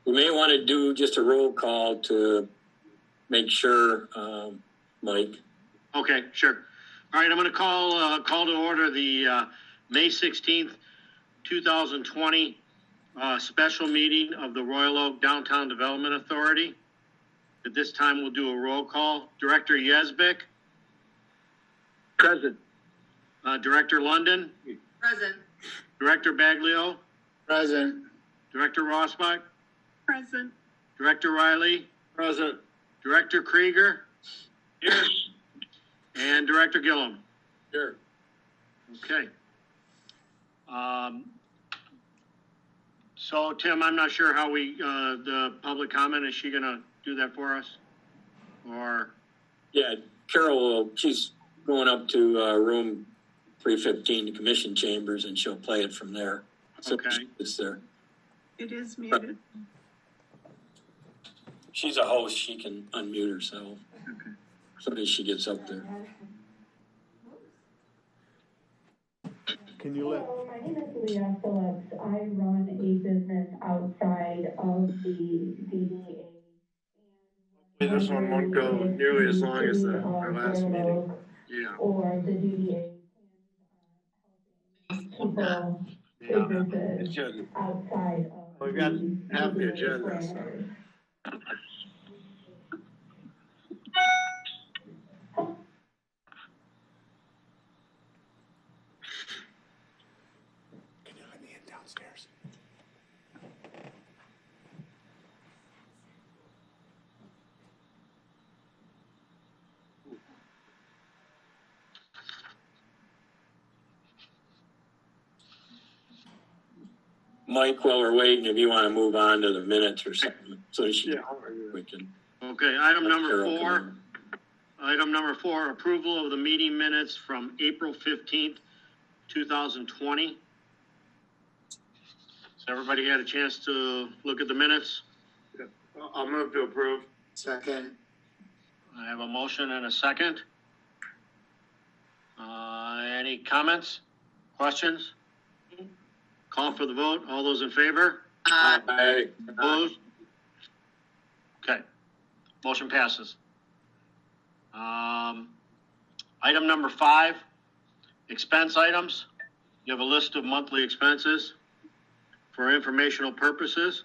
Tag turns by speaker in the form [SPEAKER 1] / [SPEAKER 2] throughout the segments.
[SPEAKER 1] We may want to do just a roll call to make sure, Mike.
[SPEAKER 2] Okay, sure. All right, I'm going to call to order the May 16th, 2020 special meeting of the Royal Oak Downtown Development Authority. At this time, we'll do a roll call. Director Yesbick.
[SPEAKER 3] Present.
[SPEAKER 2] Director London.
[SPEAKER 4] Present.
[SPEAKER 2] Director Baglio.
[SPEAKER 3] Present.
[SPEAKER 2] Director Rossbach.
[SPEAKER 4] Present.
[SPEAKER 2] Director Riley.
[SPEAKER 3] Present.
[SPEAKER 2] Director Krieger.
[SPEAKER 3] Here.
[SPEAKER 2] And Director Gillum.
[SPEAKER 3] Here.
[SPEAKER 2] Okay. So Tim, I'm not sure how the public comment, is she gonna do that for us? Or?
[SPEAKER 1] Yeah, Carol, she's going up to room 315, the commission chambers, and she'll play it from there. So
[SPEAKER 2] Okay.
[SPEAKER 1] it's there.
[SPEAKER 4] It is muted.
[SPEAKER 1] She's a host. She can unmute herself.
[SPEAKER 2] Okay.
[SPEAKER 1] As soon as she gets up there.
[SPEAKER 3] Can you let?
[SPEAKER 5] Hello, my name is Leah Phillips. I run a business outside of the DDA.
[SPEAKER 3] This one won't go nearly as long as our last meeting.
[SPEAKER 2] Yeah.
[SPEAKER 5] Or the DDA people, businesses
[SPEAKER 3] shouldn't.
[SPEAKER 5] outside of.
[SPEAKER 3] We've got half the agenda, so.
[SPEAKER 6] Can you let me in downstairs?
[SPEAKER 1] Mike, while we're waiting, if you want to move on to the minutes or something, so she,
[SPEAKER 3] Yeah.
[SPEAKER 1] we can.
[SPEAKER 2] Okay, item number
[SPEAKER 1] Carol come
[SPEAKER 2] 4.
[SPEAKER 1] in.
[SPEAKER 2] Item number 4, approval of the meeting minutes from April 15th, 2020. So everybody had a chance to look at the minutes?
[SPEAKER 3] I'll move to approve. Second.
[SPEAKER 2] I have a motion and a second. Any comments, questions? Call for the vote. All those in favor?
[SPEAKER 3] Aye.
[SPEAKER 2] Opposed? Okay. Motion passes. Item number 5, expense items. You have a list of monthly expenses for informational purposes.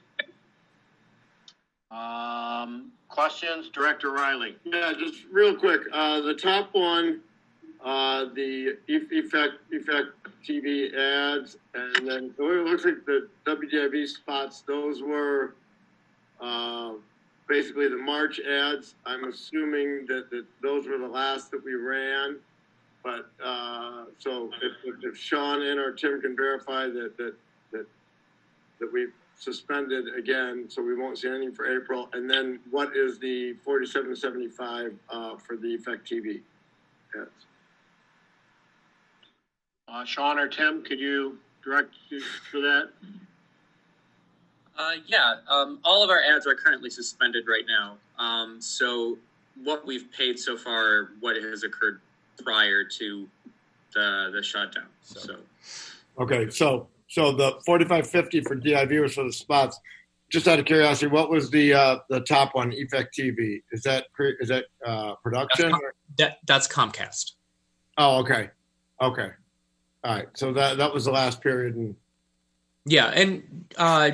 [SPEAKER 2] Questions? Director Riley.
[SPEAKER 3] Yeah, just real quick. The top one, the Effect TV ads, and then it looks like the WDIV spots. Those were basically the March ads. I'm assuming that those were the last that we ran. But so if Sean and or Tim can verify that we've suspended again, so we won't see anything for April. And then what is the $47.75 for the Effect TV ads?
[SPEAKER 2] Sean or Tim, could you direct you to that?
[SPEAKER 7] All of our ads are currently suspended right now. So what we've paid so far, what has occurred prior to the shutdown. So
[SPEAKER 6] Okay, so the 45.50 for DIV was for the spots. Just out of curiosity, what was the top one? Effect TV. Is that production?
[SPEAKER 7] that's Comcast.
[SPEAKER 6] Oh, okay. All right. So that was the last period. And
[SPEAKER 7] Yeah, and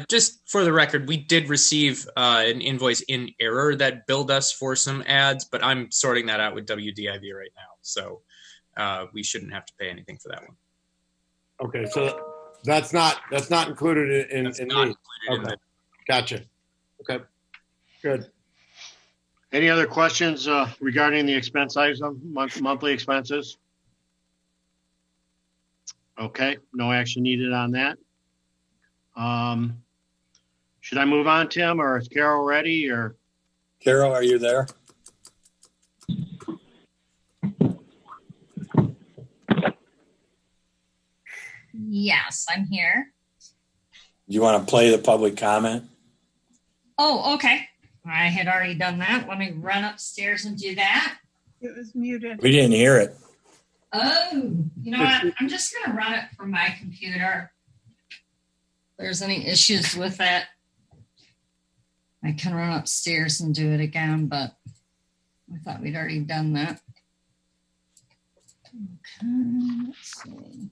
[SPEAKER 7] just for the record, we did receive an invoice in error that billed us for some ads, but I'm sorting that out with WDIV right now, so we shouldn't have to pay anything for that one.
[SPEAKER 6] okay, so that's not included in
[SPEAKER 7] That's
[SPEAKER 6] in
[SPEAKER 7] not
[SPEAKER 6] these.
[SPEAKER 7] included in
[SPEAKER 6] Okay, gotcha. Okay, good.
[SPEAKER 2] Any other questions regarding the expense item, monthly expenses? Okay, no action needed on that. Should I move on, Tim, or is Carol ready? Or
[SPEAKER 1] Carol, are you there?
[SPEAKER 8] Yes, I'm here.
[SPEAKER 1] Do you want to play the public comment?
[SPEAKER 8] Oh, okay. I had already done that. Let me run upstairs and do that.
[SPEAKER 4] It was muted.
[SPEAKER 1] We didn't hear it.
[SPEAKER 8] Oh, you know what? I'm just going to run it from my computer. If there's any issues with it. I can run upstairs and do it again, but I thought we'd already done that. Okay, let's see.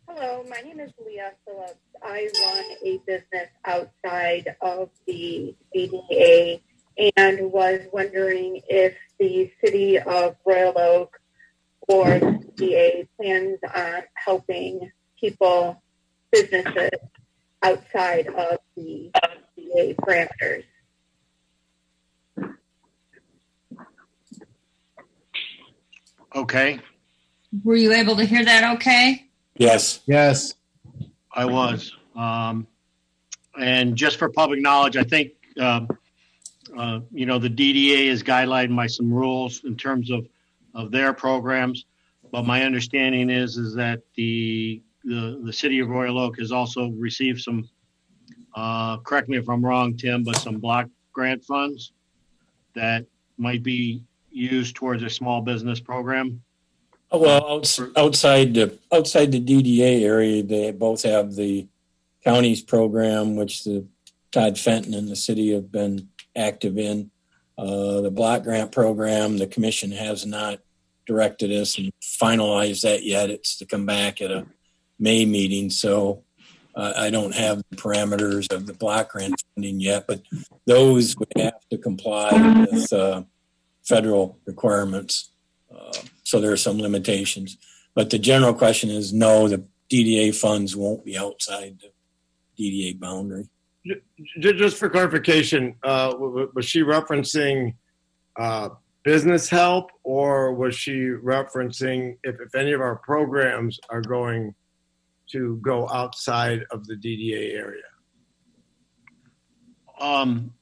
[SPEAKER 5] Hello, my name is Leah Phillips. I run a business outside of the DDA and was wondering if the city of Royal Oak or the DDA plans on helping people, businesses outside of the DDA parameters.
[SPEAKER 2] Okay,
[SPEAKER 8] Were you able to hear that okay?
[SPEAKER 1] Yes.
[SPEAKER 6] Yes.
[SPEAKER 2] I was. And just for public knowledge, I think, the DDA is guidelined by some rules in terms of their programs. But my understanding is that the city of Royal Oak has also received some, correct me if I'm wrong, Tim, but some block grant funds that might be used towards a small business program.
[SPEAKER 1] Well, outside the DDA area, they both have the county's program, which the Todd Fenton and the city have been active in. The block grant program, the commission has not directed us and finalized that yet. It's to come back at a May meeting, so I don't have the parameters of the block grant funding yet, but those would have to comply with federal requirements. So there are some limitations. But the general question is no, the DDA funds won't be outside the DDA boundary.
[SPEAKER 6] Just for clarification, was she referencing business help, or was she referencing if any of our programs are going to go outside of the DDA area?
[SPEAKER 2] I'm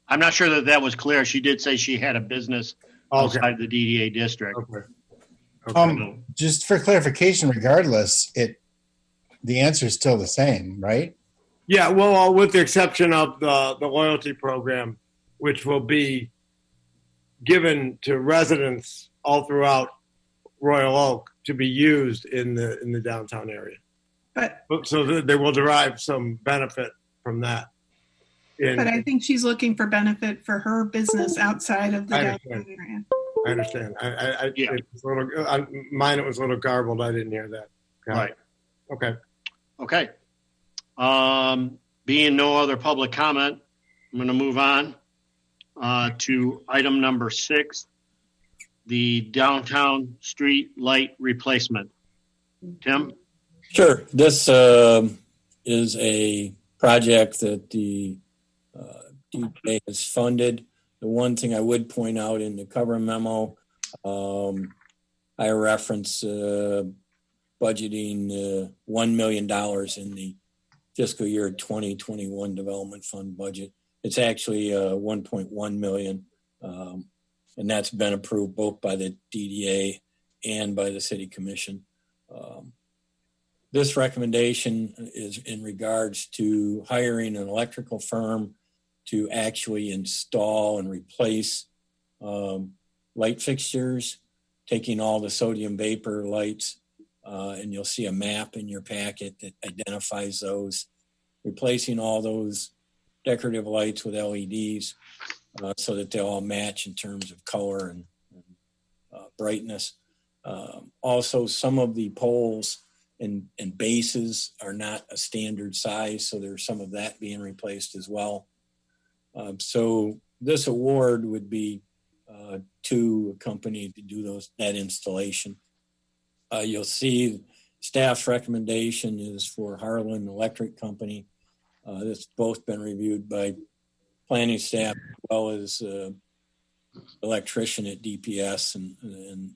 [SPEAKER 2] not sure that was clear. She did say she had a business outside the DDA district.
[SPEAKER 6] Okay.
[SPEAKER 9] Just for clarification, regardless, the answer is still the same, right?
[SPEAKER 6] Yeah, well, with the exception of the loyalty program, which will be given to residents all throughout Royal Oak to be used in the downtown area.
[SPEAKER 4] But
[SPEAKER 6] So they will derive some benefit from that.
[SPEAKER 4] I think she's looking for benefit for her business outside of the downtown area.
[SPEAKER 6] I understand.
[SPEAKER 2] Yeah.
[SPEAKER 6] It was a little, mine, it was a little garbled. I didn't hear that.
[SPEAKER 2] Right.
[SPEAKER 6] Okay.
[SPEAKER 2] Being no other public comment, I'm going to move on to item number 6, the downtown street light replacement. Tim?
[SPEAKER 1] Sure. This is a project that the DDA has funded. The one thing I would point out in the cover memo, I reference budgeting $1 million in the fiscal year 2021 development fund budget. It's actually 1.1 million, and that's been approved both by the DDA and by the city commission. This recommendation is in regards to hiring an electrical firm to actually install and replace light fixtures, taking all the sodium vapor lights, and you'll see a map in your packet that identifies those, replacing all those decorative lights with LEDs so that they all match in terms of color and brightness. Also, some of the poles and bases are not a standard size, so there's some of that being replaced as well. So this award would be to a company to do that installation. You'll see staff's recommendation is for Harlan Electric Company. That's both been reviewed by planning staff as well as electrician at DPS, and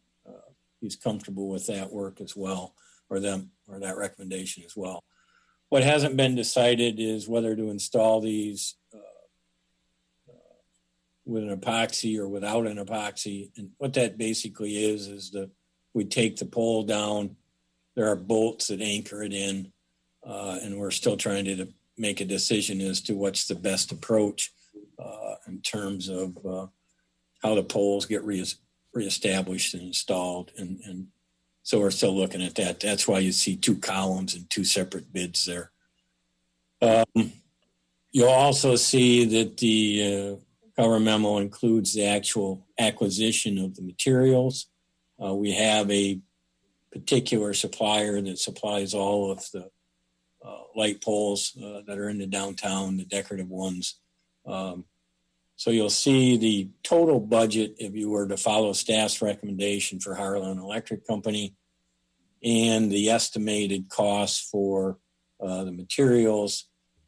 [SPEAKER 1] he's comfortable with that work as well, or that recommendation as well. What hasn't been decided is whether to install these with an epoxy or without an epoxy. And what that basically is we take the pole down, there are bolts that anchor it in, and we're still trying to make a decision as to what's the best approach in terms of how the poles get reestablished and installed. And So we're still looking at that. That's why you see 2 columns and 2 separate bids there. You'll also see that the cover memo includes the actual acquisition of the materials. We have a particular supplier that supplies all of the light poles that are in the downtown, the decorative ones. So you'll see the total budget if you were to follow staff's recommendation for Harlan Electric Company and the estimated cost for the materials.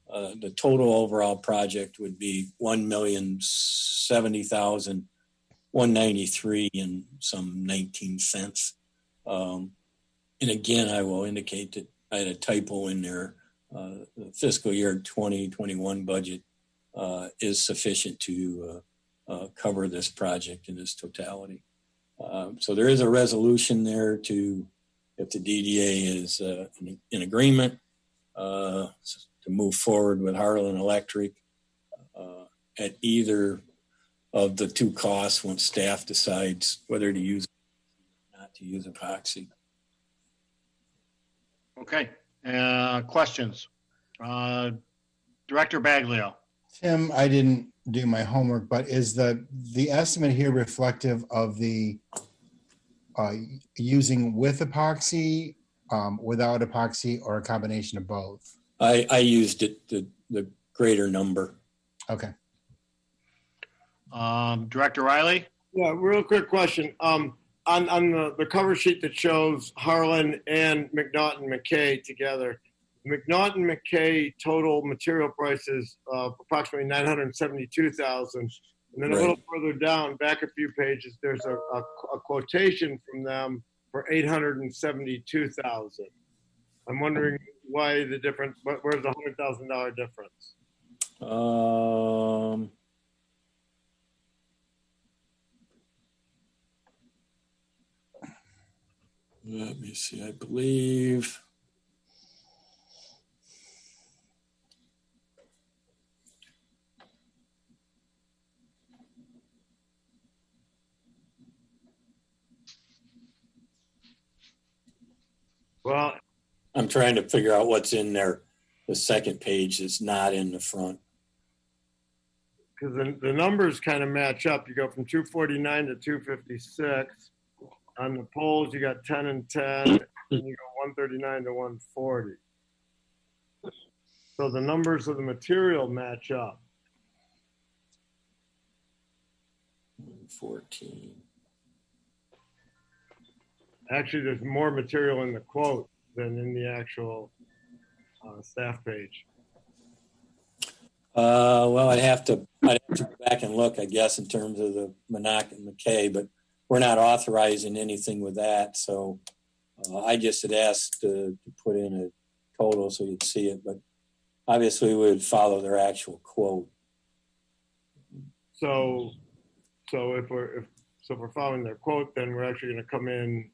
[SPEAKER 1] The total overall project would be $1,070,193 and some 19 cents. And again, I will indicate that I had a typo in there. The fiscal year 2021 budget is sufficient to cover this project in its totality. So there is a resolution there to, if the DDA is in agreement, to move forward with Harlan Electric at either of the 2 costs once staff decides whether to use or not to use epoxy.
[SPEAKER 2] Okay. Questions? Director Baglio.
[SPEAKER 9] Tim, I didn't do my homework, but is the estimate here reflective of the using with epoxy, without epoxy, or a combination of both?
[SPEAKER 1] I used it, the greater number.
[SPEAKER 9] Okay.
[SPEAKER 2] Director Riley?
[SPEAKER 6] Yeah, real quick question. On the cover sheet that shows Harlan and McNaughton McKay together, McNaughton McKay total material prices approximately $972,000, and then a little further down, back a few pages, there's a quotation from them for $872,000. I'm wondering why the difference. Where's the $100,000 difference?
[SPEAKER 1] Let me see. I believe.
[SPEAKER 6] Well,
[SPEAKER 1] I'm trying to figure out what's in there. The second page is not in the front.
[SPEAKER 6] Because the numbers kind of match up. You go from 249 to 256. On the polls, you got 10 and 10, and you go 139 to 140. So the numbers of the material match up.
[SPEAKER 1] 14.
[SPEAKER 6] Actually, there's more material in the quote than in the actual staff page.
[SPEAKER 1] Well, I'd have to go back and look, I guess, in terms of the Monac and McKay, but we're not authorizing anything with that. So I just had asked to put in a total so you'd see it, but obviously we would follow their actual quote.
[SPEAKER 6] So if we're following their quote, then we're actually going to come in.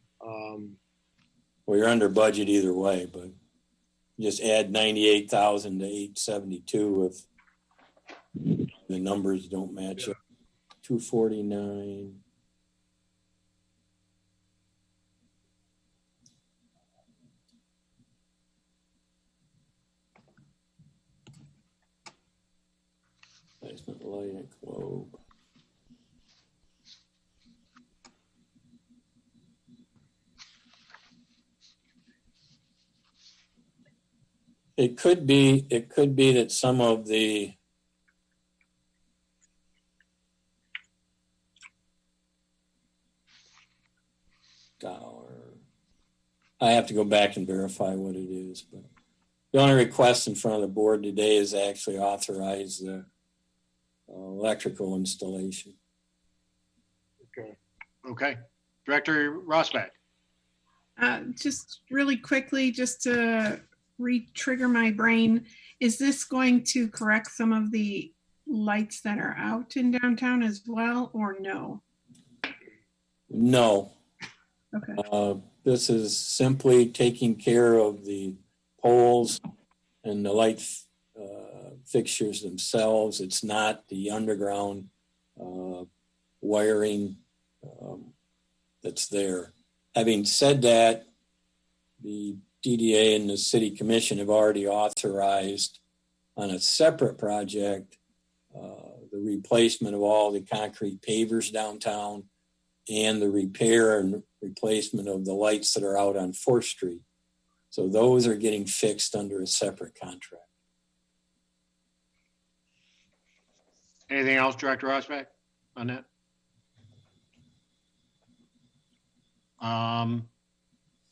[SPEAKER 1] Well, you're under budget either way, but just add 98,000 to 872 if the numbers don't match up. 249. Placement light and globe. It could be that some of the I have to go back and verify what it is, but the only request in front of the board today is actually authorize the electrical installation.
[SPEAKER 2] Okay. Director Rossback.
[SPEAKER 4] Just really quickly, just to re-trigger my brain, is this going to correct some of the lights that are out in downtown as well, or no?
[SPEAKER 1] No.
[SPEAKER 4] Okay.
[SPEAKER 1] This is simply taking care of the poles and the light fixtures themselves. It's not the underground wiring that's there. Having said that, the DDA and the city commission have already authorized on a separate project the replacement of all the concrete pavers downtown and the repair and replacement of the lights that are out on 4th Street. So those are getting fixed under a separate contract.
[SPEAKER 2] Anything else, Director Rosbach, on that?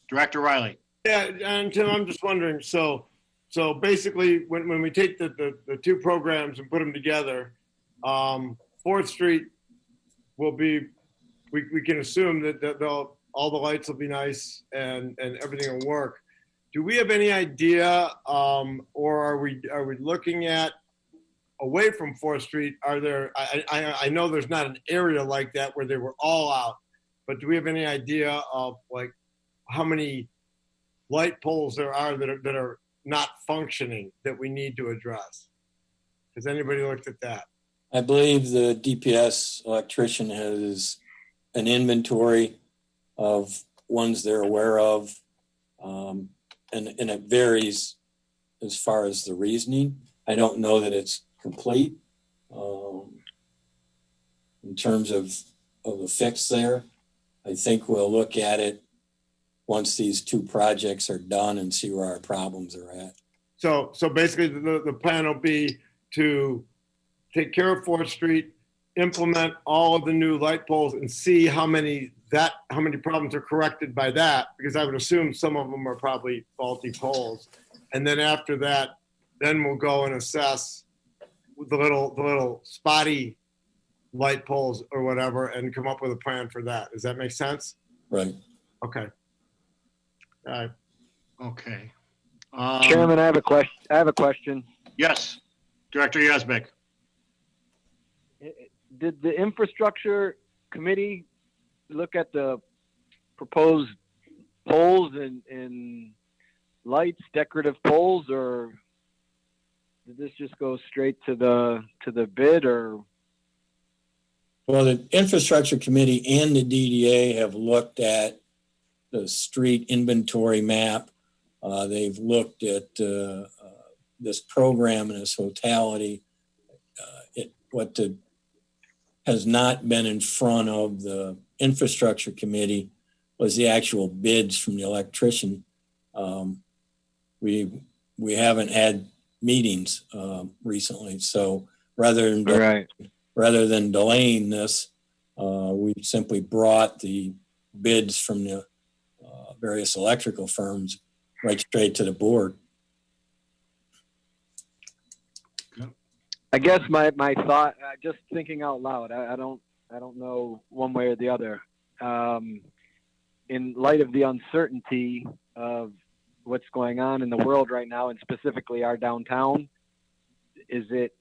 [SPEAKER 2] Director Riley.
[SPEAKER 6] Yeah, and Tim, I'm just wondering, so basically when we take the two programs and put them together, 4th Street will be, we can assume that all the lights will be nice and everything will work. Do we have any idea, or are we looking at away from 4th Street? Are there? I know there's not an area like that where they were all out, but do we have any idea of like how many light poles there are that are not functioning that we need to address? Has anybody looked at that?
[SPEAKER 1] I believe the DPS electrician has an inventory of ones they're aware of, and it varies as far as the reasoning. I don't know that it's complete in terms of the fix there. I think we'll look at it once these two projects are done and see where our problems are at.
[SPEAKER 6] So basically the plan will be to take care of 4th Street, implement all of the new light poles and see how many problems are corrected by that, because I would assume some of them are probably faulty poles. And then after that, then we'll go and assess the little spotty light poles or whatever and come up with a plan for that. Does that make sense?
[SPEAKER 1] Right.
[SPEAKER 6] Okay. All right.
[SPEAKER 2] Okay.
[SPEAKER 10] Chairman, I have a question.
[SPEAKER 2] Yes, Director Yazbek.
[SPEAKER 10] Did the infrastructure committee look at the proposed poles and lights, decorative poles, or did this just go straight to the bid? Or
[SPEAKER 1] well, the infrastructure committee and the DDA have looked at the street inventory map. They've looked at this program in its totality. What has not been in front of the infrastructure committee was the actual bids from the electrician. We haven't had meetings recently, so rather than delaying this, we simply brought the bids from the various electrical firms right straight to the board.
[SPEAKER 10] I guess my thought, just thinking out loud, I don't know one way or the other. In light of the uncertainty of what's going on in the world right now, and specifically our downtown, does it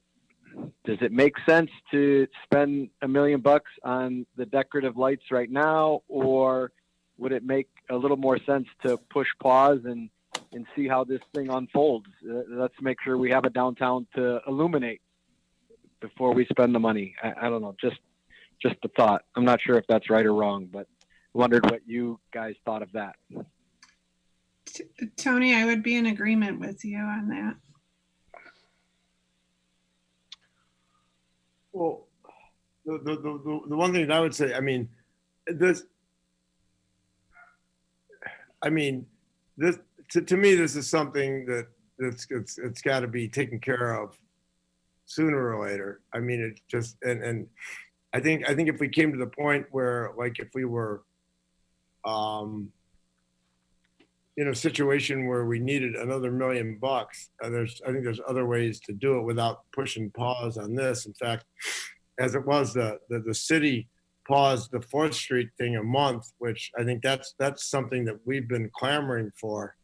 [SPEAKER 10] make sense to spend $1 million on the decorative lights right now, or would it make a little more sense to push pause and see how this thing unfolds? Let's make sure we have a downtown to illuminate before we spend the money. I don't know, just a thought. I'm not sure if that's right or wrong, but wondered what you guys thought of that.
[SPEAKER 4] Tony, I would be in agreement with you on that.
[SPEAKER 6] Well, the one thing that I would say, to me, this is something it's got to be taken care of sooner or later. I mean, it just, and I think if we came to the point where, like, if we were in a situation where we needed another $1 million, I think there's other ways to do it without pushing pause on this. In fact, as it was, the city paused the 4th Street thing a month, which I think that's something that we've been clamoring for.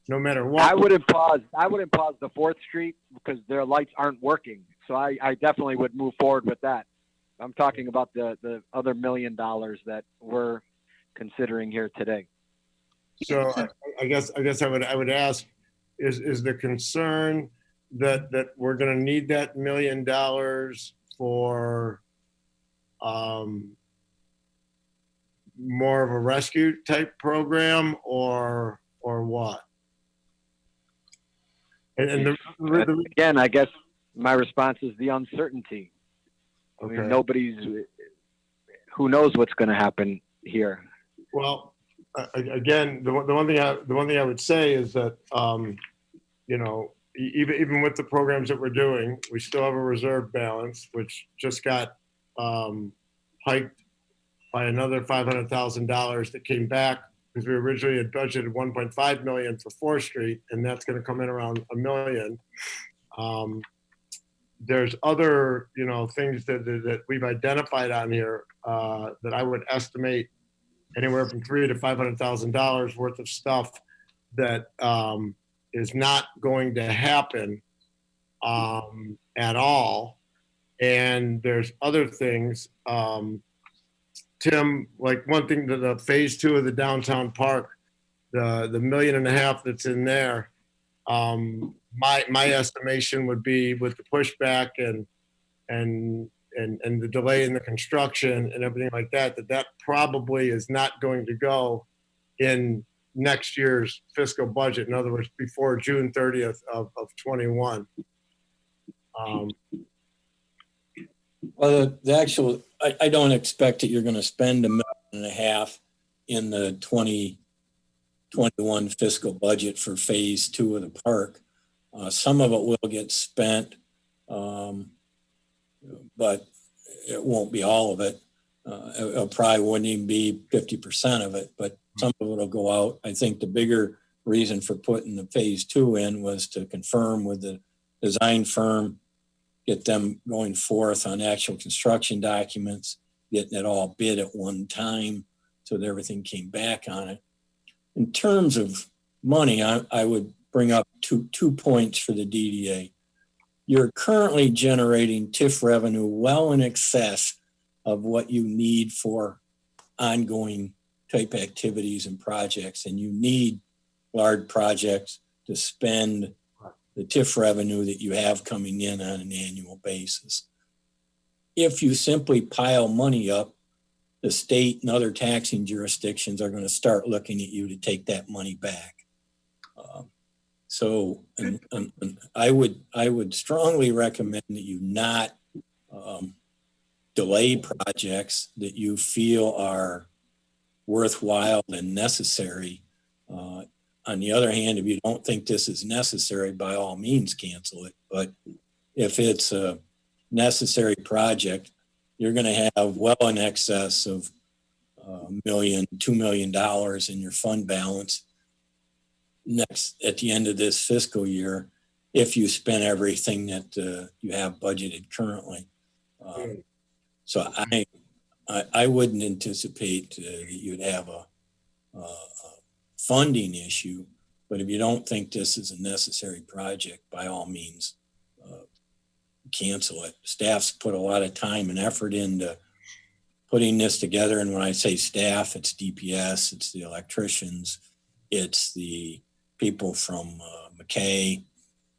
[SPEAKER 6] No matter what.
[SPEAKER 10] I wouldn't pause the 4th Street because their lights aren't working. So I definitely would move forward with that. I'm talking about the other $1 million that we're considering here today.
[SPEAKER 6] So I guess I would ask, is the concern that we're going to need that $1 million for more of a rescue type program or what? And
[SPEAKER 10] Again, I guess my response is the uncertainty. I
[SPEAKER 6] Okay.
[SPEAKER 10] mean, who knows what's going to happen here.
[SPEAKER 6] Well, again, the one thing I would say is that you know, even with the programs that we're doing, we still have a reserve balance, which just got hiked by another $500,000 that came back because we originally had budgeted 1.5 million for 4th Street, and that's going to come in around $1 million. There's other, you know, things that we've identified on here that I would estimate anywhere from $300,000 to $500,000 worth of stuff that is not going to happen at all. And there's other things. Tim, like one thing to the phase 2 of the downtown park, the $1.5 million that's in there. My estimation would be with the pushback and the delay in the construction and everything like that probably is not going to go in next year's fiscal budget. In other words, before June 30th of 21.
[SPEAKER 1] Well, the actual, I don't expect that you're going to spend $1.5 million in the 2021 fiscal budget for phase 2 of the park. Some of it will get spent, but it won't be all of it. It probably wouldn't even be 50% of it, but some of it will go out. I think the bigger reason for putting the phase 2 in was to confirm with the design firm, get them going forth on actual construction documents, getting it all bid at one time so that everything came back on it. In terms of money, I would bring up two points for the DDA. You're currently generating TIF revenue well in excess of what you need for ongoing type activities and projects, and you need large projects to spend the TIF revenue that you have coming in on an annual basis. If you simply pile money up, the state and other taxing jurisdictions are going to start looking at you to take that money back. So I would strongly recommend that you not delay projects that you feel are worthwhile and necessary. On the other hand, if you don't think this is necessary, by all means, cancel it. But if it's a necessary project, you're going to have well in excess of $1 million, $2 million in your fund balance at the end of this fiscal year, if you spend everything that you have budgeted currently. So I wouldn't anticipate that you'd have a funding issue, but if you don't think this is a necessary project, by all means, cancel it. Staff's put a lot of time and effort into putting this together. And when I say staff, it's DPS, it's the electricians, it's the people from McKay,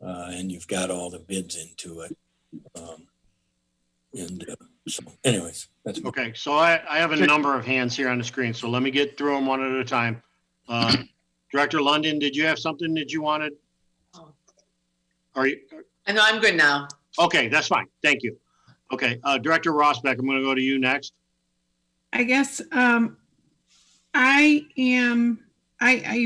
[SPEAKER 1] and you've got all the bids into it. So anyways, that's
[SPEAKER 2] okay. So I have a number of hands here on the screen. So let me get through them one at a time. Director London, did you have something that you wanted? Are you?
[SPEAKER 11] No, I'm good now.
[SPEAKER 2] Okay, that's fine. Thank you. Okay, Director Rosbeck, I'm going to go to you next.
[SPEAKER 4] I guess I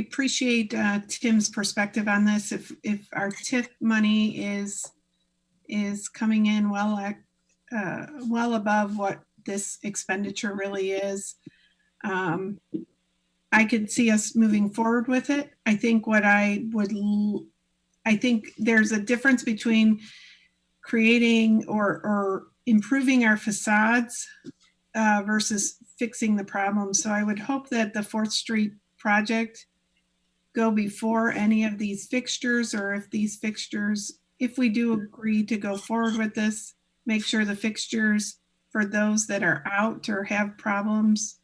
[SPEAKER 4] appreciate Tim's perspective on this. If our TIF money is coming in well above what this expenditure really is, I could see us moving forward with it. I think I think there's a difference between creating or improving our facades versus fixing the problem. So I would hope that the 4th Street project go before any of these fixtures, or if these fixtures, if we do agree to go forward with this, make sure the fixtures for those that are out or have problems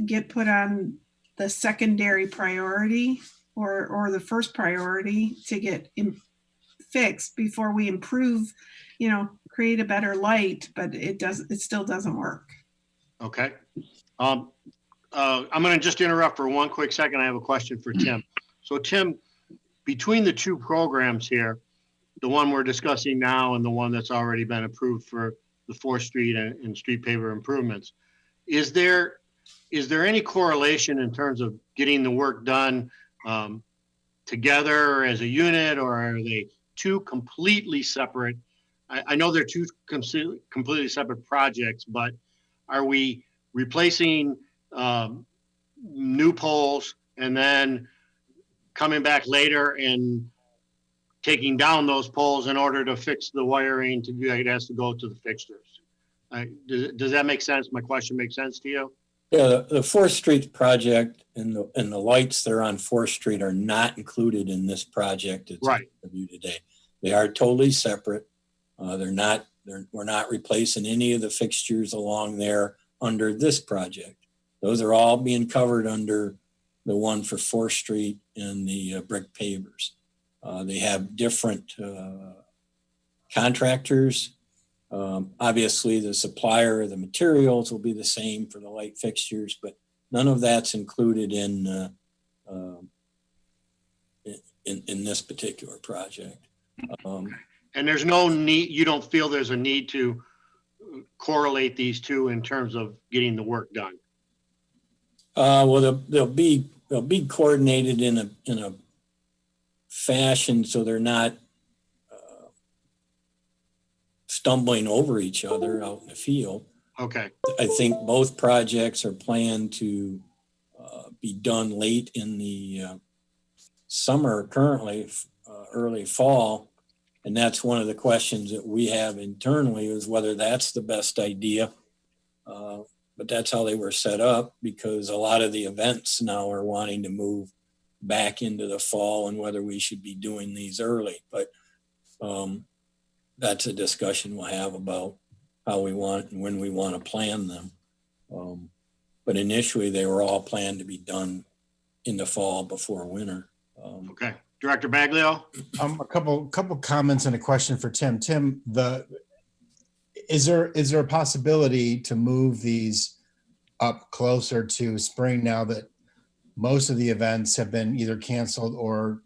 [SPEAKER 4] get put on the secondary priority or the first priority to get fixed before we improve, create a better light, but it still doesn't work.
[SPEAKER 2] Okay. I'm going to just interrupt for one quick second. I have a question for Tim. So Tim, between the two programs here, the one we're discussing now and the one that's already been approved for the 4th Street and street paver improvements, is there any correlation in terms of getting the work done together as a unit, or are they two completely separate? I know they're two completely separate projects, but are we replacing new poles and then coming back later and taking down those poles in order to fix the wiring it has to go to the fixtures? Does that make sense? My question makes sense to you?
[SPEAKER 1] Yeah, the 4th Street project and the lights that are on 4th Street are not included in this project that's
[SPEAKER 2] right
[SPEAKER 1] of you today. They are totally separate. We're not replacing any of the fixtures along there under this project. Those are all being covered under the one for 4th Street and the brick pavers. They have different contractors. Obviously, the supplier of the materials will be the same for the light fixtures, but none of that's included in this particular project.
[SPEAKER 2] And there's no need, you don't feel there's a need to correlate these two in terms of getting the work done?
[SPEAKER 1] Well, they'll be coordinated in a fashion so they're not stumbling over each other out in the field.
[SPEAKER 2] Okay.
[SPEAKER 1] I think both projects are planned to be done late in the summer currently, early fall. And that's one of the questions that we have internally, is whether that's the best idea. But that's how they were set up, because a lot of the events now are wanting to move back into the fall and whether we should be doing these early. But that's a discussion we'll have about how we want and when we want to plan them. But initially they were all planned to be done in the fall before winter.
[SPEAKER 2] Okay. Director Baglio?
[SPEAKER 9] A couple comments and a question for Tim. Tim, is there a possibility to move these up closer to spring now that most of the events have been either canceled or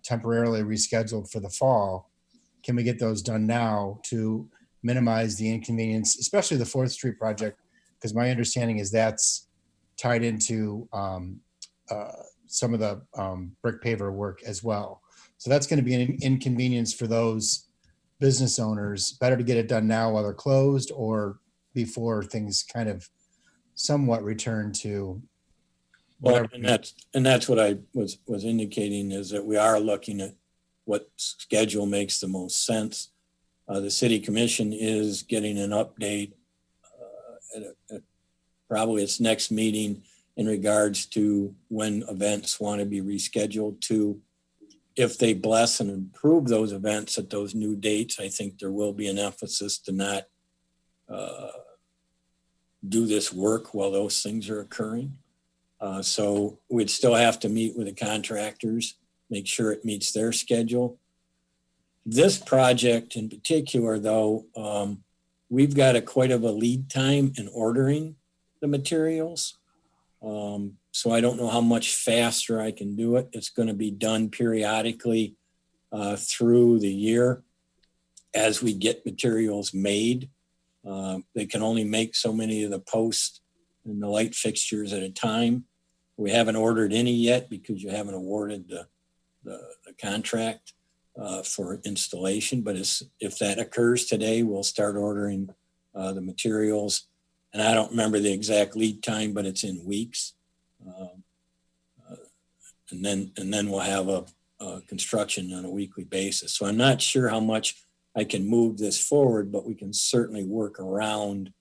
[SPEAKER 9] temporarily rescheduled for the fall? Can we get those done now to minimize the inconvenience, especially the 4th Street project? Because my understanding is that's tied into some of the brick paver work as well. So that's going to be an inconvenience for those business owners. Better to get it done now while they're closed, or before things kind of somewhat return to whatever.
[SPEAKER 1] Well, and that's what I was indicating, is that we are looking at what schedule makes the most sense. The city commission is getting an update at probably its next meeting in regards to when events want to be rescheduled to. If they bless and approve those events at those new dates, I think there will be an emphasis to not do this work while those things are occurring. So we'd still have to meet with the contractors, make sure it meets their schedule. This project in particular, though, we've got quite of a lead time in ordering the materials. So I don't know how much faster I can do it. It's going to be done periodically through the year as we get materials made. They can only make so many of the posts and the light fixtures at a time. We haven't ordered any yet because you haven't awarded the contract for installation. But if that occurs today, we'll start ordering the materials. And I don't remember the exact lead time, but it's in weeks. And then we'll have a construction on a weekly basis. So I'm not sure how much I can move this forward, but we can certainly work around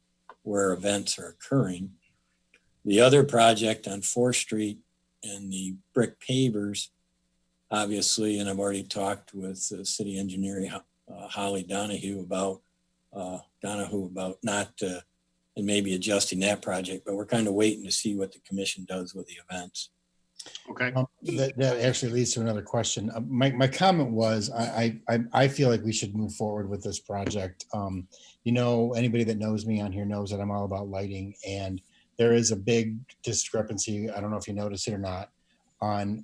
[SPEAKER 1] where events are occurring. The other project on 4th Street and the brick pavers, obviously, and I've already talked with city engineer Holly Donahue about not and maybe adjusting that project, but we're kind of waiting to see what the commission does with the events.
[SPEAKER 2] Okay.
[SPEAKER 9] That actually leads to another question. My comment was, I feel like we should move forward with this project. Anybody that knows me on here knows that I'm all about lighting, and there is a big discrepancy. I don't know if you noticed it or not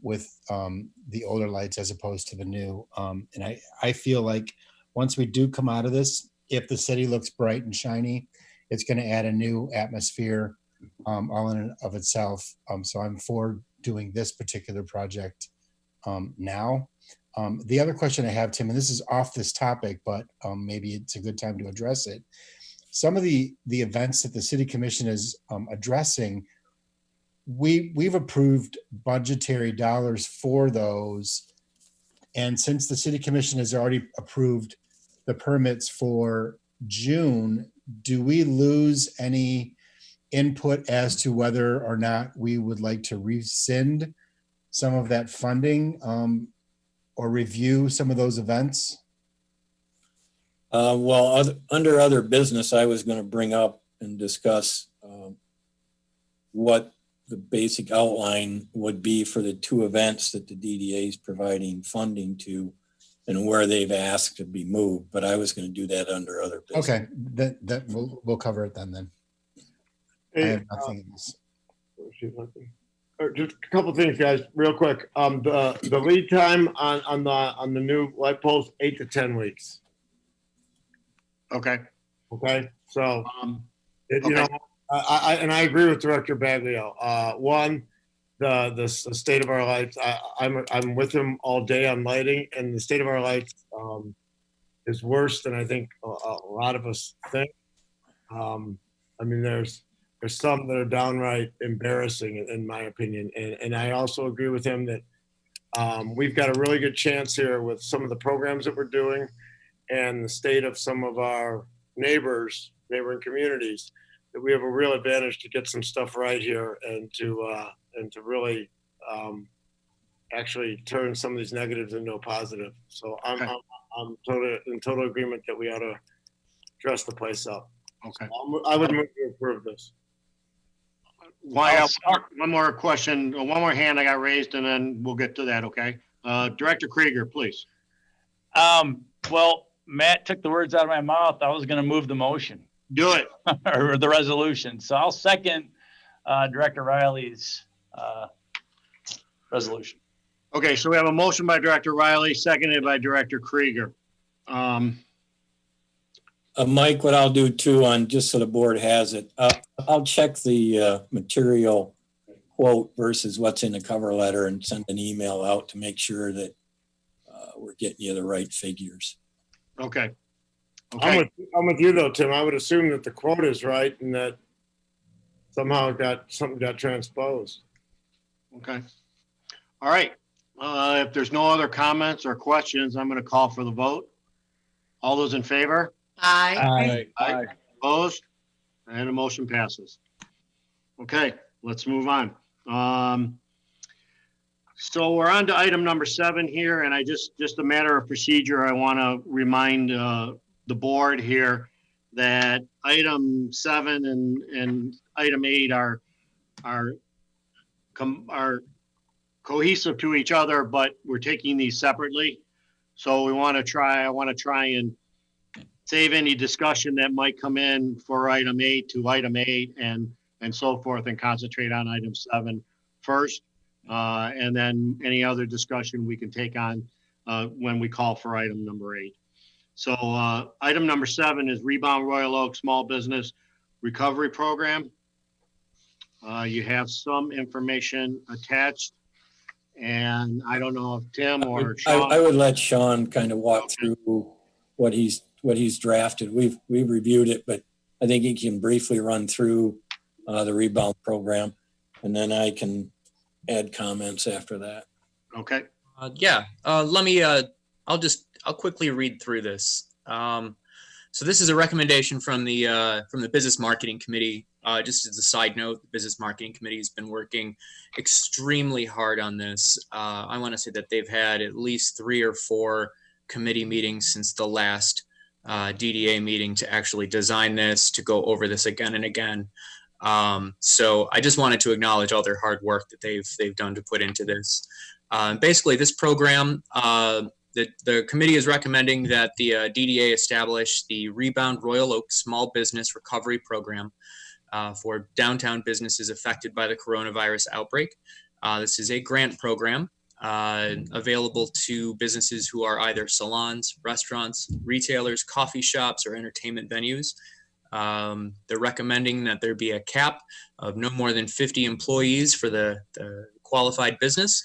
[SPEAKER 9] with the older lights as opposed to the new. And I feel like once we do come out of this, if the city looks bright and shiny, it's going to add a new atmosphere all in and of itself. So I'm for doing this particular project now. The other question I have, Tim, and this is off this topic, but maybe it's a good time to address it. Some of the events that the city commission is addressing, we've approved budgetary dollars for those. And since the city commission has already approved the permits for June, do we lose any input as to whether or not we would like to rescind some of that funding or review some of those events?
[SPEAKER 1] Under other business, I was going to bring up and discuss what the basic outline would be for the two events that the DDA is providing funding to and where they've asked to be moved. But I was going to do that under other business.
[SPEAKER 9] Okay, that we'll cover it then. I have nothing else.
[SPEAKER 6] Just a couple things, guys, real quick. The lead time on the new light poles, 8 to 10 weeks.
[SPEAKER 2] Okay.
[SPEAKER 6] Okay. So,
[SPEAKER 2] Okay.
[SPEAKER 6] you know, I agree with Director Baglio. One, the state of our lights. I'm with him all day on lighting, and the state of our lights is worse than I think a lot of us think. I mean, there's some that are downright embarrassing, in my opinion, and I also agree with him that we've got a really good chance here with some of the programs that we're doing, and the state of some of our neighboring communities, that we have a real advantage to get some stuff right here and to really actually turn some of these negatives into a positive. So I'm in total agreement that we ought to dress the place up.
[SPEAKER 2] Okay.
[SPEAKER 6] I would move to approve this.
[SPEAKER 2] One more question, one more hand I got raised, and then we'll get to that. Okay. Director Krieger, please.
[SPEAKER 11] Well, Matt took the words out of my mouth. I was going to move the motion.
[SPEAKER 2] Do it.
[SPEAKER 11] Or the resolution. So I'll second Director Riley's resolution.
[SPEAKER 2] Okay, so we have a motion by Director Riley, seconded by Director Krieger.
[SPEAKER 1] Mike, what I'll do too, just so the board has it, I'll check the material quote versus what's in the cover letter and send an email out to make sure that we're getting you the right figures.
[SPEAKER 2] Okay. Okay.
[SPEAKER 6] I'm with you though, Tim. I would assume that the quote is right and that somehow something got transposed.
[SPEAKER 2] Okay. All right. If there's no other comments or questions, I'm going to call for the vote. All those in favor?
[SPEAKER 8] Aye.
[SPEAKER 2] Aye. Opposed? And the motion passes. Okay, let's move on. So we're on to item number 7 here, and I just a matter of procedure, I want to remind the board here that item 7 and item 8 are cohesive to each other, but we're taking these separately. So I want to try and save any discussion that might come in for item 8 to item 8 and so forth, and concentrate on item 7 first. And then any other discussion we can take on when we call for item number 8. So item number 7 is Rebound Royal Oak Small Business Recovery Program. You have some information attached, and I don't know if Tim or Sean.
[SPEAKER 1] I would let Sean kind of walk through what he's drafted. We've reviewed it, but I think he can briefly run through the Rebound program, and then I can add comments after that.
[SPEAKER 2] Okay.
[SPEAKER 7] I'll quickly read through this. So this is a recommendation from the Business Marketing Committee. Just as a side note, the Business Marketing Committee has been working extremely hard on this. I want to say that they've had at least 3 or 4 committee meetings since the last DDA meeting to actually design this, to go over this again and again. So I just wanted to acknowledge all their hard work that they've done to put into this. Basically, this program, the committee is recommending that the DDA establish the Rebound Royal Oak Small Business Recovery Program. for downtown businesses affected by the coronavirus outbreak. This is a grant program available to businesses who are either salons, restaurants, retailers, coffee shops, or entertainment venues. They're recommending that there be a cap of no more than 50 employees for the qualified business,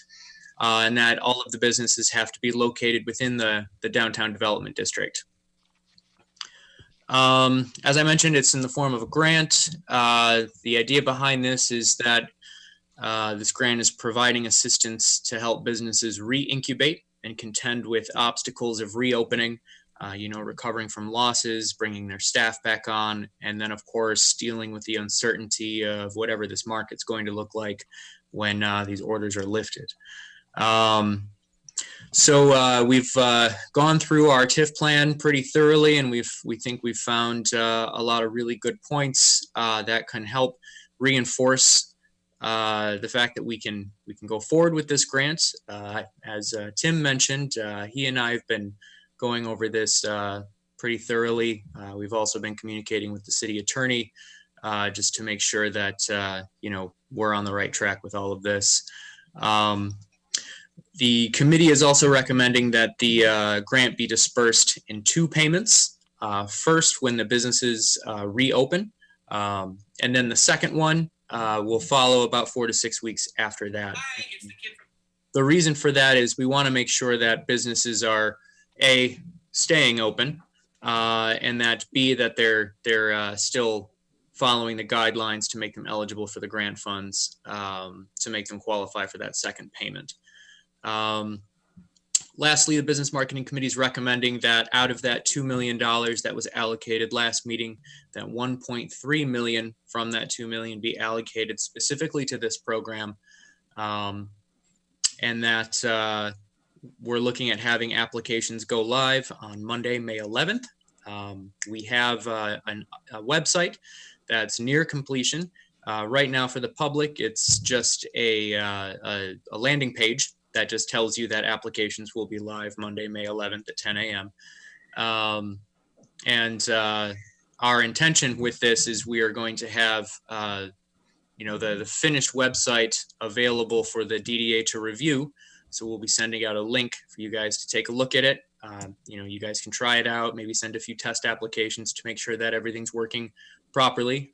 [SPEAKER 7] and that all of the businesses have to be located within the downtown development district. As I mentioned, it's in the form of a grant. The idea behind this is that this grant is providing assistance to help businesses re-incubate and contend with obstacles of reopening, recovering from losses, bringing their staff back on, and then, of course, dealing with the uncertainty of whatever this market's going to look like when these orders are lifted. So we've gone through our TIF plan pretty thoroughly, and we think we've found a lot of really good points that can help reinforce the fact that we can go forward with this grant. As Tim mentioned, he and I have been going over this pretty thoroughly. We've also been communicating with the city attorney just to make sure that we're on the right track with all of this. The committee is also recommending that the grant be dispersed in 2 payments. First, when the businesses reopen, and then the second one will follow about 4 to 6 weeks after that. The reason for that is we want to make sure that businesses are A, staying open, and that B, that they're still following the guidelines to make them eligible for the grant funds, to make them qualify for that second payment. Lastly, the Business Marketing Committee is recommending that out of that $2 million that was allocated last meeting, that $1.3 million from that $2 million be allocated specifically to this program, and that we're looking at having applications go live on Monday, May 11th. We have a website that's near completion. Right now for the public, it's just a landing page that just tells you that applications will be live Monday, May 11th at 10 a.m. Our intention with this is we are going to have, the finished website available for the DDA to review. So we'll be sending out a link for you guys to take a look at it. You guys can try it out, maybe send a few test applications to make sure that everything's working properly.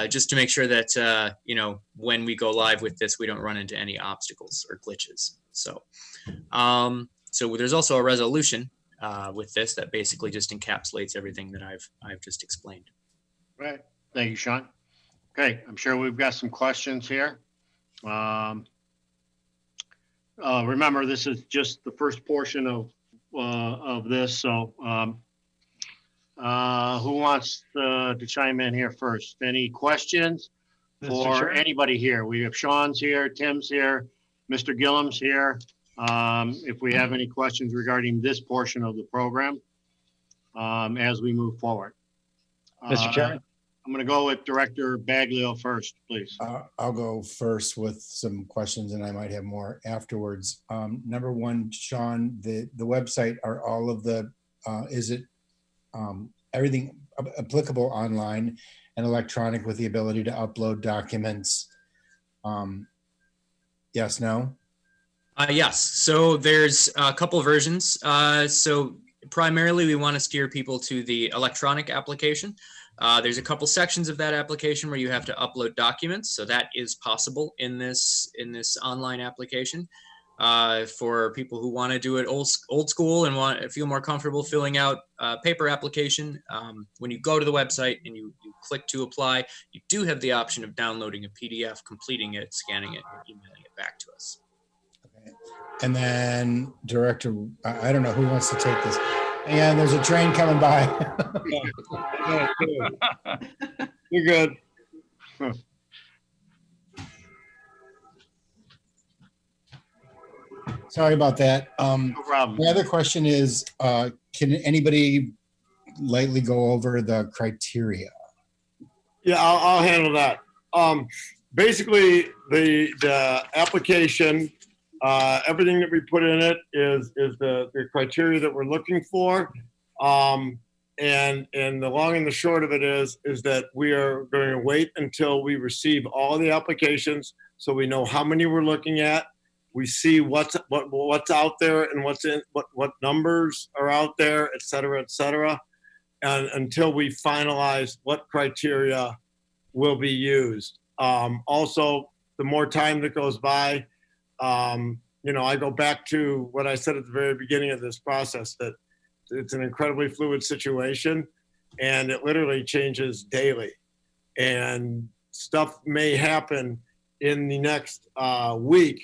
[SPEAKER 7] Just to make sure that, when we go live with this, we don't run into any obstacles or glitches. So there's also a resolution with this that basically just encapsulates everything that I've just explained.
[SPEAKER 2] Right. Thank you, Sean. Okay. I'm sure we've got some questions here. Remember, this is just the first portion of this. So, who wants to chime in here first? Any questions for anybody here? We have Sean's here, Tim's here, Mr. Gillum's here. If we have any questions regarding this portion of the program, as we move forward.
[SPEAKER 11] Mr. Chairman?
[SPEAKER 2] I'm going to go with Director Baglio first, please.
[SPEAKER 9] I'll go first with some questions, and I might have more afterwards. Number one, Sean, the website, are all of the, is it everything applicable online and electronic with the ability to upload documents? Yes, no?
[SPEAKER 7] Yes. So there's a couple versions. So primarily we want to steer people to the electronic application. There's a couple sections of that application where you have to upload documents. So that is possible in this online application. For people who want to do it old school and want to feel more comfortable filling out a paper application, when you go to the website and you click to apply, you do have the option of downloading a PDF, completing it, scanning it, and emailing it back to us.
[SPEAKER 9] Okay. And then, Director, I don't know who wants to take this. And there's a train coming by.
[SPEAKER 6] You're good.
[SPEAKER 9] Sorry about that.
[SPEAKER 2] No problem.
[SPEAKER 9] My other question is, can anybody lightly go over the criteria?
[SPEAKER 6] Yeah, I'll handle that. Basically, the application, everything that we put in it is the criteria that we're looking for. And the long and the short of it is that we are going to wait until we receive all the applications, so we know how many we're looking at. We see what's out there and what numbers are out there, et cetera, and until we finalize what criteria will be used. Also, the more time that goes by, I go back to what I said at the very beginning of this process, that it's an incredibly fluid situation, and it literally changes daily. And stuff may happen in the next week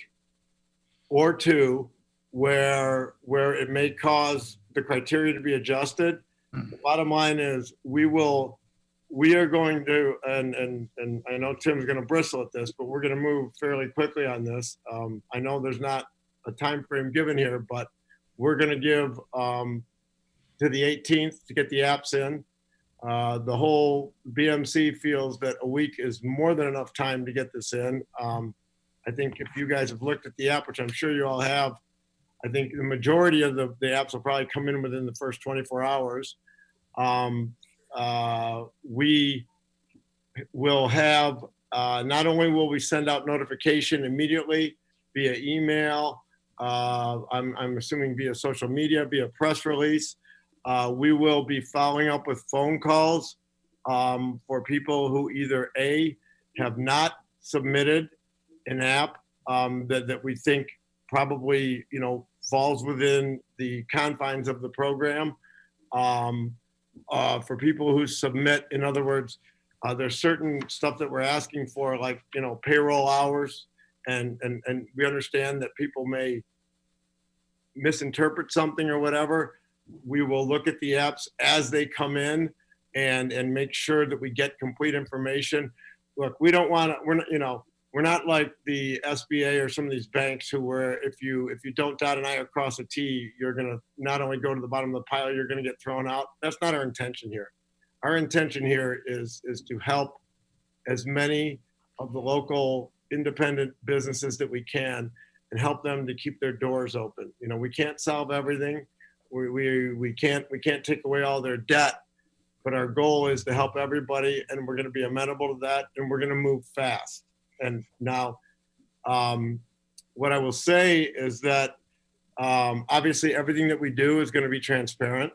[SPEAKER 6] or two where it may cause the criteria to be adjusted. The bottom line is we are going to, and I know Tim's going to bristle at this, but we're going to move fairly quickly on this. I know there's not a time frame given here, but we're going to give to the 18th to get the apps in. The whole BMC feels that a week is more than enough time to get this in. I think if you guys have looked at the app, which I'm sure you all have, I think the majority of the apps will probably come in within the first 24 hours. We will have, not only will we send out notification immediately via email, I'm assuming via social media, via press release, we will be following up with phone calls for people who either A, have not submitted an app that we think probably, falls within the confines of the program. For people who submit, in other words, there's certain stuff that we're asking for, like, payroll hours, and we understand that people may misinterpret something or whatever. We will look at the apps as they come in and make sure that we get complete information. Look, we don't want to, we're not like the SBA or some of these banks where if you don't dot an I or cross a T, you're going to not only go to the bottom of the pile, you're going to get thrown out. That's not our intention here. Our intention here is to help as many of the local independent businesses that we can and help them to keep their doors open. We can't solve everything. We can't take away all their debt, but our goal is to help everybody, and we're going to be amenable to that, and we're going to move fast. And now, what I will say is that obviously everything that we do is going to be transparent.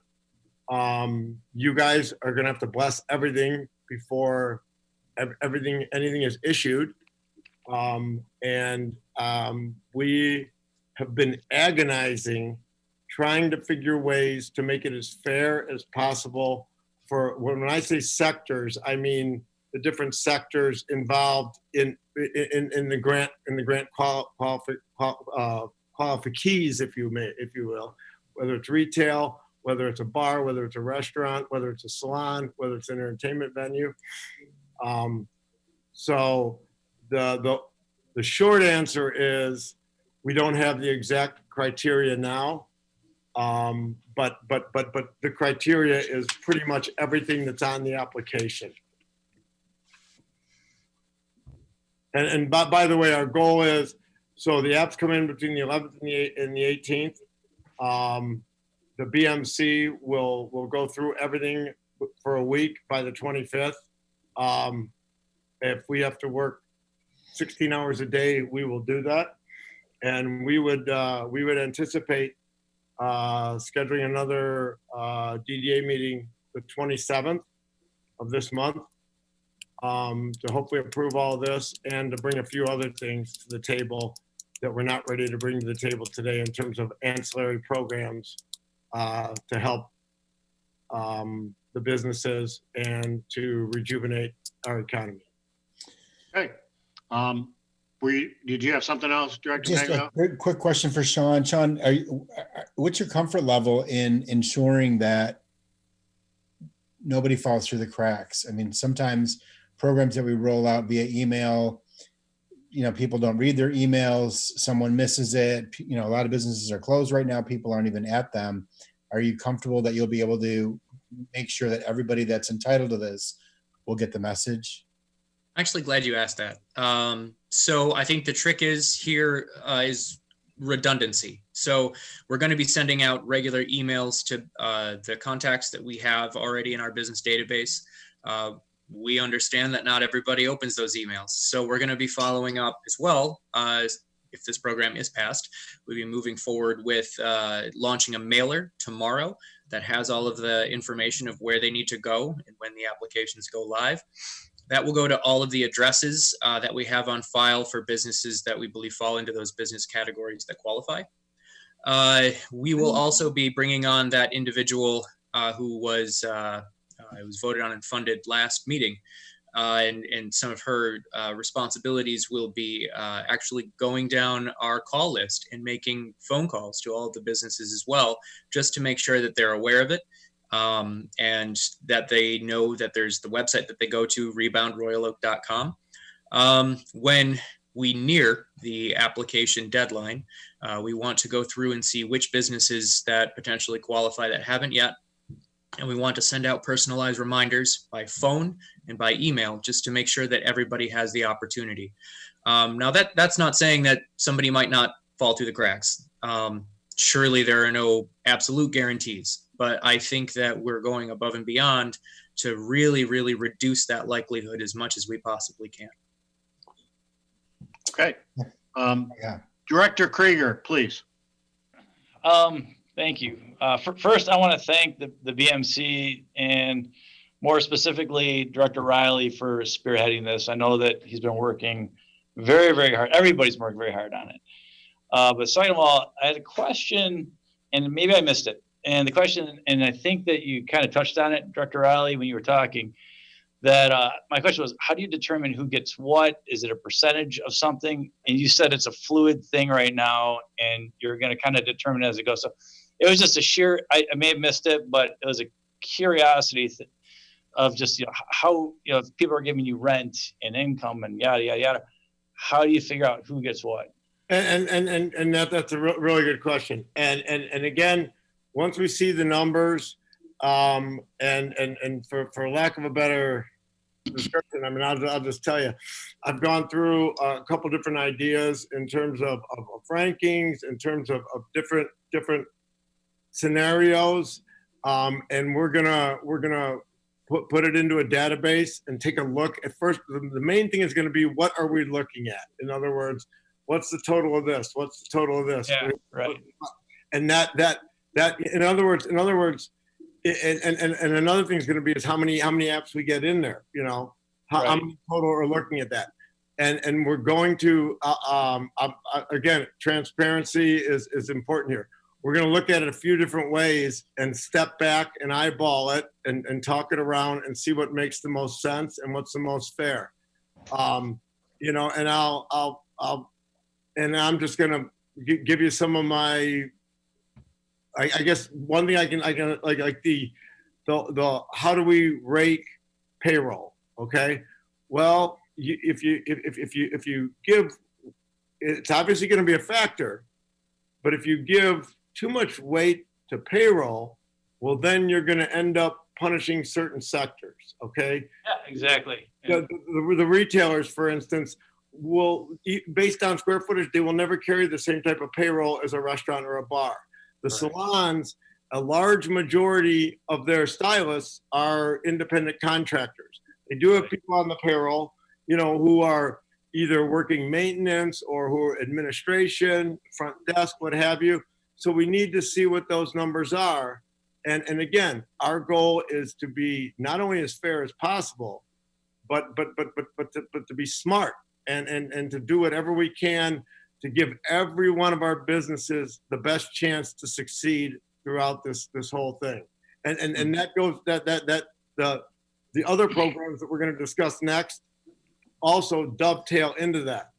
[SPEAKER 6] You guys are going to have to bless everything before anything is issued. We have been agonizing, trying to figure ways to make it as fair as possible. For when I say sectors, I mean the different sectors involved in the grant qualifications, if you will, whether it's retail, whether it's a bar, whether it's a restaurant, whether it's a salon, whether it's an entertainment venue. So the short answer is we don't have the exact criteria now, but the criteria is pretty much everything that's on the application. And by the way, our goal is, so the apps come in between the 11th and the 18th. The BMC will go through everything for a week by the 25th. If we have to work 16 hours a day, we will do that. And we would anticipate scheduling another DDA meeting the 27th of this month to hopefully approve all this and to bring a few other things to the table that we're not ready to bring to the table today in terms of ancillary programs to help the businesses and to rejuvenate our economy.
[SPEAKER 2] Okay. Did you have something else, Director
[SPEAKER 9] Just
[SPEAKER 2] Magno?
[SPEAKER 9] a quick question for Sean. Sean, what's your comfort level in ensuring that nobody falls through the cracks? I mean, sometimes programs that we roll out via email, people don't read their emails, someone misses it. A lot of businesses are closed right now. People aren't even at them. Are you comfortable that you'll be able to make sure that everybody that's entitled to this will get the message?
[SPEAKER 7] I'm actually glad you asked that. So I think the trick is redundancy. So we're going to be sending out regular emails to the contacts that we have already in our business database. We understand that not everybody opens those emails. So we're going to be following up as well. If this program is passed, we'll be moving forward with launching a mailer tomorrow that has all of the information of where they need to go and when the applications go live. That will go to all of the addresses that we have on file for businesses that we believe fall into those business categories that qualify. We will also be bringing on that individual who was voted on and funded last meeting. And some of her responsibilities will be actually going down our call list and making phone calls to all of the businesses as well, just to make sure that they're aware of it. And that they know that there's the website that they go to, reboundroyaloak.com. When we near the application deadline, we want to go through and see which businesses that potentially qualify that haven't yet. And we want to send out personalized reminders by phone and by email just to make sure that everybody has the opportunity. Now that's not saying that somebody might not fall through the cracks. Surely there are no absolute guarantees, but I think that we're going above and beyond to really, really reduce that likelihood as much as we possibly can.
[SPEAKER 2] Okay. Director Krieger, please.
[SPEAKER 11] Thank you. First, I want to thank the BMC and more specifically Director Riley for spearheading this. I know that he's been working very, very hard. Everybody's worked very hard on it. But second of all, I had a question, and maybe I missed it. And the question, and I think that you kind of touched on it, Director Riley, when you were talking, that my question was, how do you determine who gets what? Is it a percentage of something? And you said it's a fluid thing right now, and you're going to kind of determine as it goes. So it was just a sheer, I may have missed it, but it was a curiosity of just, how, if people are giving you rent and income and yada, yada, yada, how do you figure out who gets what?
[SPEAKER 6] And that's a really good question. And again, once we see the numbers, and for lack of a better description, I mean, I'll just tell you, I've gone through a couple different ideas in terms of rankings, in terms of different scenarios, and we're gonna put it into a database and take a look at first. The main thing is going to be, what are we looking at? In other words, what's the total of this? What's the total of this?
[SPEAKER 11] Yeah, right.
[SPEAKER 6] And that in other words, and another thing is going to be is how many apps we get in there. How many total are looking at that, and we're going to again, transparency is important here. We're going to look at it a few different ways and step back and eyeball it and talk it around and see what makes the most sense and what's the most fair. And I'm just going to give you some of my, I guess one thing I can like the how do we rate payroll? Okay. Well, if you give, it's obviously going to be a factor, but if you give too much weight to payroll, well, then you're going to end up punishing certain sectors. Okay.
[SPEAKER 11] Yeah, exactly. Yeah.
[SPEAKER 6] The retailers, for instance, will, based on square footage, they will never carry the same type of payroll as a restaurant or a bar. The salons, a large majority of their stylists are independent contractors. They do have people on the payroll, who are either working maintenance or who are administration, front desk, what have you. So we need to see what those numbers are. And again, our goal is to be not only as fair as possible, but to be smart and to do whatever we can to give every one of our businesses the best chance to succeed throughout this whole thing. And that goes the other programs that we're going to discuss next also dovetail into that.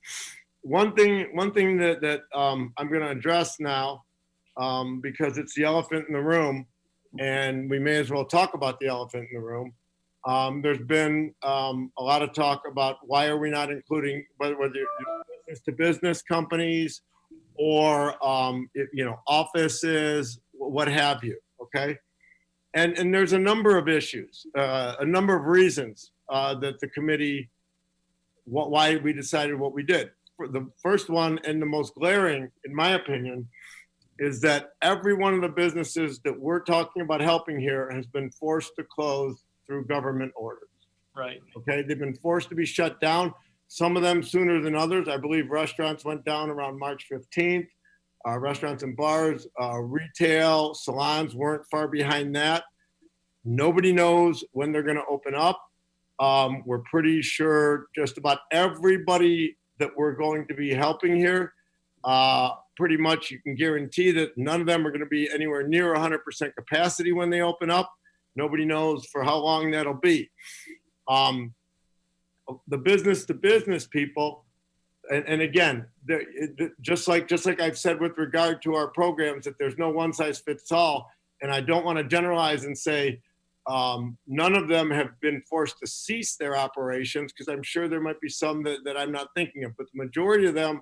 [SPEAKER 6] One thing that I'm going to address now, because it's the elephant in the room, and we may as well talk about the elephant in the room. There's been a lot of talk about why are we not including whether business to business companies or offices, what have you. Okay, and there's a number of issues, a number of reasons that the committee, why we decided what we did. the first one and the most glaring, in my opinion, is that every one of the businesses that we're talking about helping here has been forced to close through government orders.
[SPEAKER 11] Right.
[SPEAKER 6] Okay, they've been forced to be shut down. Some of them sooner than others. I believe restaurants went down around March 15th. Restaurants and bars, retail, salons weren't far behind that. Nobody knows when they're going to open up. We're pretty sure just about everybody that we're going to be helping here, pretty much you can guarantee that none of them are going to be anywhere near 100% capacity when they open up. Nobody knows for how long that'll be. The business to business people, and again, just like I've said with regard to our programs, that there's no one size fits all. And I don't want to generalize and say none of them have been forced to cease their operations, because I'm sure there might be some that I'm not thinking of, but the majority of them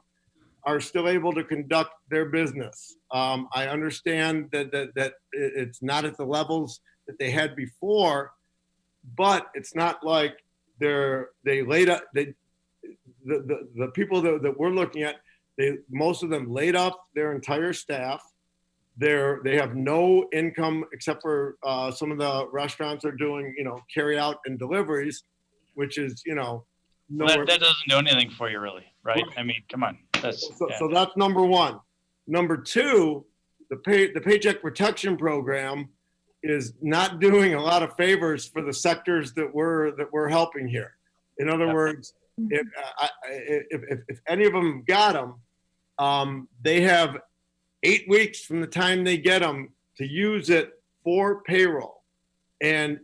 [SPEAKER 6] are still able to conduct their business. I understand that it's not at the levels that they had before, but it's not like the people that we're looking at, most of them laid off their entire staff. They have no income except for some of the restaurants are doing, carry out and deliveries, which is,
[SPEAKER 11] that doesn't do anything for you, really, right? I mean, come on.
[SPEAKER 6] So that's number one. Number two, the Paycheck Protection Program is not doing a lot of favors for the sectors that we're helping here. In other words, if any of them got them, they have 8 weeks from the time they get them to use it for payroll. And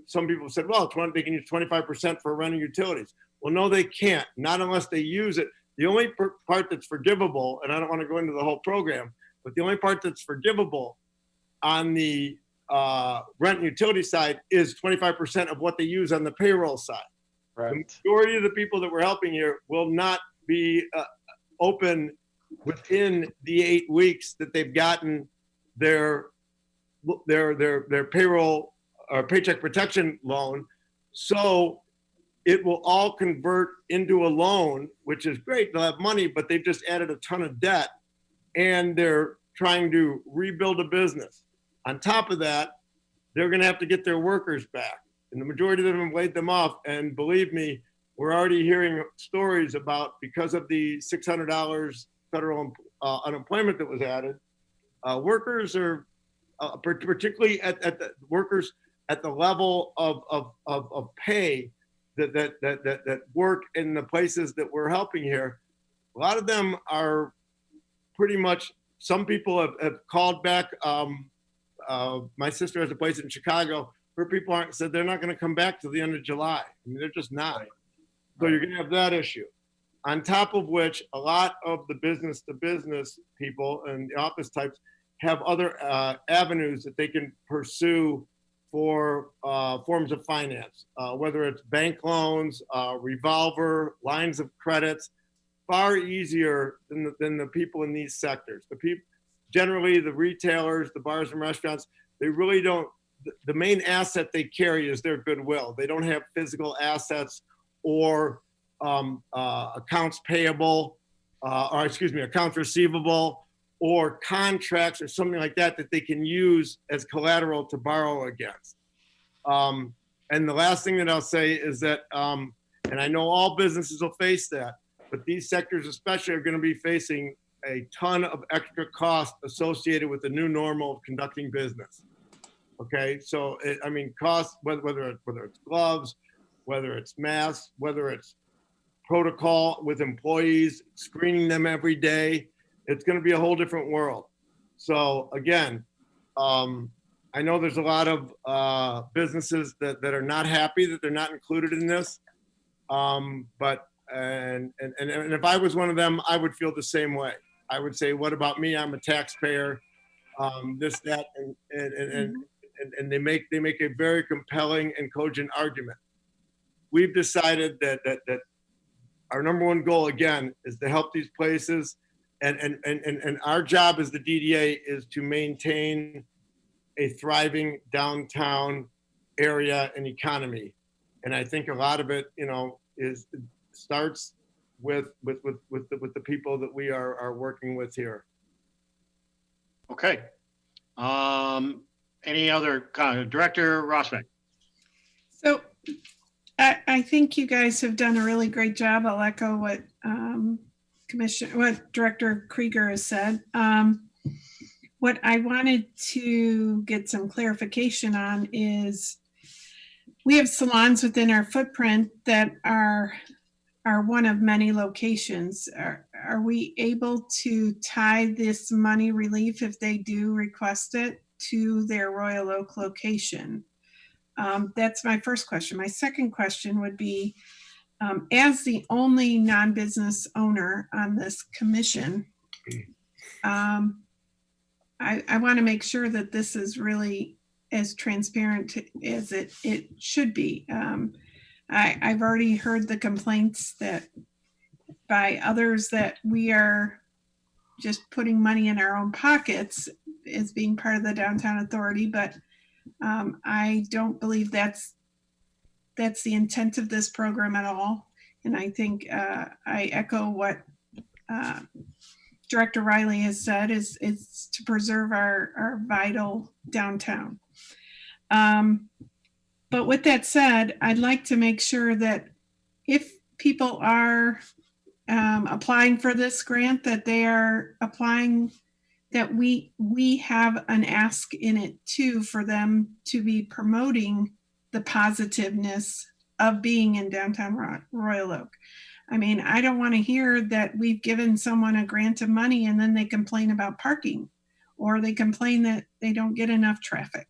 [SPEAKER 6] some people said, well, they can use 25% for running utilities. Well, no, they can't, not unless they use it. The only part that's forgivable, and I don't want to go into the whole program, but the only part that's forgivable on the rent and utility side is 25% of what they use on the payroll side.
[SPEAKER 11] Right.
[SPEAKER 6] The majority of the people that we're helping here will not be open within the 8 weeks that they've gotten their payroll or paycheck protection loan. So it will all convert into a loan, which is great. They'll have money, but they've just added a ton of debt, and they're trying to rebuild a business. On top of that, they're going to have to get their workers back. And the majority of them have laid them off. And believe me, we're already hearing stories about, because of the $600 federal unemployment that was added, workers are, particularly at the workers at the level of pay that work in the places that we're helping here, a lot of them are pretty much, some people have called back. My sister has a place in Chicago. Her people said they're not going to come back till the end of July. I mean, they're just not. So you're going to have that issue. On top of which, a lot of the business to business people and the office types have other avenues that they can pursue for forms of finance, whether it's bank loans, revolver, lines of credits, far easier than the people in these sectors. The people, generally the retailers, the bars and restaurants, they really don't, the main asset they carry is their goodwill. They don't have physical assets or accounts payable, accounts receivable, or contracts or something like that they can use as collateral to borrow against. And the last thing that I'll say is that, and I know all businesses will face that, but these sectors especially are going to be facing a ton of extra cost associated with the new normal of conducting business. Okay, so costs, whether it's gloves, whether it's masks, whether it's protocol with employees, screening them every day, it's going to be a whole different world. So again, I know there's a lot of businesses that are not happy that they're not included in this, but if I was one of them, I would feel the same way. I would say, what about me? I'm a taxpayer. This, that, and they make a very compelling and cogent argument. We've decided that our number one goal, again, is to help these places, and our job as the DDA is to maintain a thriving downtown area and economy. And I think a lot of it, starts with the people that we are working with here.
[SPEAKER 2] Okay. Any other Director Rossbeck?
[SPEAKER 4] So I think you guys have done a really great job. I'll echo what what Director Krieger has said. What I wanted to get some clarification on is we have salons within our footprint that are one of many locations. Are we able to tie this money relief, if they do request it, to their Royal Oak location? That's my first question. My second question would be, as the only non-business owner on this commission, I want to make sure that this is really as transparent as it should be. I've already heard the complaints that by others that we are just putting money in our own pockets as being part of the downtown authority, but I don't believe that's the intent of this program at all. And I think I echo what Director Riley has said is to preserve our vital downtown. But with that said, I'd like to make sure that if people are applying for this grant, that they are applying, that we have an ask in it too, for them to be promoting the positiveness of being in downtown Royal Oak. I mean, I don't want to hear that we've given someone a grant of money and then they complain about parking, or they complain that they don't get enough traffic.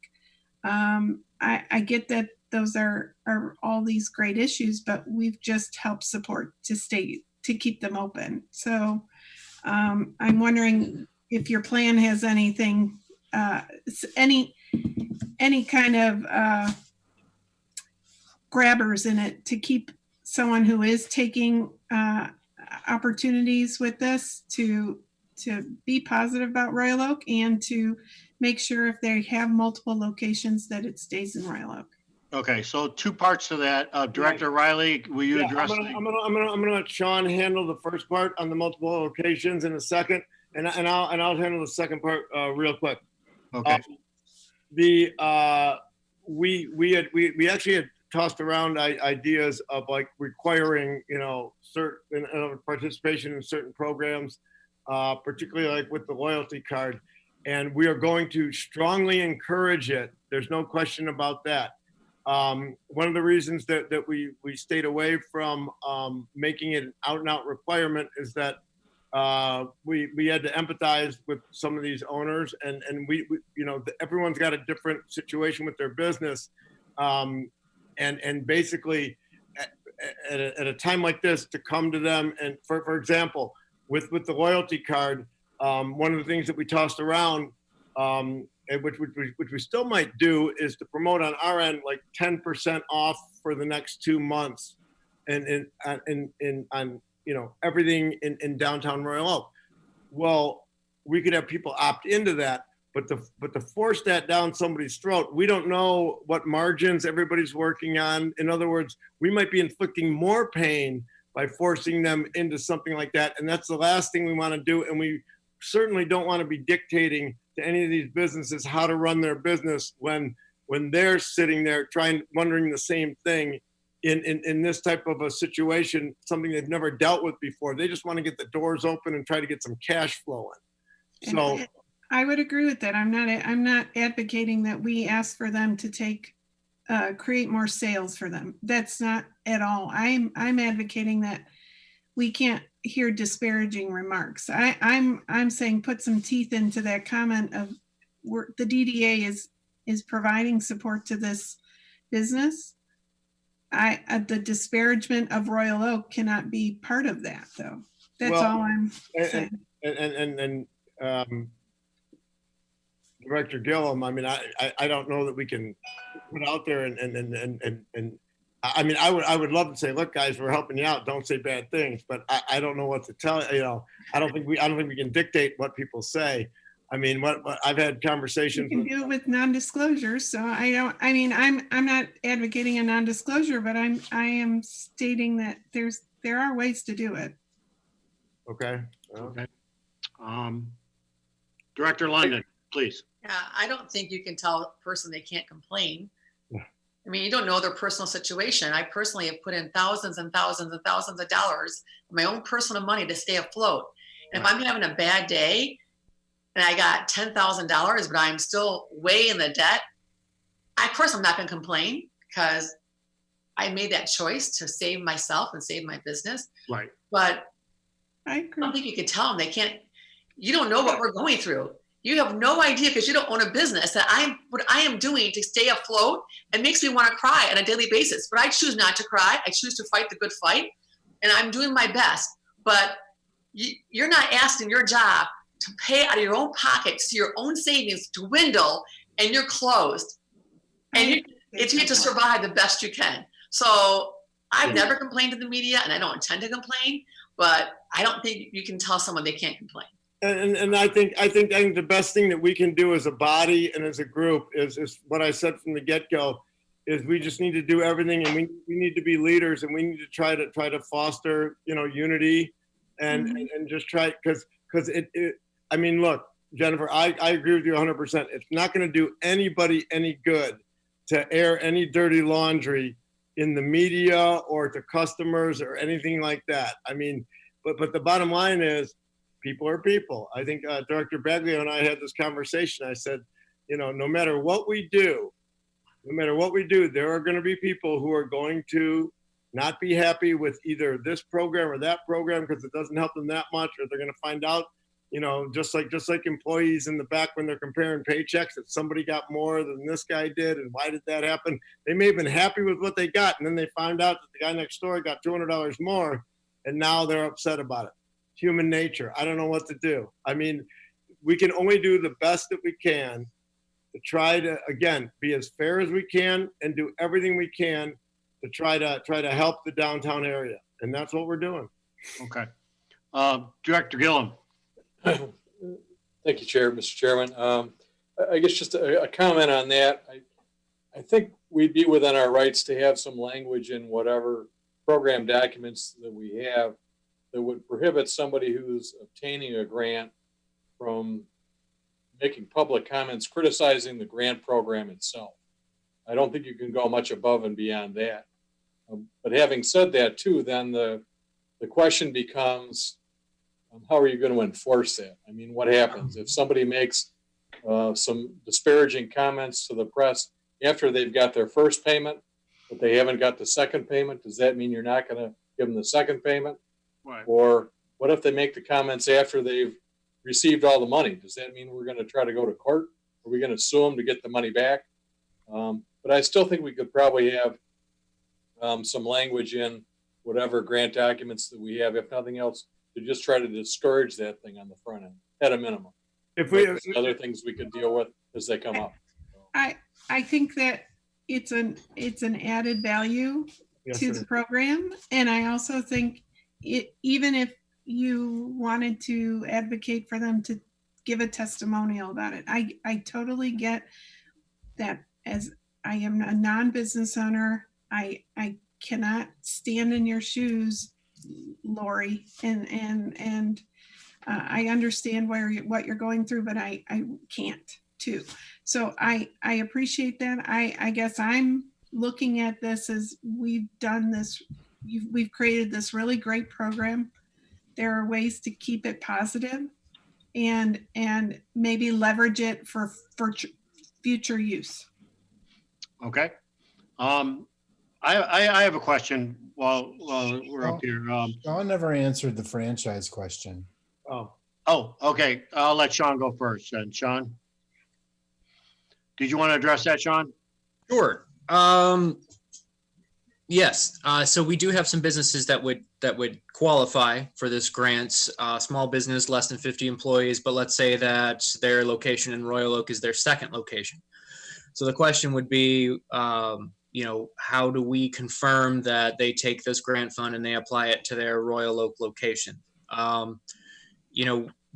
[SPEAKER 4] I get that those are all these great issues, but we've just helped support to keep them open. So I'm wondering if your plan has anything, any kind of grabbers in it to keep someone who is taking opportunities with this to be positive about Royal Oak, and to make sure if they have multiple locations that it stays in Royal Oak.
[SPEAKER 2] Okay, so two parts to that. Director Riley, will you address?
[SPEAKER 6] I'm gonna let Sean handle the first part on the multiple locations in a second, and I'll handle the second part real quick.
[SPEAKER 2] Okay.
[SPEAKER 6] We actually had tossed around ideas of like requiring, certain participation in certain programs, particularly like with the loyalty card. And we are going to strongly encourage it. There's no question about that. One of the reasons that we stayed away from making it an out and out requirement is that we had to empathize with some of these owners, and we everyone's got a different situation with their business. And basically at a time like this, to come to them and for example, with the loyalty card, one of the things that we tossed around, which we still might do, is to promote on our end like 10% off for the next 2 months, and on everything in downtown Royal Oak. Well, we could have people opt into that, but to force that down somebody's throat, we don't know what margins everybody's working on. In other words, we might be inflicting more pain by forcing them into something like that, and that's the last thing we want to do. And we certainly don't want to be dictating to any of these businesses how to run their business when they're sitting there wondering the same thing in this type of a situation, something they've never dealt with before. They just want to get the doors open and try to get some cash flowing. So
[SPEAKER 4] I would agree with that. I'm not advocating that we ask for them to create more sales for them. That's not at all. I'm advocating that we can't hear disparaging remarks. I'm saying put some teeth into that comment of the DDA is providing support to this business. The disparagement of Royal Oak cannot be part of that, though. That's all I'm saying.
[SPEAKER 6] And Director Gillum, I mean, I don't know that we can put out there and I mean, I would love to say, look, guys, we're helping you out. Don't say bad things, but I don't know what to tell you. I don't think we can dictate what people say. I mean, what I've had conversations.
[SPEAKER 4] You can do it with non-disclosure. So I'm not advocating a non-disclosure, but I am stating that there are ways to do it.
[SPEAKER 6] Okay.
[SPEAKER 2] Okay. Director London, please.
[SPEAKER 12] Yeah, I don't think you can tell a person they can't complain. I mean, you don't know their personal situation. I personally have put in thousands and thousands and thousands of dollars of my own personal money to stay afloat. And if I'm having a bad day and I got $10,000, but I'm still way in the debt, of course I'm not going to complain because I made that choice to save myself and save my business.
[SPEAKER 2] Right.
[SPEAKER 12] But
[SPEAKER 4] I agree.
[SPEAKER 12] I don't think you can tell them they can't. You don't know what we're going through. You have no idea because you don't own a business that what I am doing to stay afloat. It makes me want to cry on a daily basis, but I choose not to cry. I choose to fight the good fight, and I'm doing my best. But you're not asking your job to pay out of your own pocket, so your own savings to dwindle, and you're closed, and you get to survive the best you can. So I've never complained to the media, and I don't intend to complain. But I don't think you can tell someone they can't complain.
[SPEAKER 6] And I think the best thing that we can do as a body and as a group is what I said from the get-go, is we just need to do everything, and we need to be leaders, and we need to try to foster, unity and just try, because I mean, look, Jennifer, I agree with you 100%. It's not going to do anybody any good to air any dirty laundry in the media or to customers or anything like that. I mean, but the bottom line is, people are people. I think Director Baglio and I had this conversation. I said, no matter what we do, there are going to be people who are going to not be happy with either this program or that program because it doesn't help them that much, or they're going to find out, just like employees in the back when they're comparing paychecks, that somebody got more than this guy did, and why did that happen? They may have been happy with what they got, and then they found out that the guy next door got $200 more, and now they're upset about it. Human nature. I don't know what to do. I mean, we can only do the best that we can to try to, again, be as fair as we can and do everything we can to try to help the downtown area. And that's what we're doing.
[SPEAKER 2] Okay. Director Gillum.
[SPEAKER 13] Thank you, Mr. Chairman. I guess just a comment on that. I think we'd be within our rights to have some language in whatever program documents that we have that would prohibit somebody who's obtaining a grant from making public comments criticizing the grant program itself. I don't think you can go much above and beyond that. But having said that too, then the question becomes, how are you going to enforce that? I mean, what happens if somebody makes some disparaging comments to the press after they've got their first payment, but they haven't got the second payment? Does that mean you're not going to give them the second payment?
[SPEAKER 2] Right.
[SPEAKER 13] Or what if they make the comments after they've received all the money? Does that mean we're going to try to go to court? Are we going to sue them to get the money back? But I still think we could probably have some language in whatever grant documents that we have, if nothing else, to just try to discourage that thing on the front end at a minimum.
[SPEAKER 6] If we
[SPEAKER 13] other things we could deal with as they come up.
[SPEAKER 4] I think that it's an added value to the program, and I also think even if you wanted to advocate for them to give a testimonial about it, I totally get that. As I am a non-business owner, I cannot stand in your shoes, Lori, and I understand what you're going through, but I can't too. So I appreciate that. I guess I'm looking at this as we've done this. We've created this really great program. There are ways to keep it positive and maybe leverage it for future use.
[SPEAKER 2] Okay. I have a question while we're up here.
[SPEAKER 9] Sean never answered the franchise question.
[SPEAKER 2] Oh, okay. I'll let Sean go first. And Sean, did you want to address that, Sean?
[SPEAKER 7] Sure. Yes. So we do have some businesses that would qualify for this grant. Small business, less than 50 employees, but let's say that their location in Royal Oak is their second location. So the question would be, how do we confirm that they take this grant fund and they apply it to their Royal Oak location?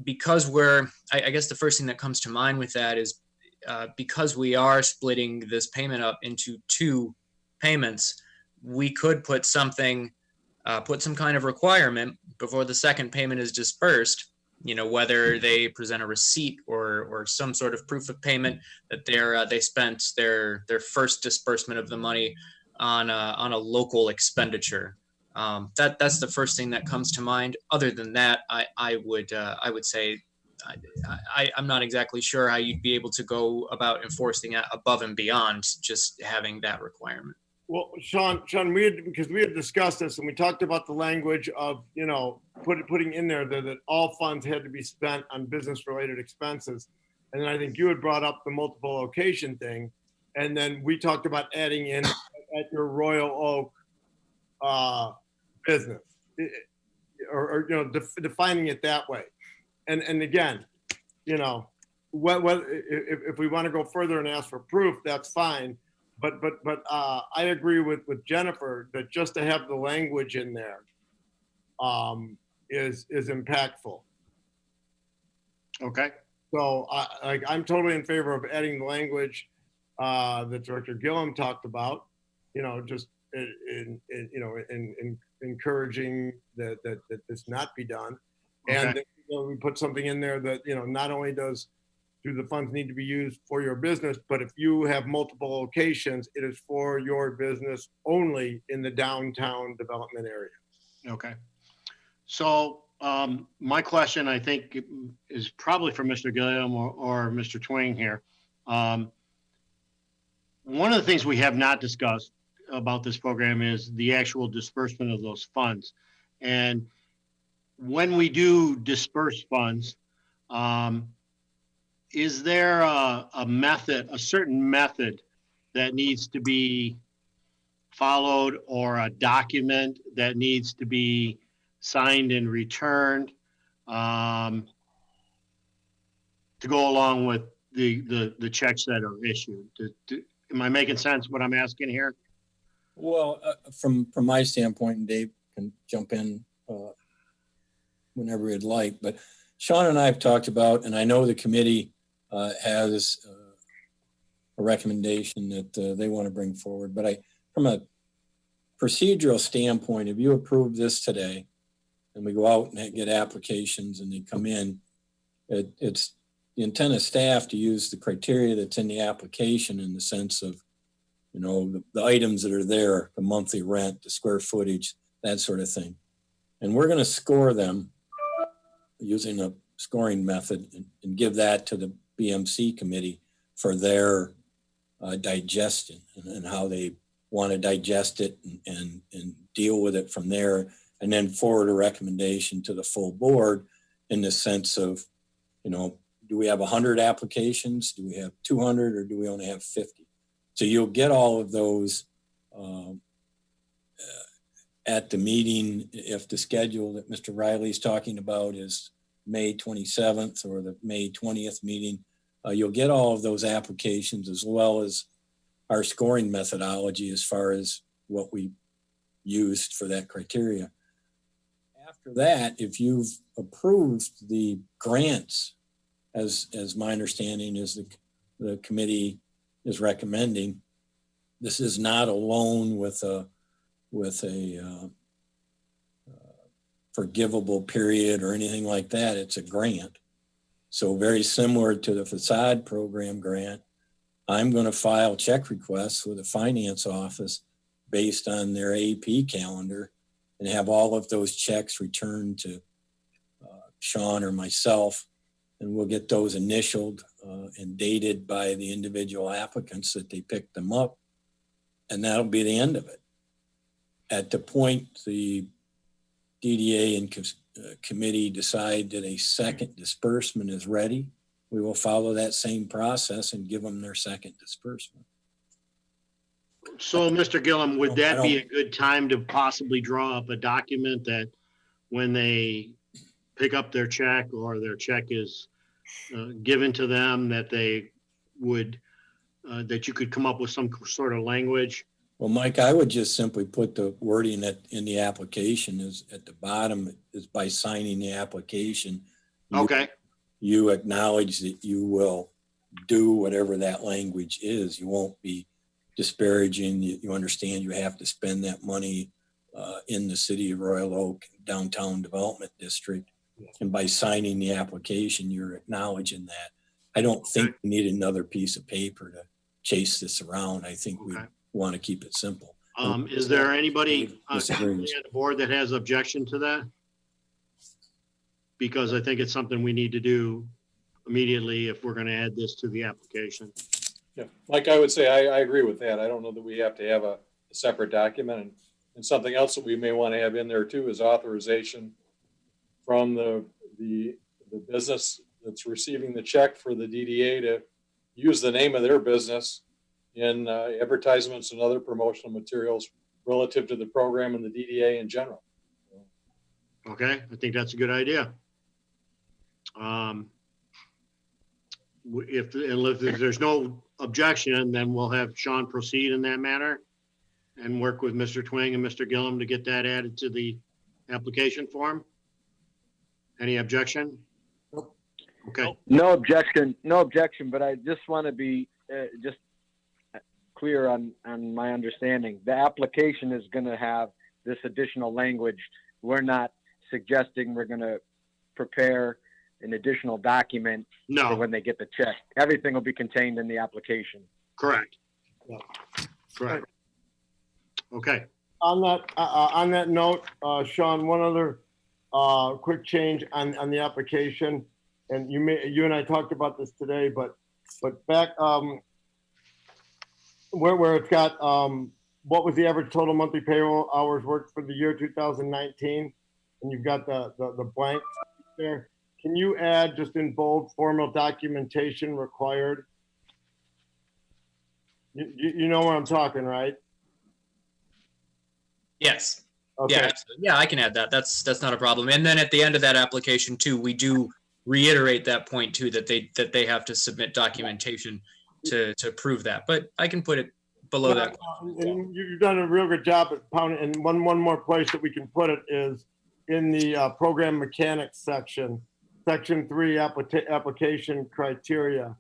[SPEAKER 7] Because I guess the first thing that comes to mind with that is because we are splitting this payment up into two payments, we could put something put some kind of requirement before the second payment is dispersed, whether they present a receipt or some sort of proof of payment that they spent their first disbursement of the money on a local expenditure. That's the first thing that comes to mind. Other than that, I would say I'm not exactly sure how you'd be able to go about enforcing it above and beyond just having that requirement.
[SPEAKER 6] Well, Sean, because we had discussed this and we talked about the language of, putting in there that all funds had to be spent on business-related expenses. And then I think you had brought up the multiple location thing. And then we talked about adding in at your Royal Oak business, or defining it that way. And again, what if we want to go further and ask for proof, that's fine. But I agree with Jennifer that just to have the language in there is impactful.
[SPEAKER 2] Okay.
[SPEAKER 6] So I'm totally in favor of adding the language that Director Gillum talked about. Just in encouraging that this not be done,
[SPEAKER 2] Okay.
[SPEAKER 6] and we put something in there that not only do the funds need to be used for your business, but if you have multiple locations, it is for your business only in the downtown development area.
[SPEAKER 2] Okay. So my question, I think, is probably for Mr. Gilliam or Mr. Twain here. One of the things we have not discussed about this program is the actual disbursement of those funds. And when we do disperse funds, is there a certain method that needs to be followed, or a document that needs to be signed and returned to go along with the checks that are issued? Am I making sense what I'm asking here?
[SPEAKER 1] Well, from my standpoint, and Dave can jump in whenever he'd like, but Sean and I have talked about, and I know the committee has a recommendation that they want to bring forward, but from a procedural standpoint, if you approve this today and we go out and get applications and they come in, it's the intent of staff to use the criteria that's in the application in the sense of, the items that are there, the monthly rent, the square footage, that sort of thing. And we're going to score them using a scoring method and give that to the BMC committee for their digestion and how they want to digest it and deal with it from there, and then forward a recommendation to the full board in the sense of, do we have 100 applications? Do we have 200, or do we only have 50? So you'll get all of those at the meeting. If the schedule that Mr. Riley's talking about is May 27th or the May 20th meeting, you'll get all of those applications as well as our scoring methodology as far as what we used for that criteria. After that, if you've approved the grants, as my understanding is the committee is recommending, this is not a loan with a forgivable period or anything like that. It's a grant. So very similar to the facade program grant, I'm going to file check requests with the finance office based on their AP calendar and have all of those checks returned to Sean or myself, and we'll get those initialed and dated by the individual applicants that they picked them up, and that'll be the end of it. At the point the DDA and committee decide that a second disbursement is ready, we will follow that same process and give them their second disbursement.
[SPEAKER 2] So, Mr. Gillum, would that be a good time to possibly draw up a document that when they pick up their check or their check is given to them, that they would, that you could come up with some sort of language?
[SPEAKER 1] Well, Mike, I would just simply put the wording that in the application is at the bottom is by signing the application.
[SPEAKER 2] Okay.
[SPEAKER 1] You acknowledge that you will do whatever that language is. You won't be disparaging. You understand you have to spend that money in the city of Royal Oak Downtown Development District. And by signing the application, you're acknowledging that. I don't think we need another piece of paper to chase this around. I think we want to keep it simple.
[SPEAKER 2] Is there anybody on
[SPEAKER 1] Disagrees.
[SPEAKER 2] the board that has objection to that? Because I think it's something we need to do immediately if we're going to add this to the application.
[SPEAKER 13] Yeah, like I would say, I agree with that. I don't know that we have to have a separate document, and something else that we may want to have in there too is authorization from the business that's receiving the check for the DDA to use the name of their business in advertisements and other promotional materials relative to the program and the DDA in general.
[SPEAKER 2] Okay, I think that's a good idea. If there's no objection, then we'll have Sean proceed in that manner and work with Mr. Twing and Mr. Gillum to get that added to the application form. Any objection?
[SPEAKER 1] Nope.
[SPEAKER 2] Okay.
[SPEAKER 10] No objection, but I just want to be just clear on my understanding. The application is going to have this additional language. We're not suggesting we're going to prepare an additional document for when they get the check. Everything will be contained in the application.
[SPEAKER 2] Correct. Correct. Okay.
[SPEAKER 3] On that note, Sean, one other quick change on the application, and you and I talked about this today, but back where it's got what was the average total monthly payroll hours worked for the year 2019, and you've got the blank there. Can you add just in bold formal documentation required? You know where I'm talking, right?
[SPEAKER 7] Yes.
[SPEAKER 3] Okay.
[SPEAKER 7] Yeah, absolutely. Yeah, I can add that. That's not a problem. And then at the end of that application too, we do reiterate that point too, that they have to submit documentation to prove that. But I can put it below that.
[SPEAKER 3] And you've done a real good job at pounding. And one more place that we can put it is in the program mechanics section, section 3 application criteria,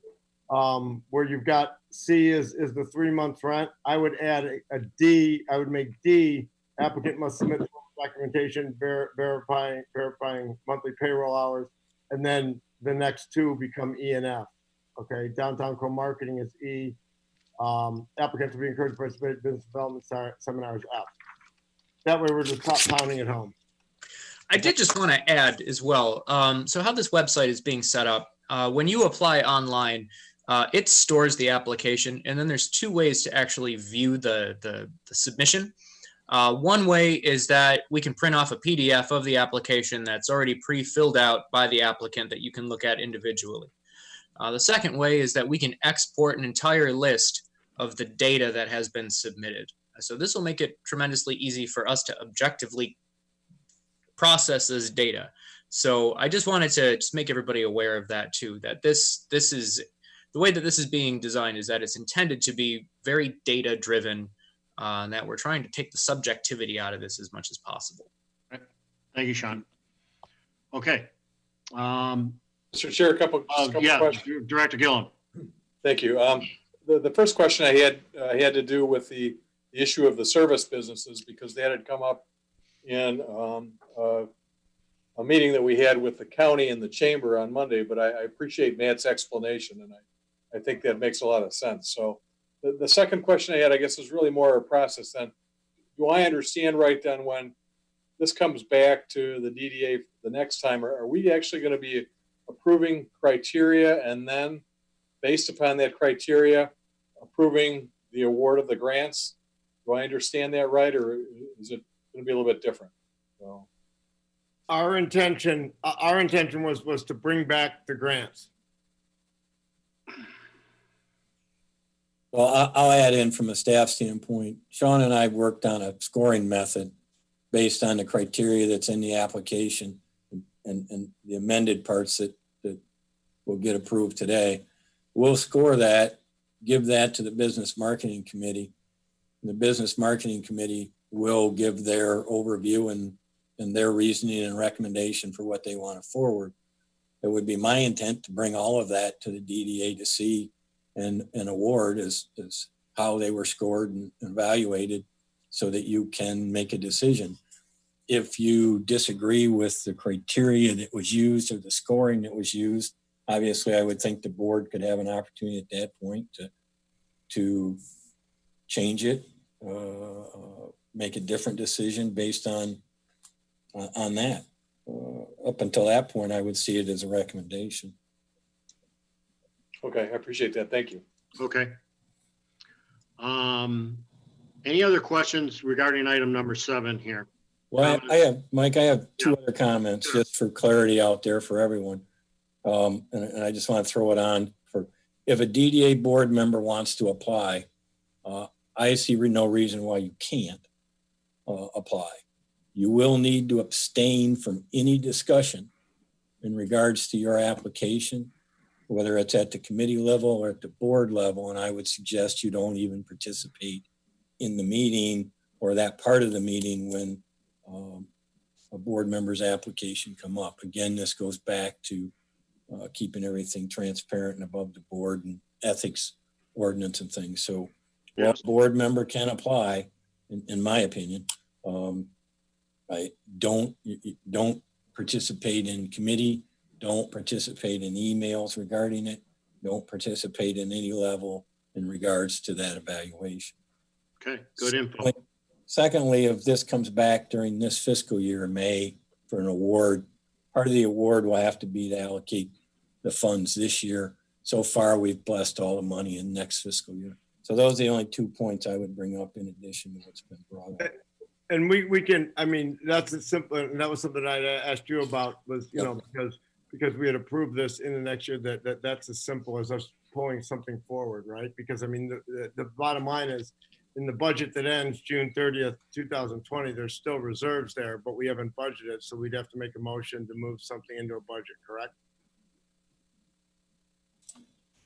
[SPEAKER 3] where you've got C is the 3 months rent. I would add a D. I would make D, applicant must submit documentation verifying monthly payroll hours, and then the next two become E and F. Okay, downtown co-marketing is E. Applicants will be encouraged to participate in business development seminars F. That way we're just pounding it home.
[SPEAKER 7] I did just want to add as well. So how this website is being set up, when you apply online, it stores the application, and then there's two ways to actually view the submission. One way is that we can print off a PDF of the application that's already pre-filled out by the applicant that you can look at individually. The second way is that we can export an entire list of the data that has been submitted. So this will make it tremendously easy for us to objectively process this data. So I just wanted to just make everybody aware of that too, that this is the way that this is being designed, is that it's intended to be very data driven, and that we're trying to take the subjectivity out of this as much as possible.
[SPEAKER 2] Thank you, Sean. Okay.
[SPEAKER 13] Mr. Chair, a couple questions.
[SPEAKER 2] Director Gillum.
[SPEAKER 13] Thank you. The first question I had to do with the issue of the service businesses, because that had come up in a meeting that we had with the county and the chamber on Monday, but I appreciate Matt's explanation, and I think that makes a lot of sense. So the second question I had, I guess, is really more a process then. Do I understand right then, when this comes back to the DDA the next time, are we actually going to be approving criteria and then based upon that criteria approving the award of the grants? Do I understand that right, or is it going to be a little bit different? So.
[SPEAKER 3] Our intention was to bring back the grants.
[SPEAKER 1] Well, I'll add in from a staff standpoint. Sean and I worked on a scoring method based on the criteria that's in the application and the amended parts that will get approved today. We'll score that, give that to the business marketing committee. And the business marketing committee will give their overview and their reasoning and recommendation for what they want to forward. It would be my intent to bring all of that to the DDA to see and award as how they were scored and evaluated, so that you can make a decision. If you disagree with the criteria that was used or the scoring that was used, obviously I would think the board could have an opportunity at that point to change it, make a different decision based on that. Up until that point, I would see it as a recommendation.
[SPEAKER 13] Okay, I appreciate that. Thank you.
[SPEAKER 2] Okay. Any other questions regarding item number 7 here?
[SPEAKER 1] Well, I have, Mike, I have two other comments just for clarity out there for everyone. And I just want to throw it on for, if a DDA board member wants to apply, I see no reason why you can't apply. You will need to abstain from any discussion in regards to your application, whether it's at the committee level or at the board level. And I would suggest you don't even participate in the meeting or that part of the meeting when a board member's application come up. Again, this goes back to keeping everything transparent and above the board and ethics ordinance and things. So yes, a board member can apply, in my opinion. I don't participate in committee, don't participate in emails regarding it, don't participate in any level in regards to that evaluation.
[SPEAKER 2] Okay, good info.
[SPEAKER 1] Secondly, if this comes back during this fiscal year, May, for an award, part of the award will have to be to allocate the funds this year. So far, we've blessed all the money in next fiscal year. So those are the only 2 points I would bring up in addition to what's been brought up.
[SPEAKER 6] And we can, I mean, that's a simple, and that was something I asked you about was, you know, because we had approved this in the next year, that's as simple as us pulling something forward, right? Because I mean, the bottom line is, in the budget that ends June 30th, 2020, there's still reserves there, but we haven't budgeted. So we'd have to make a motion to move something into a budget, correct?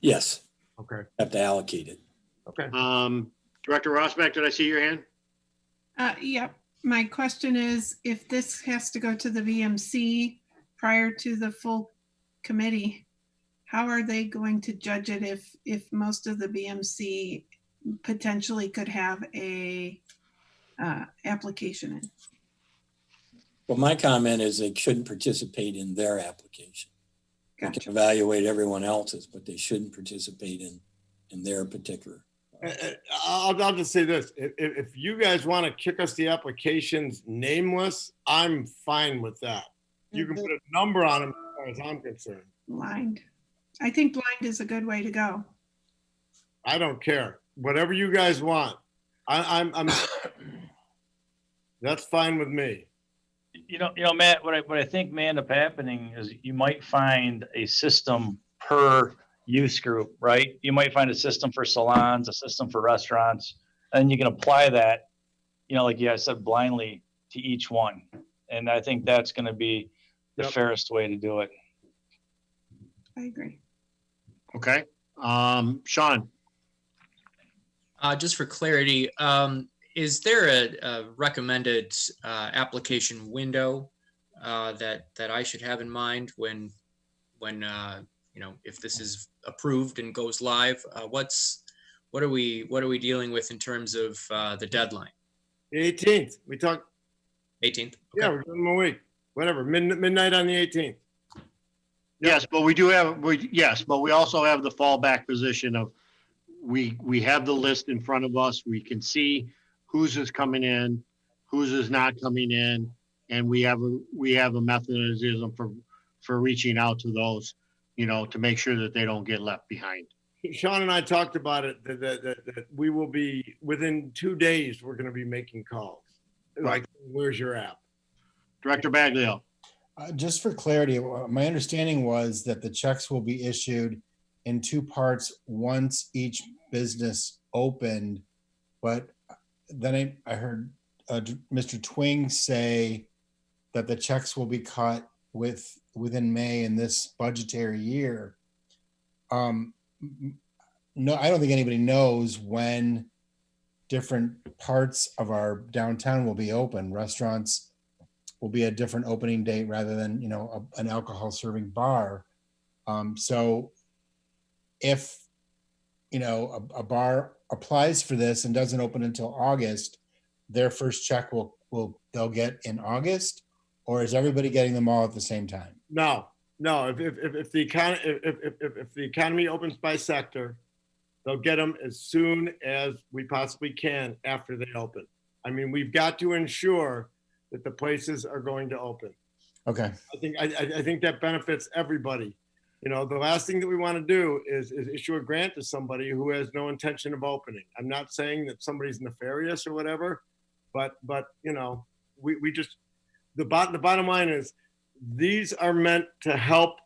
[SPEAKER 1] Yes.
[SPEAKER 6] Okay.
[SPEAKER 1] Have to allocate it.
[SPEAKER 6] Okay.
[SPEAKER 2] Director Rosbach, did I see your hand?
[SPEAKER 4] Yep. My question is, if this has to go to the VMC prior to the full committee, how are they going to judge it if most of the VMC potentially could have a application in?
[SPEAKER 1] Well, my comment is they shouldn't participate in their application. Gotcha. They can evaluate everyone else's, but they shouldn't participate in their particular.
[SPEAKER 6] I'll just say this. If you guys want to kick us the applications nameless, I'm fine with that. You can put a number on them as far as I'm concerned.
[SPEAKER 4] Blind. I think blind is a good way to go.
[SPEAKER 6] I don't care. Whatever you guys want. I'm that's fine with me.
[SPEAKER 11] You know, Matt, what I think may end up happening is you might find a system per use group, right? You might find a system for salons, a system for restaurants, and you can apply that, you know, like you guys said, blindly to each one. And I think that's going to be the fairest way to do it.
[SPEAKER 4] I agree.
[SPEAKER 2] Okay. Sean.
[SPEAKER 7] Just for clarity, is there a recommended application window that I should have in mind when you know, if this is approved and goes live? What are we dealing with in terms of the deadline?
[SPEAKER 6] The 18th. We talked
[SPEAKER 7] 18th. Okay.
[SPEAKER 6] Yeah, we're doing them a week. Whatever. Midnight on the 18th.
[SPEAKER 2] Yes, but we also have the fallback position of we have the list in front of us. We can see whose is coming in, whose is not coming in, and we have a mechanism for reaching out to those, you know, to make sure that they don't get left behind.
[SPEAKER 6] Sean and I talked about it that we will be within 2 days. We're going to be making calls. Like, where's your app?
[SPEAKER 2] Director Baglio.
[SPEAKER 9] Just for clarity, my understanding was that the checks will be issued in 2 parts once each business opened. But then I heard Mr. Twing say that the checks will be cut within May in this budgetary year. No, I don't think anybody knows when different parts of our downtown will be open. Restaurants will be a different opening date rather than, you know, an alcohol serving bar. So if, you know, a bar applies for this and doesn't open until August, their first check they'll get in August, or is everybody getting them all at the same time?
[SPEAKER 6] No. If the economy opens by sector, they'll get them as soon as we possibly can after they open. I mean, we've got to ensure that the places are going to open.
[SPEAKER 9] Okay.
[SPEAKER 6] I think that benefits everybody. You know, the last thing that we want to do is issue a grant to somebody who has no intention of opening. I'm not saying that somebody's nefarious or whatever, but you know, we just, the bottom line is these are meant to help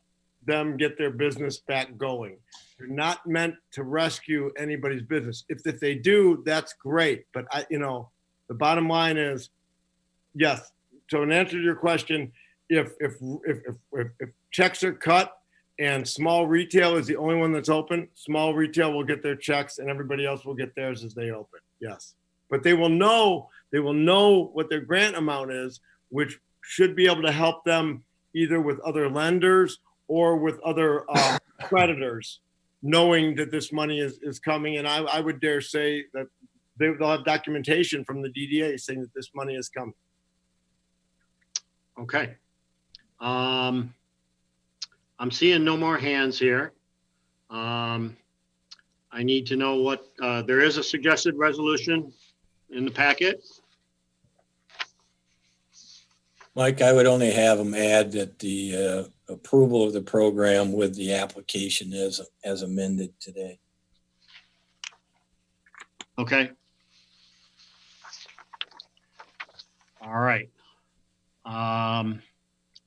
[SPEAKER 6] them get their business back going. They're not meant to rescue anybody's business. If they do, that's great. But you know, the bottom line is, yes. So in answer to your question, if checks are cut and small retail is the only one that's open, small retail will get their checks and everybody else will get theirs as they open. Yes. But they will know what their grant amount is, which should be able to help them either with other lenders or with other creditors, knowing that this money is coming. And I would dare say that they'll have documentation from the DDA saying that this money is coming.
[SPEAKER 2] Okay. I'm seeing no more hands here. I need to know what, there is a suggested resolution in the packet.
[SPEAKER 1] Mike, I would only have them add that the approval of the program with the application is as amended today.
[SPEAKER 2] Okay. All right.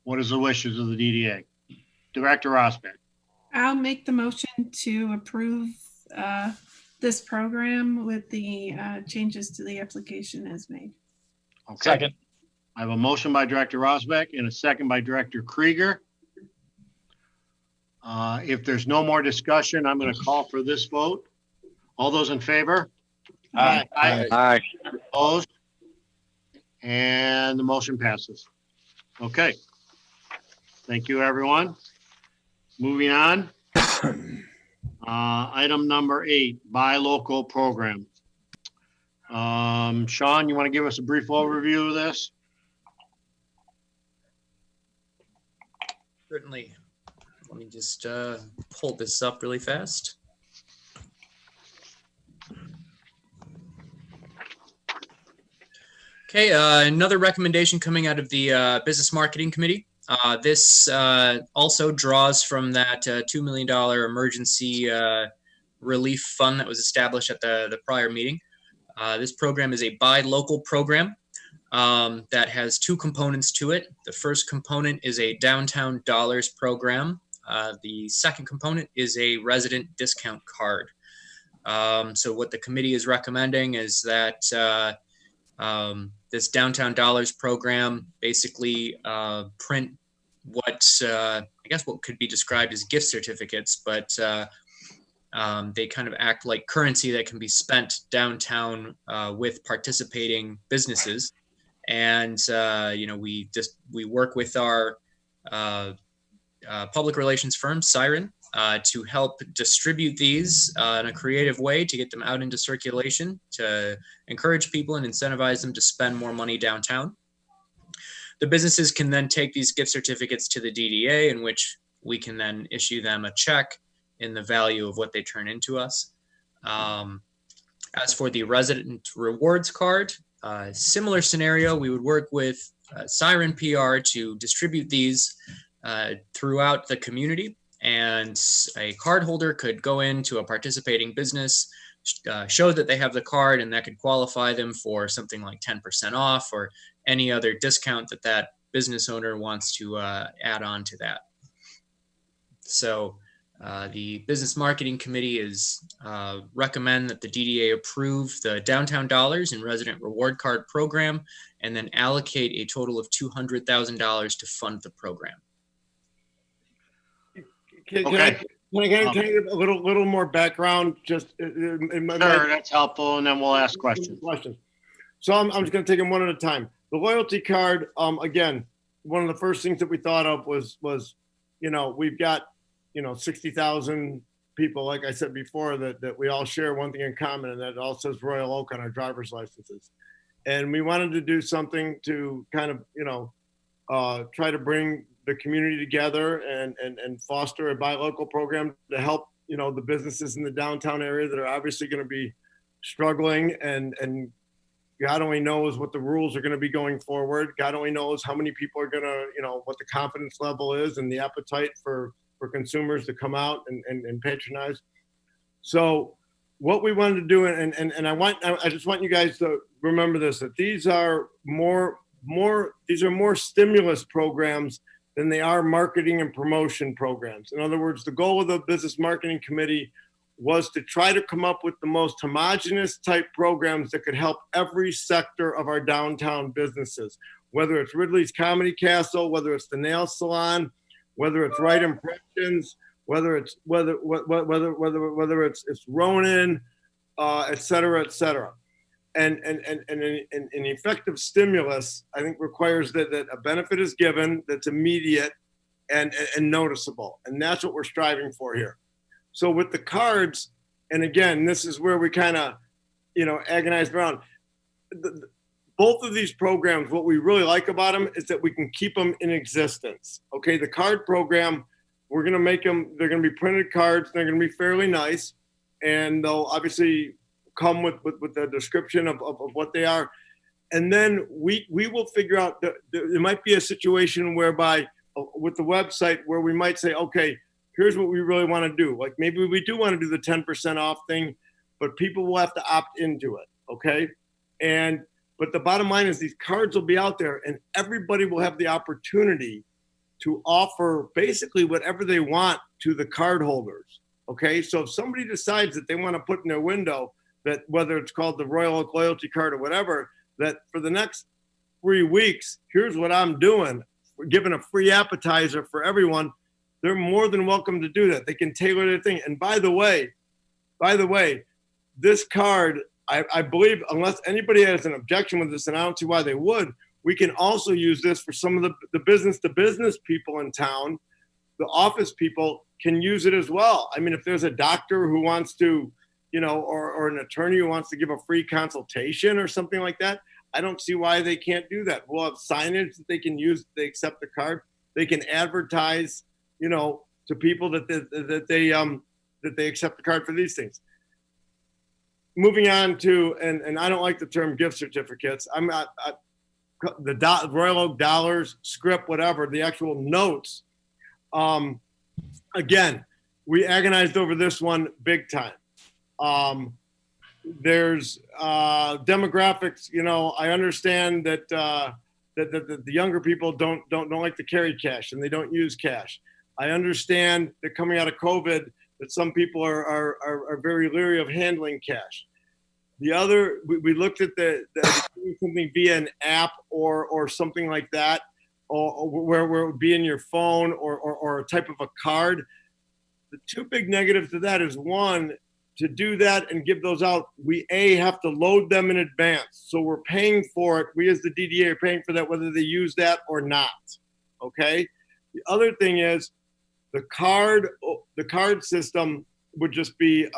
[SPEAKER 2] What is the wishes of the DDA? Director Rosbeck.
[SPEAKER 4] I'll make the motion to approve this program with the changes to the application as made.
[SPEAKER 2] Okay.
[SPEAKER 11] Second.
[SPEAKER 2] I have a motion by Director Rosbeck and a second by Director Krieger. If there's no more discussion, I'm going to call for this vote. All those in favor?
[SPEAKER 11] Aye.
[SPEAKER 10] Aye.
[SPEAKER 2] Opposed? And the motion passes. Okay. Thank you, everyone. Moving on. Item number 8, buy local program. Sean, you want to give us a brief overview of this?
[SPEAKER 7] Certainly. Let me just pull this up really fast. Okay, another recommendation coming out of the Business Marketing Committee. This also draws from that $2 million emergency relief fund that was established at the prior meeting. This program is a buy local program that has 2 components to it. The first component is a downtown dollars program. The second component is a resident discount card. So what the committee is recommending is that this downtown dollars program basically print what I guess what could be described as gift certificates, but they kind of act like currency that can be spent downtown with participating businesses. And you know, we work with our public relations firm, Siren, to help distribute these in a creative way to get them out into circulation, to encourage people and incentivize them to spend more money downtown. The businesses can then take these gift certificates to the DDA, in which we can then issue them a check in the value of what they turn into us. As for the resident rewards card, similar scenario, we would work with Siren PR to distribute these throughout the community, and a cardholder could go into a participating business, show that they have the card, and that could qualify them for something like 10% off or any other discount that that business owner wants to add on to that. So the Business Marketing Committee is recommend that the DDA approve the Downtown Dollars and Resident Reward Card program, and then allocate a total of $200,000 to fund the program.
[SPEAKER 6] Can I give a little more background? Just
[SPEAKER 2] sure, that's helpful, and then we'll ask questions.
[SPEAKER 6] So I'm just going to take them one at a time. The loyalty card, again, one of the first things that we thought of was you know, we've got 60,000 people, like I said before, that we all share one thing in common, and that it all says Royal Oak on our driver's licenses. And we wanted to do something to kind of, try to bring the community together and foster a buy local program to help, the businesses in the downtown area that are obviously going to be struggling, and God only knows what the rules are going to be going forward. God only knows how many people are going to, what the confidence level is and the appetite for consumers to come out and patronize. So what we wanted to do, and I just want you guys to remember this, that these are more stimulus programs than they are marketing and promotion programs. In other words, the goal of the business marketing committee was to try to come up with the most homogenous type programs that could help every sector of our downtown businesses, whether it's Ridley's Comedy Castle, whether it's the nail salon, whether it's Right Impressions, whether it's Ronin, et cetera, et cetera. And an effective stimulus, I think, requires that a benefit is given that's immediate and noticeable. And that's what we're striving for here. So with the cards, and again, this is where we kind of, agonized around. Both of these programs, what we really like about them is that we can keep them in existence. Okay, the card program, we're going to make them, they're going to be printed cards. They're going to be fairly nice. And they'll obviously come with the description of what they are. And then we will figure out that there might be a situation whereby with the website where we might say, okay, here's what we really want to do. Like maybe we do want to do the 10% off thing, but people will have to opt into it. Okay. But the bottom line is these cards will be out there and everybody will have the opportunity to offer basically whatever they want to the card holders. Okay. So if somebody decides that they want to put in their window that whether it's called the Royal Oak Loyalty Card or whatever, that for the next 3 weeks, here's what I'm doing. We're giving a free appetizer for everyone. They're more than welcome to do that. They can tailor their thing. And by the way, this card, I believe, unless anybody has an objection with this, and I don't see why they would, we can also use this for some of the business-to-business people in town. The office people can use it as well. I mean, if there's a doctor who wants to, or an attorney who wants to give a free consultation or something like that, I don't see why they can't do that. We'll have signage that they can use if they accept the card. They can advertise, to people that they accept the card for these things. Moving on to, and I don't like the term gift certificates. I'm not the Royal Oak dollars, script, whatever, the actual notes. Again, we agonized over this one big time. There's demographics. I understand that the younger people don't like to carry cash and they don't use cash. I understand that coming out of COVID, that some people are very leery of handling cash. The other, we looked at the something via an app or something like that, or where it would be in your phone or a type of a card. The two big negatives to that is, one, to do that and give those out, we have to load them in advance. So we're paying for it. We as the DDA are paying for that, whether they use that or not. Okay. The other thing is the card system would just be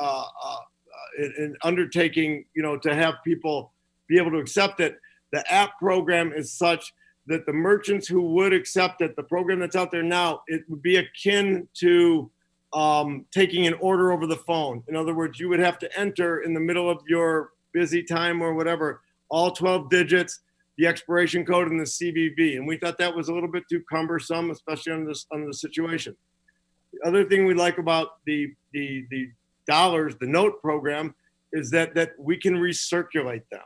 [SPEAKER 6] an undertaking, to have people be able to accept it. The app program is such that the merchants who would accept it, the program that's out there now, it would be akin to taking an order over the phone. In other words, you would have to enter in the middle of your busy time or whatever, all 12 digits, the expiration code and the CVV. And we thought that was a little bit too cumbersome, especially under the situation. The other thing we like about the dollars, the note program, is that we can recirculate them.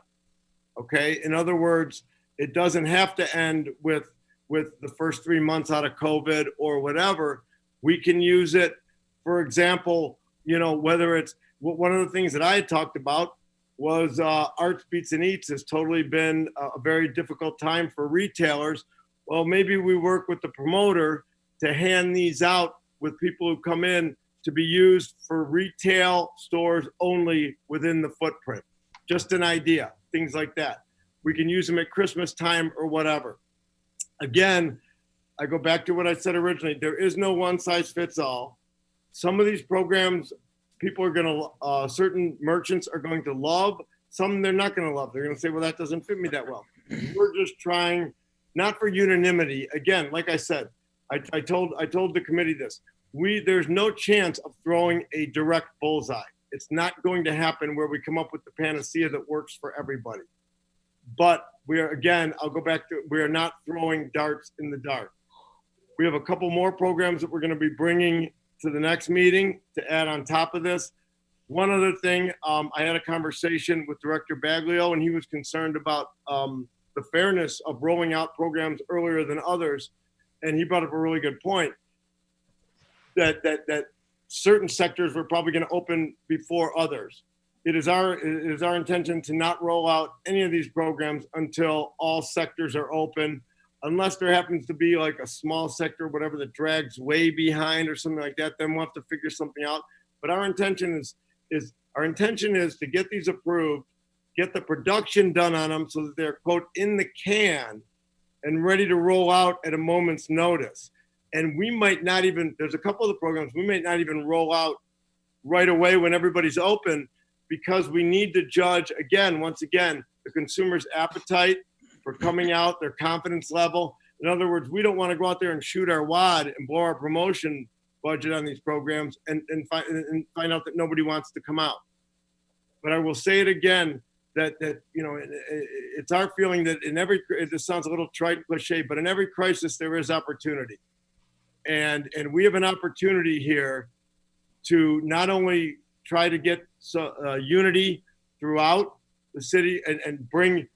[SPEAKER 6] Okay. In other words, it doesn't have to end with the first 3 months out of COVID or whatever. We can use it. For example, whether it's one of the things that I had talked about was Arts, Beats, and Eats has totally been a very difficult time for retailers. Well, maybe we work with the promoter to hand these out with people who come in to be used for retail stores only within the footprint. Just an idea, things like that. We can use them at Christmas time or whatever. Again, I go back to what I said originally. There is no one size fits all. Some of these programs, people are going to, certain merchants are going to love. Some they're not going to love. They're going to say, well, that doesn't fit me that well. We're just trying, not for unanimity. Again, like I said, I told the committee this. There's no chance of throwing a direct bullseye. It's not going to happen where we come up with the panacea that works for everybody. But we are, again, I'll go back to, we are not throwing darts in the dark. We have a couple more programs that we're going to be bringing to the next meeting to add on top of this. One other thing, I had a conversation with Director Baglio, and he was concerned about the fairness of rolling out programs earlier than others. And he brought up a really good point that certain sectors were probably going to open before others. It is our intention to not roll out any of these programs until all sectors are open, unless there happens to be like a small sector, whatever, that drags way behind or something like that. Then we'll have to figure something out. But our intention is to get these approved, get the production done on them so that they're, quote, in the can and ready to roll out at a moment's notice. And we might not even, there's a couple of the programs we might not even roll out right away when everybody's open, because we need to judge, again, once again, the consumer's appetite for coming out, their confidence level. In other words, we don't want to go out there and shoot our wad and blow our promotion budget on these programs and find out that nobody wants to come out. But I will say it again, that you know, it's our feeling that in every, this sounds a little trite and cliche, but in every crisis there is opportunity. And we have an opportunity here to not only try to get unity throughout the city and bring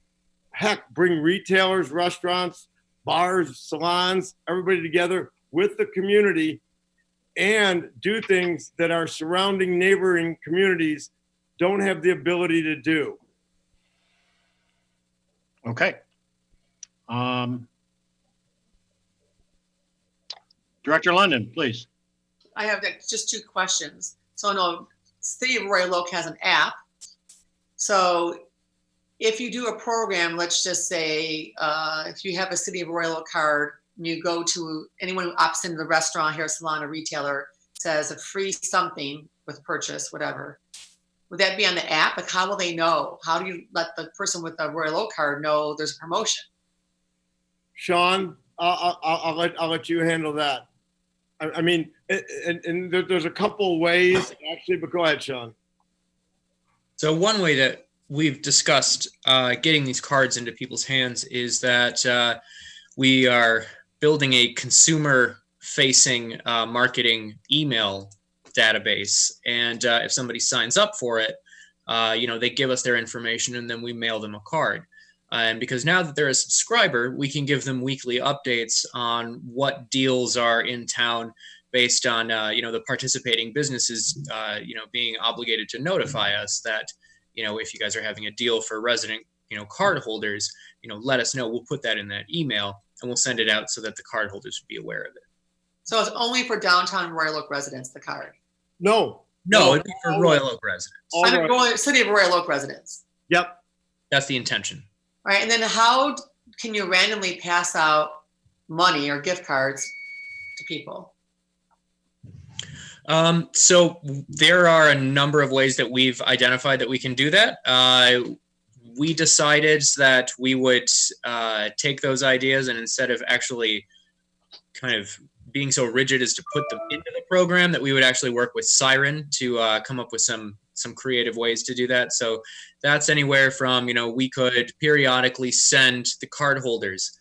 [SPEAKER 6] retailers, restaurants, bars, salons, everybody together with the community, and do things that our surrounding neighboring communities don't have the ability to do.
[SPEAKER 14] Okay. Director London, please.
[SPEAKER 12] I have just two questions. So I know City of Royal Oak has an app. So if you do a program, let's just say if you have a City of Royal Oak card, and you go to anyone who opts into the restaurant, hair salon, or retailer, says a free something with purchase, whatever. Would that be on the app? Like, how will they know? How do you let the person with the Royal Oak card know there's a promotion?
[SPEAKER 6] Sean, I'll let you handle that. I mean, and there's a couple ways actually, but go ahead, Sean.
[SPEAKER 7] So one way that we've discussed getting these cards into people's hands is that we are building a consumer-facing marketing email database, and if somebody signs up for it, you know, they give us their information, and then we mail them a card. And because now that they're a subscriber, we can give them weekly updates on what deals are in town based on, you know, the participating businesses, you know, being obligated to notify us that, you know, if you guys are having a deal for resident, you know, card holders, you know, let us know. We'll put that in that email and we'll send it out so that the card holders would be aware of it.
[SPEAKER 12] So it's only for downtown Royal Oak residents, the card?
[SPEAKER 6] No,
[SPEAKER 7] it'd be for Royal Oak residents.
[SPEAKER 12] I'm going City of Royal Oak residents.
[SPEAKER 6] Yep.
[SPEAKER 7] That's the intention.
[SPEAKER 12] All right, and then how can you randomly pass out money or gift cards to people?
[SPEAKER 7] So there are a number of ways that we've identified that we can do that. We decided that we would take those ideas, and instead of actually kind of being so rigid as to put them into the program, that we would actually work with Siren to come up with some creative ways to do that. So that's anywhere from, you know, we could periodically send the card holders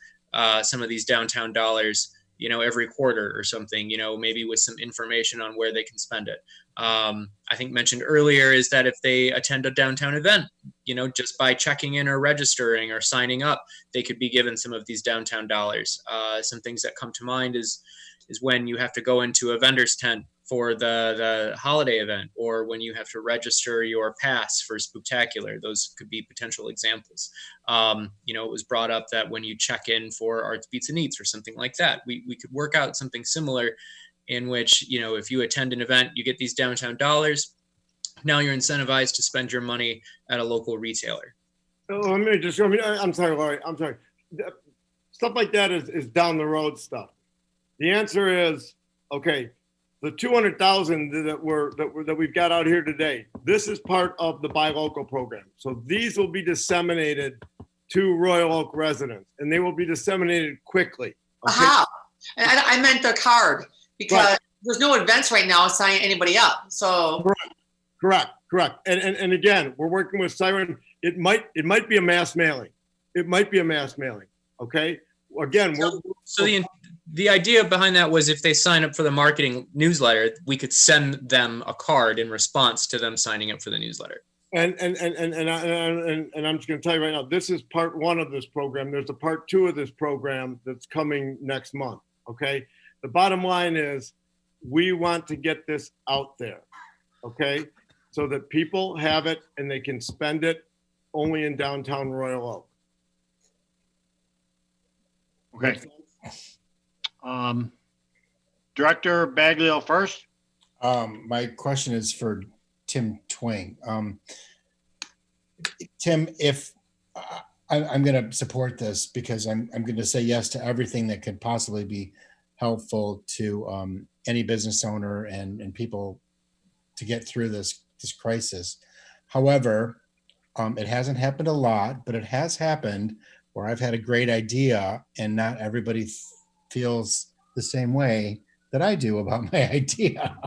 [SPEAKER 7] some of these downtown dollars, you know, every quarter or something, you know, maybe with some information on where they can spend it. I think mentioned earlier is that if they attend a downtown event, you know, just by checking in or registering or signing up, they could be given some of these downtown dollars. Some things that come to mind is when you have to go into a vendor's tent for the holiday event, or when you have to register your pass for Spooktacular. Those could be potential examples. You know, it was brought up that when you check in for Arts, Beats, and Eats or something like that, we could work out something similar in which, you know, if you attend an event, you get these downtown dollars. Now you're incentivized to spend your money at a local retailer.
[SPEAKER 6] I'm sorry, Laurie, I'm sorry. Stuff like that is down the road stuff. The answer is, okay, the 200,000 that we've got out here today, this is part of the buy local program. So these will be disseminated to Royal Oak residents, and they will be disseminated quickly. Okay?
[SPEAKER 12] How? And I meant the card, because
[SPEAKER 6] Right.
[SPEAKER 12] there's no events right now signing anybody up. So
[SPEAKER 6] Correct. And again, we're working with Siren. It might be a mass mailing. Okay. Again,
[SPEAKER 7] So the idea behind that was if they sign up for the marketing newsletter, we could send them a card in response to them signing up for the newsletter.
[SPEAKER 6] And I'm just going to tell you right now, this is part one of this program. There's a part two of this program that's coming next month. Okay. The bottom line is we want to get this out there. Okay. So that people have it and they can spend it only in downtown Royal Oak.
[SPEAKER 14] Okay. Director Baglio first.
[SPEAKER 9] My question is for Tim Twing. Tim, if I'm going to support this because I'm going to say yes to everything that could possibly be helpful to any business owner and people to get through this crisis. However, it hasn't happened a lot, but it has happened where I've had a great idea and not everybody feels the same way that I do about my idea.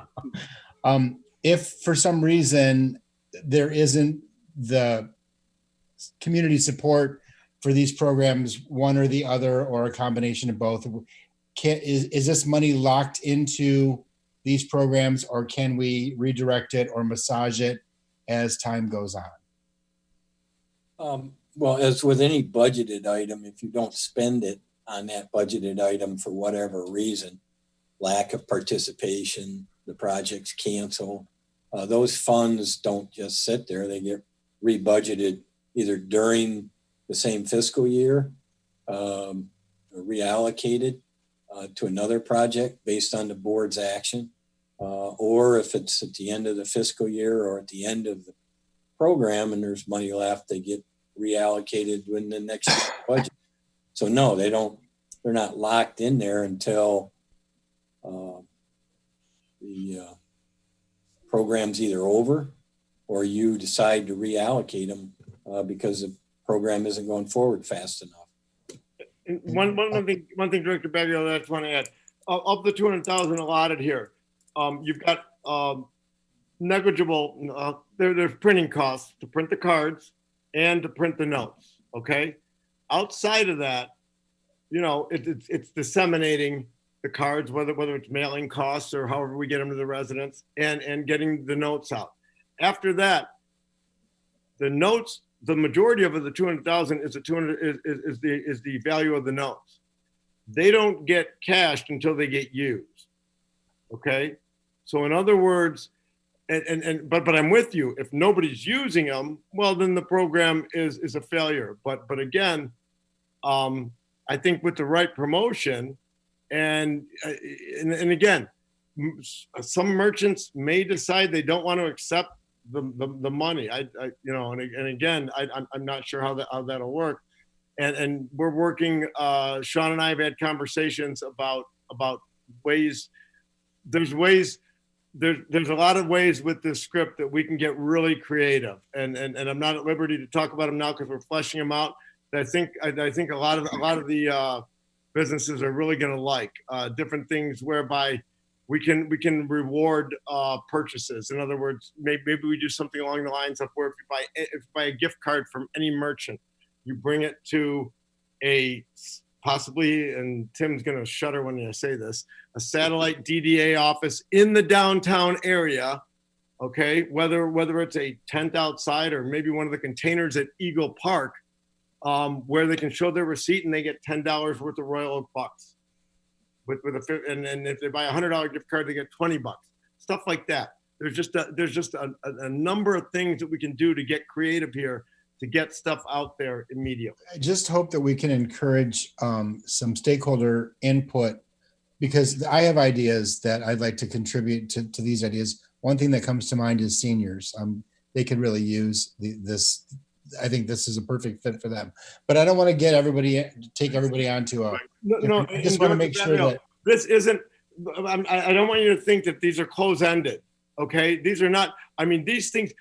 [SPEAKER 9] If for some reason there isn't the community support for these programs, one or the other, or a combination of both, is this money locked into these programs, or can we redirect it or massage it as time goes on?
[SPEAKER 1] Well, as with any budgeted item, if you don't spend it on that budgeted item for whatever reason, lack of participation, the project's cancel, those funds don't just sit there. They get rebudgeted either during the same fiscal year, or reallocated to another project based on the board's action, or if it's at the end of the fiscal year or at the end of the program and there's money left, they get reallocated when the next year's budget. So no, they're not locked in there until the program's either over or you decide to reallocate them because the program isn't going forward fast enough.
[SPEAKER 6] One thing, Director Baglio, that I just want to add, of the 200,000 allotted here, you've got negligible, there's printing costs to print the cards and to print the notes, okay? Outside of that, it's disseminating the cards, whether it's mailing costs or however we get them to the residents, and getting the notes out. After that, the notes, the majority of it, the 200,000 is the value of the notes. They don't get cashed until they get used. Okay, so in other words, but I'm with you. If nobody's using them, well, then the program is a failure. But again, I think with the right promotion, and again, some merchants may decide they don't want to accept the money. And again, I'm not sure how that'll work. And we're working. Sean and I have had conversations about ways. There's a lot of ways with this script that we can get really creative. And I'm not at liberty to talk about them now because we're fleshing them out. But I think a lot of the businesses are really going to like different things whereby we can reward purchases. In other words, maybe we do something along the lines of where if you buy a gift card from any merchant, you bring it to a possibly, and Tim's going to shudder when I say this, a satellite DDA office in the downtown area. Okay, whether it's a tent outside or maybe one of the containers at Eagle Park, where they can show their receipt and they get $10 worth of Royal Oak bucks. And if they buy a $100 gift card, they get $20. Stuff like that. There's just a number of things that we can do to get creative here to get stuff out there immediately.
[SPEAKER 9] I just hope that we can encourage some stakeholder input, because I have ideas that I'd like to contribute to these ideas. One thing that comes to mind is seniors. They could really use this. I think this is a perfect fit for them. But I don't want to take everybody onto a.
[SPEAKER 6] No,
[SPEAKER 9] I just want to make sure that
[SPEAKER 6] this isn't I don't want you to think that these are close-ended. Okay, these are not. I mean, these things.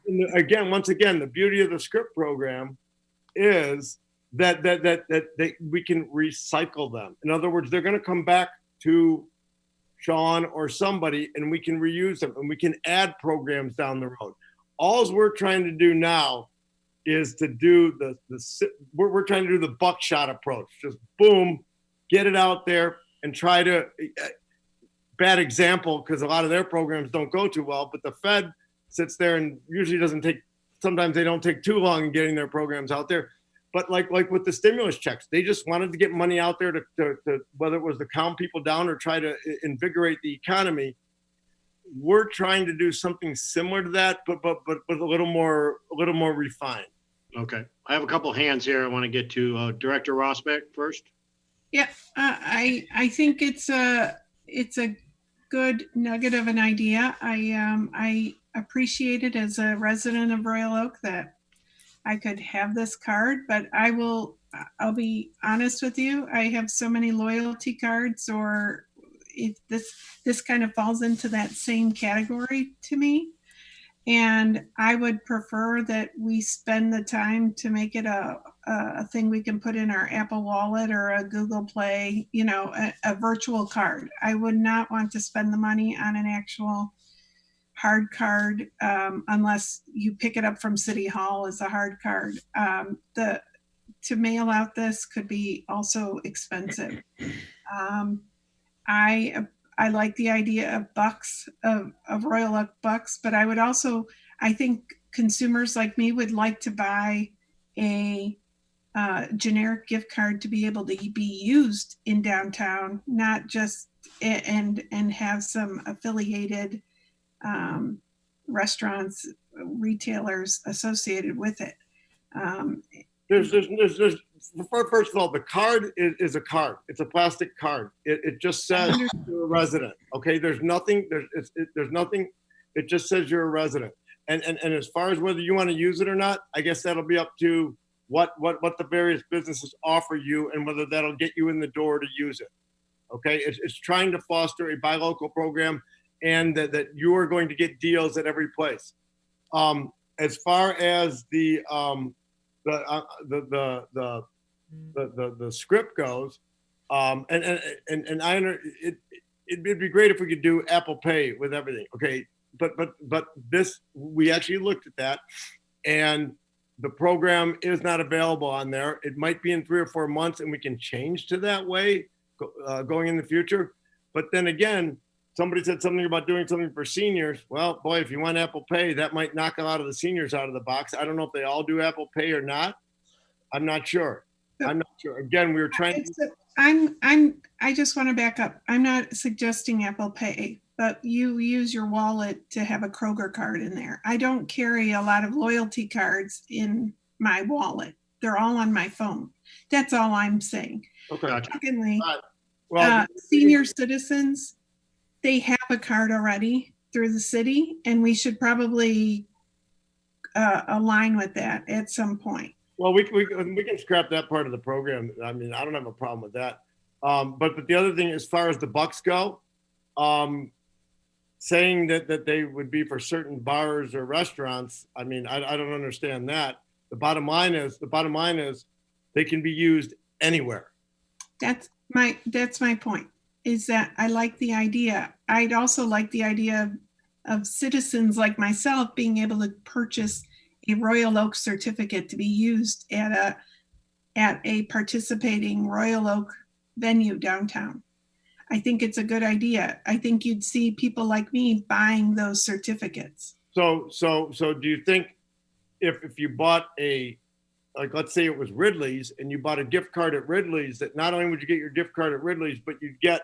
[SPEAKER 6] Once again, the beauty of the script program is that we can recycle them. In other words, they're going to come back to Sean or somebody, and we can reuse them, and we can add programs down the road. All we're trying to do now is to do we're trying to do the buckshot approach. Just boom, get it out there and try to. Bad example, because a lot of their programs don't go too well, but the Fed sits there and usually sometimes they don't take too long in getting their programs out there. But like with the stimulus checks, they just wanted to get money out there to whether it was to calm people down or try to invigorate the economy. We're trying to do something similar to that, but a little more refined.
[SPEAKER 14] Okay. I have a couple hands here I want to get to. Director Rosbeck first.
[SPEAKER 4] Yeah, I think it's a good nugget of an idea. I appreciate it as a resident of Royal Oak that I could have this card, but I'll be honest with you. I have so many loyalty cards, or if this kind of falls into that same category to me. And I would prefer that we spend the time to make it a thing we can put in our Apple Wallet or a Google Play, a virtual card. I would not want to spend the money on an actual hard card unless you pick it up from City Hall as a hard card. To mail out this could be also expensive. I like the idea of bucks, of Royal Oak bucks, but I think consumers like me would like to buy a generic gift card to be able to be used in downtown, not just and have some affiliated restaurants, retailers associated with it.
[SPEAKER 6] First of all, the card is a card. It's a plastic card. It just says you're a resident. Okay, there's nothing. There's nothing. It just says you're a resident. And as far as whether you want to use it or not, I guess that'll be up to what the various businesses offer you and whether that'll get you in the door to use it. Okay, it's trying to foster a buy local program, and that you are going to get deals at every place. As far as the script goes, and it'd be great if we could do Apple Pay with everything. Okay, but this, we actually looked at that, and the program is not available on there. It might be in 3 or 4 months, and we can change to that way going in the future. But then again, somebody said something about doing something for seniors. Well, boy, if you want Apple Pay, that might knock a lot of the seniors out of the box. I don't know if they all do Apple Pay or not. I'm not sure. Again, we were trying to.
[SPEAKER 4] I just want to back up. I'm not suggesting Apple Pay, but you use your wallet to have a Kroger card in there. I don't carry a lot of loyalty cards in my wallet. They're all on my phone. That's all I'm saying.
[SPEAKER 6] Okay.
[SPEAKER 4] Secondly, senior citizens, they have a card already through the city, and we should probably align with that at some point.
[SPEAKER 6] Well, we can scrap that part of the program. I mean, I don't have a problem with that. But the other thing, as far as the bucks go, saying that they would be for certain bars or restaurants, I mean, I don't understand that. The bottom line is they can be used anywhere.
[SPEAKER 4] That's my point, is that I like the idea. I'd also like the idea of citizens like myself being able to purchase a Royal Oak certificate to be used at a participating Royal Oak venue downtown. I think it's a good idea. I think you'd see people like me buying those certificates.
[SPEAKER 6] So do you think if you bought let's say it was Ridley's, and you bought a gift card at Ridley's, that not only would you get your gift card at Ridley's, but you'd get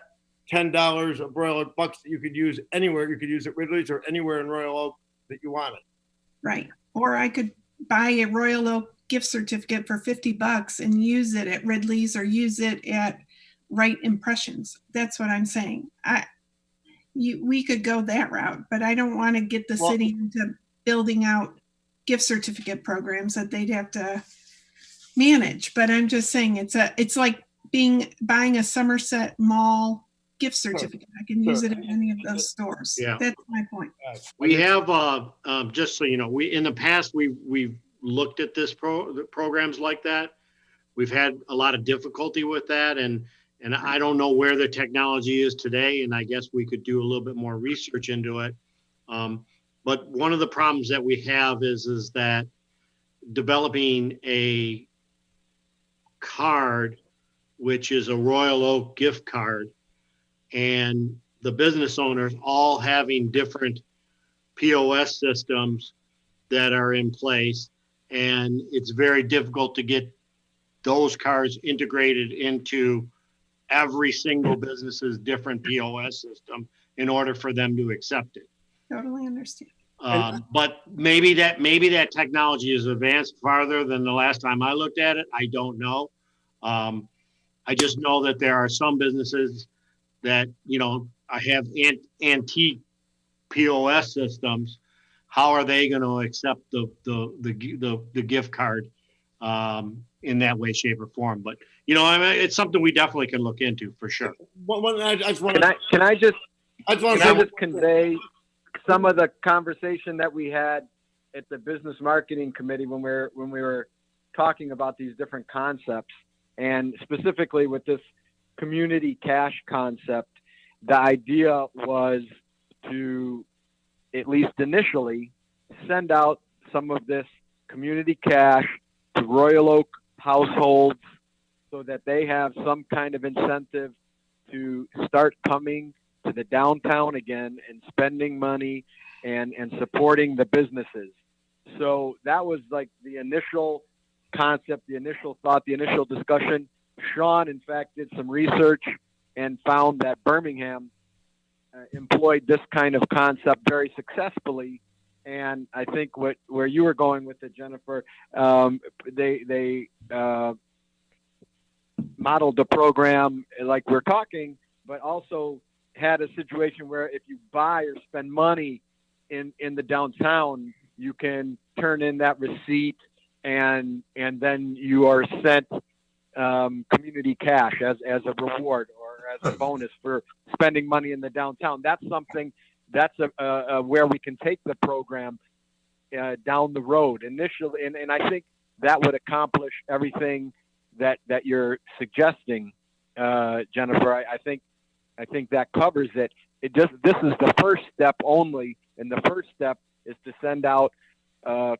[SPEAKER 6] $10 of Royal Oak bucks that you could use anywhere. You could use at Ridley's or anywhere in Royal Oak that you wanted.
[SPEAKER 4] Right. Or I could buy a Royal Oak gift certificate for $50 and use it at Ridley's or use it at Right Impressions. That's what I'm saying. We could go that route, but I don't want to get the city into building out gift certificate programs that they'd have to manage. But I'm just saying it's like buying a Somerset Mall gift certificate. I can use it in any of those stores.
[SPEAKER 14] Yeah.
[SPEAKER 4] That's my point.
[SPEAKER 14] We have, just so you know, in the past, we've looked at the programs like that. We've had a lot of difficulty with that, and I don't know where the technology is today, and I guess we could do a little bit more research into it. But one of the problems that we have is that developing a card, which is a Royal Oak gift card, and the business owners all having different POS systems that are in place, and it's very difficult to get those cards integrated into every single business's different POS system in order for them to accept it.
[SPEAKER 4] Totally understand.
[SPEAKER 14] But maybe that technology is advanced farther than the last time I looked at it. I don't know. I just know that there are some businesses that, I have antique POS systems. How are they going to accept the gift card in that way, shape, or form? But it's something we definitely can look into for sure.
[SPEAKER 10] Can I just convey some of the conversation that we had at the business marketing committee when we were talking about these different concepts, and specifically with this community cash concept? The idea was to, at least initially, send out some of this community cash to Royal Oak households so that they have some kind of incentive to start coming to the downtown again and spending money and supporting the businesses. So that was like the initial concept, the initial thought, the initial discussion. Sean, in fact, did some research and found that Birmingham employed this kind of concept very successfully. And I think where you were going with it, Jennifer, they modeled the program like we're talking, but also had a situation where if you buy or spend money in the downtown, you can turn in that receipt and then you are sent community cash as a reward or as a bonus for spending money in the downtown. That's something that's where we can take the program down the road initially. And I think that would accomplish everything that you're suggesting, Jennifer. I think that covers it. This is the first step only. And the first step is to send out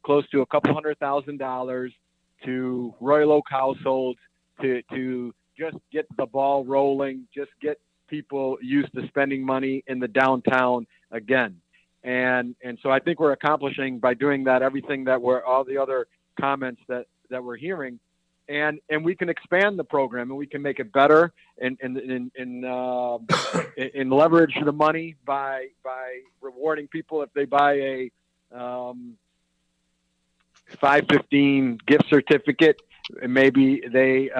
[SPEAKER 10] close to $200,000 to Royal Oak households to just get the ball rolling, just get people used to spending money in the downtown again. And so I think we're accomplishing by doing that everything that all the other comments that we're hearing. And we can expand the program and we can make it better and leverage the money by rewarding people if they buy a $5.15 gift certificate. Maybe they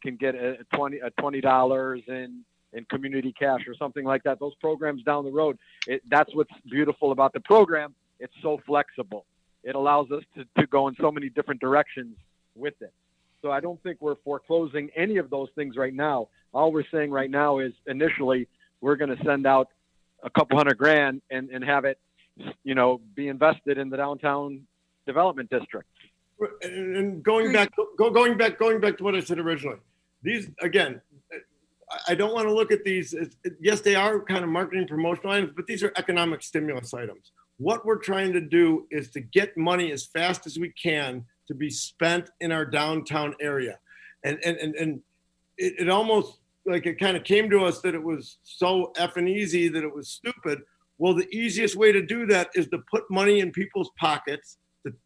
[SPEAKER 10] can get a $20 in community cash or something like that. Those programs down the road, that's what's beautiful about the program. It's so flexible. It allows us to go in so many different directions with it. So I don't think we're foreclosing any of those things right now. All we're saying right now is initially we're going to send out a couple $100,000 and have it, be invested in the downtown development district.
[SPEAKER 6] And going back to what I said originally, these, again, I don't want to look at these as, yes, they are kind of marketing promotional items, but these are economic stimulus items. What we're trying to do is to get money as fast as we can to be spent in our downtown area. And it almost like it kind of came to us that it was so effing easy that it was stupid. Well, the easiest way to do that is to put money in people's pockets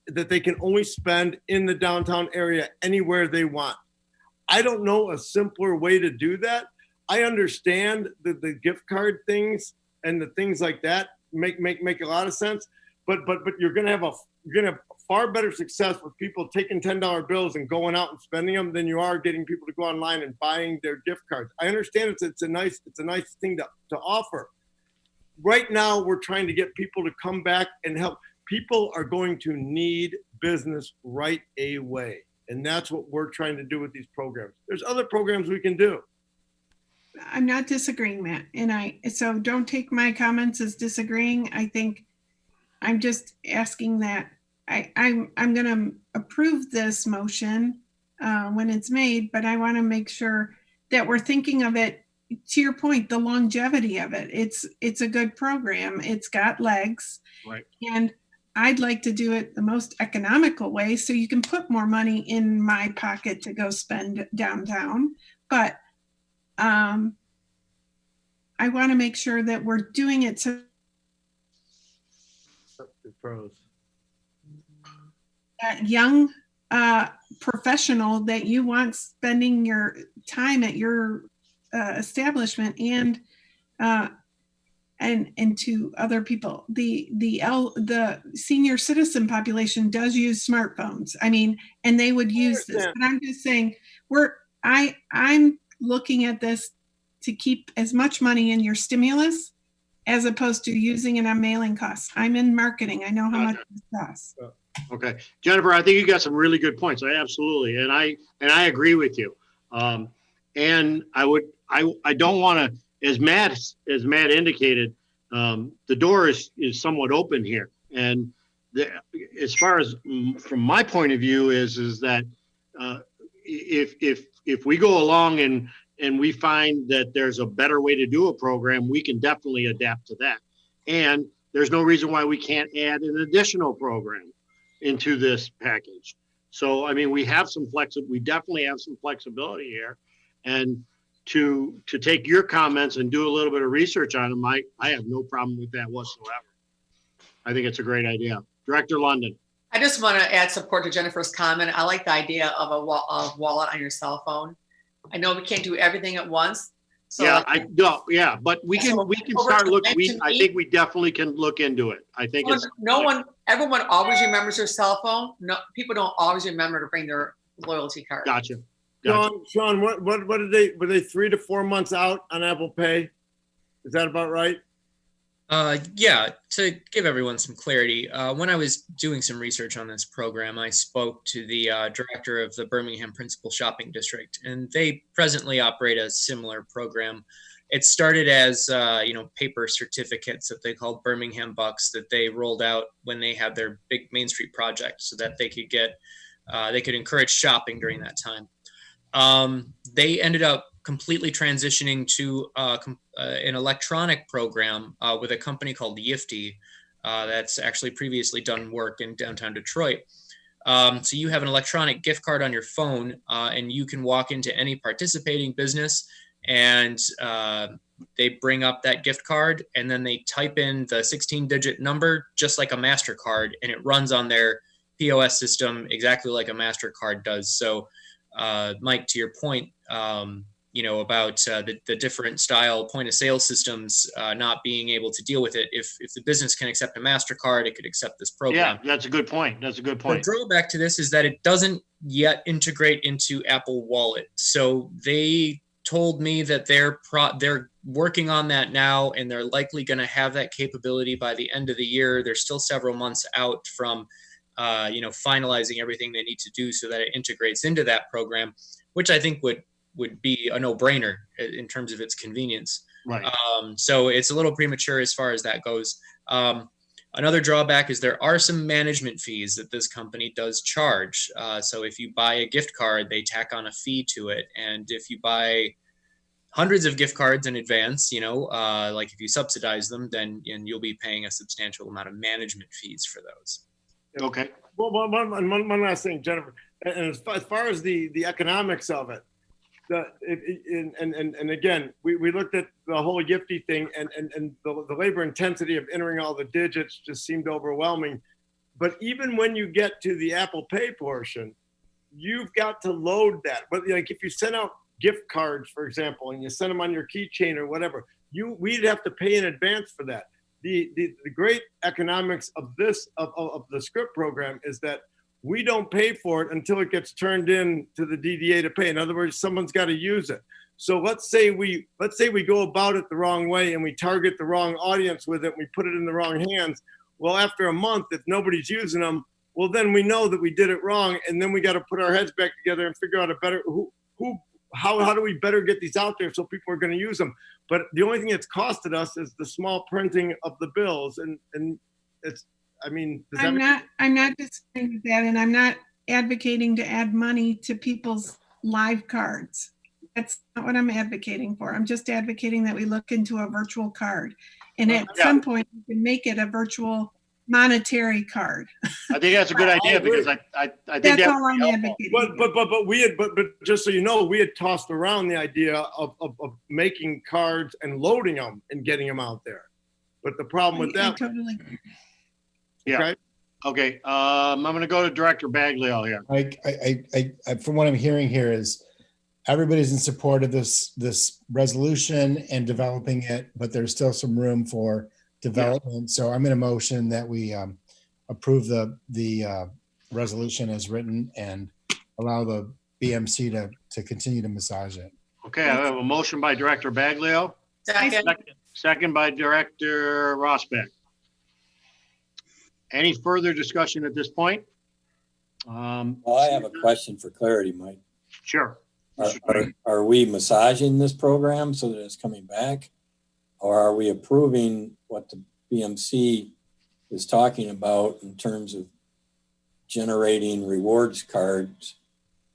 [SPEAKER 6] that they can only spend in the downtown area anywhere they want. I don't know a simpler way to do that. I understand that the gift card things and the things like that make a lot of sense, but you're gonna have far better success with people taking $10 bills and going out and spending them than you are getting people to go online and buying their gift cards. I understand it's a nice thing to offer. Right now, we're trying to get people to come back and help. People are going to need business right away. And that's what we're trying to do with these programs. There's other programs we can do.
[SPEAKER 4] I'm not disagreeing, Matt. So don't take my comments as disagreeing. I think I'm just asking that I'm going to approve this motion when it's made, but I want to make sure that we're thinking of it, to your point, the longevity of it. It's a good program. It's got legs.
[SPEAKER 14] Right.
[SPEAKER 4] And I'd like to do it the most economical way so you can put more money in my pocket to go spend downtown. But I want to make sure that we're doing it so that young professional that you want spending your time at your establishment and to other people. The senior citizen population does use smartphones. I mean, and they would use this. But I'm just saying, I'm looking at this to keep as much money in your stimulus as opposed to using it on mailing costs. I'm in marketing. I know how much it costs.
[SPEAKER 14] Okay, Jennifer, I think you got some really good points. Absolutely, and I agree with you. And I don't want to, as Matt indicated, the door is somewhat open here. And as far as from my point of view is that if we go along and we find that there's a better way to do a program, we can definitely adapt to that. And there's no reason why we can't add an additional program into this package. So, I mean, we definitely have some flexibility here. And to take your comments and do a little bit of research on them, I have no problem with that whatsoever. I think it's a great idea. Director London.
[SPEAKER 12] I just want to add support to Jennifer's comment. I like the idea of a wallet on your cell phone. I know we can't do everything at once. So
[SPEAKER 14] but we can start looking. I think we definitely can look into it. I think
[SPEAKER 12] everyone always remembers their cell phone. No, people don't always remember to bring their loyalty card.
[SPEAKER 14] Gotcha.
[SPEAKER 6] Sean, what were they 3 to 4 months out on Apple Pay? Is that about right?
[SPEAKER 7] Yeah, to give everyone some clarity, when I was doing some research on this program, I spoke to the director of the Birmingham Principal Shopping District, and they presently operate a similar program. It started as, paper certificates that they called Birmingham Bucks that they rolled out when they had their big Main Street project so that they could encourage shopping during that time. They ended up completely transitioning to an electronic program with a company called Yifty that's actually previously done work in downtown Detroit. So you have an electronic gift card on your phone and you can walk into any participating business and they bring up that gift card and then they type in the 16-digit number just like a MasterCard and it runs on their POS system exactly like a MasterCard does. So Mike, to your point, about the different style point of sale systems not being able to deal with it. If the business can accept a MasterCard, it could accept this program.
[SPEAKER 14] Yeah, that's a good point. The
[SPEAKER 7] drawback to this is that it doesn't yet integrate into Apple Wallet. So they told me that they're working on that now, and they're likely going to have that capability by the end of the year. They're still several months out from finalizing everything they need to do so that it integrates into that program, which I think would be a no-brainer in terms of its convenience.
[SPEAKER 14] Right.
[SPEAKER 7] So it's a little premature as far as that goes. Another drawback is there are some management fees that this company does charge. So if you buy a gift card, they tack on a fee to it. And if you buy hundreds of gift cards in advance, like if you subsidize them, then you'll be paying a substantial amount of management fees for those.
[SPEAKER 14] Okay.
[SPEAKER 6] Well, one last thing, Jennifer. And as far as the economics of it, and again, we looked at the whole Yifty thing, and the labor intensity of entering all the digits just seemed overwhelming. But even when you get to the Apple Pay portion, you've got to load that. But like if you send out gift cards, for example, and you send them on your keychain or whatever, we'd have to pay in advance for that. The great economics of this of the script program is that we don't pay for it until it gets turned in to the DDA to pay. In other words, someone's got to use it. So let's say we go about it the wrong way and we target the wrong audience with it. And we put it in the wrong hands. Well, after a month, if nobody's using them, well, then we know that we did it wrong, and then we got to put our heads back together and figure out a better who how do we better get these out there so people are going to use them? But the only thing it's costed us is the small printing of the bills, and it's, I mean,
[SPEAKER 4] I'm not disagreeing with that, and I'm not advocating to add money to people's live cards. That's not what I'm advocating for. I'm just advocating that we look into a virtual card, and at some point we can make it a virtual monetary card.
[SPEAKER 14] I think that's a good idea because I think
[SPEAKER 4] that's all I'm advocating.
[SPEAKER 6] But just so you know, we had tossed around the idea of making cards and loading them and getting them out there. But the problem with that,
[SPEAKER 4] I totally agree.
[SPEAKER 14] Yeah. Okay. I'm going to go to Director Baglio here.
[SPEAKER 9] I from what I'm hearing here is everybody's in support of this resolution and developing it, but there's still some room for development. Yeah. So I'm in a motion that we approve the resolution as written and allow the BMC to continue to massage it.
[SPEAKER 14] Okay. I have a motion by Director Baglio. Second by Director Rosbeck. Any further discussion at this point?
[SPEAKER 1] Well, I have a question for clarity, Mike.
[SPEAKER 14] Sure.
[SPEAKER 1] Are we massaging this program so that it's coming back? Or are we approving what the BMC is talking about in terms of generating rewards cards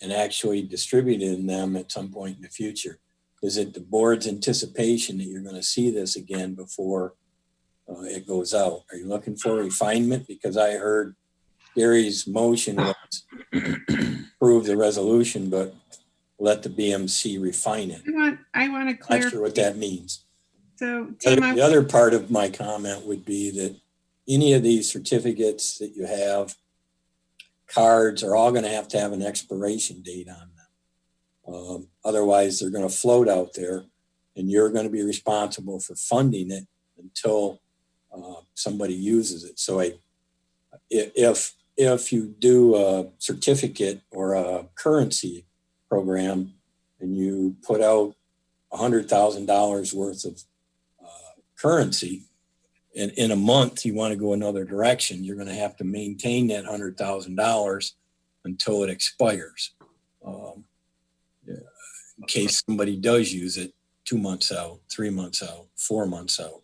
[SPEAKER 1] and actually distributing them at some point in the future? Is it the board's anticipation that you're going to see this again before it goes out? Are you looking for refinement? Because I heard Gary's motion was approve the resolution, but let the BMC refine it.
[SPEAKER 4] I want to clarify.
[SPEAKER 1] Not sure what that means.
[SPEAKER 4] So Tim,
[SPEAKER 1] the other part of my comment would be that any of these certificates that you have, cards, are all going to have an expiration date on them. Otherwise, they're going to float out there, and you're going to be responsible for funding it until somebody uses it. So if you do a certificate or a currency program and you put out $100,000 worth of currency, and in a month you want to go another direction, you're going to have to maintain that $100,000 until it expires. In case somebody does use it 2 months out, 3 months out, 4 months out.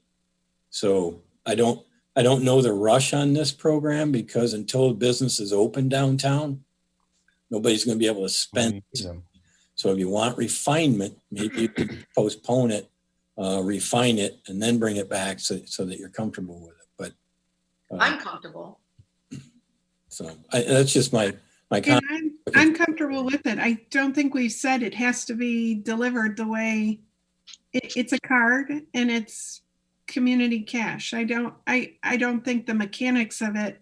[SPEAKER 1] So I don't know the rush on this program, because until business is open downtown, nobody's going to be able to spend. So if you want refinement, maybe you can postpone it, refine it, and then bring it back so that you're comfortable with it. But
[SPEAKER 12] I'm comfortable.
[SPEAKER 1] So that's just my comment.
[SPEAKER 4] I'm comfortable with it. I don't think we've said it has to be delivered the way it's a card and it's community cash. I don't think the mechanics of it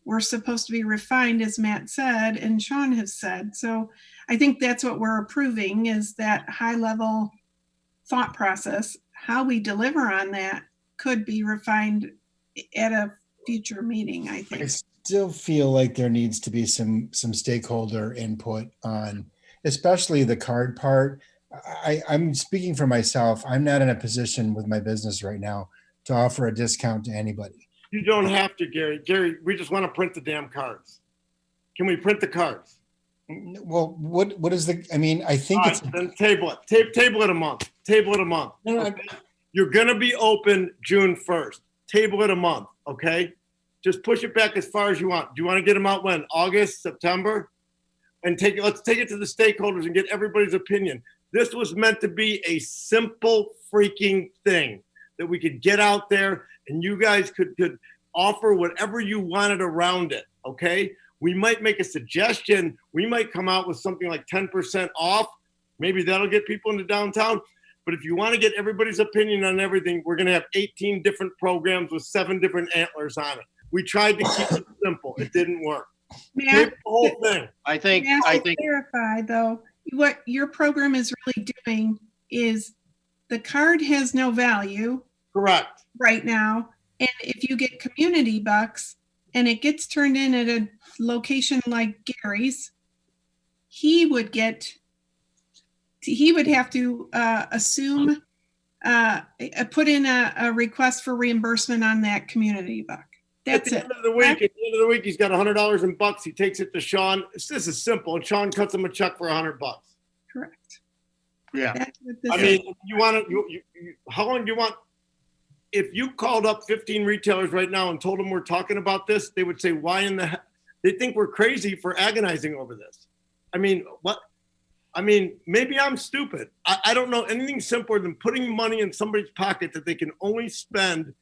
[SPEAKER 4] were supposed to be refined, as Matt said and Sean has said. So I think that's what we're approving, is that high level thought process. How we deliver on that could be refined at a future meeting, I think. I
[SPEAKER 9] still feel like there needs to be some stakeholder input on, especially the card part. I'm speaking for myself. I'm not in a position with my business right now to offer a discount to anybody.
[SPEAKER 6] You don't have to, Gary. Gary, we just want to print the damn cards. Can we print the cards?
[SPEAKER 9] Well, what is the, I mean, I think it's.
[SPEAKER 6] Then table it. Table it a month. Table it a month. Okay? You're going to be open June 1st. Table it a month, okay? Just push it back as far as you want. Do you want to get them out when? August, September? And let's take it to the stakeholders and get everybody's opinion. This was meant to be a simple freaking thing that we could get out there and you guys could offer whatever you wanted around it, okay? We might make a suggestion. We might come out with something like 10% off. Maybe that'll get people into downtown. But if you want to get everybody's opinion on everything, we're going to have 18 different programs with 7 different antlers on it. We tried to keep it simple. It didn't work.
[SPEAKER 4] Matt,
[SPEAKER 6] the whole thing.
[SPEAKER 14] I think
[SPEAKER 4] clarify though, what your program is really doing is the card has no value.
[SPEAKER 6] Correct.
[SPEAKER 4] Right now. And if you get community bucks and it gets turned in at a location like Gary's, he would have to assume, put in a request for reimbursement on that community buck. That's
[SPEAKER 6] at the end of the week, he's got $100 in bucks. He takes it to Sean. This is simple. And Sean cuts him a check for $100.
[SPEAKER 4] Correct.
[SPEAKER 14] Yeah.
[SPEAKER 4] That's what this
[SPEAKER 6] I mean, you want to, how long do you want? If you called up 15 retailers right now and told them we're talking about this, they would say, why in the heck? They think we're crazy for agonizing over this. I mean, what? I mean, maybe I'm stupid. I don't know anything simpler than putting money in somebody's pocket that they can only spend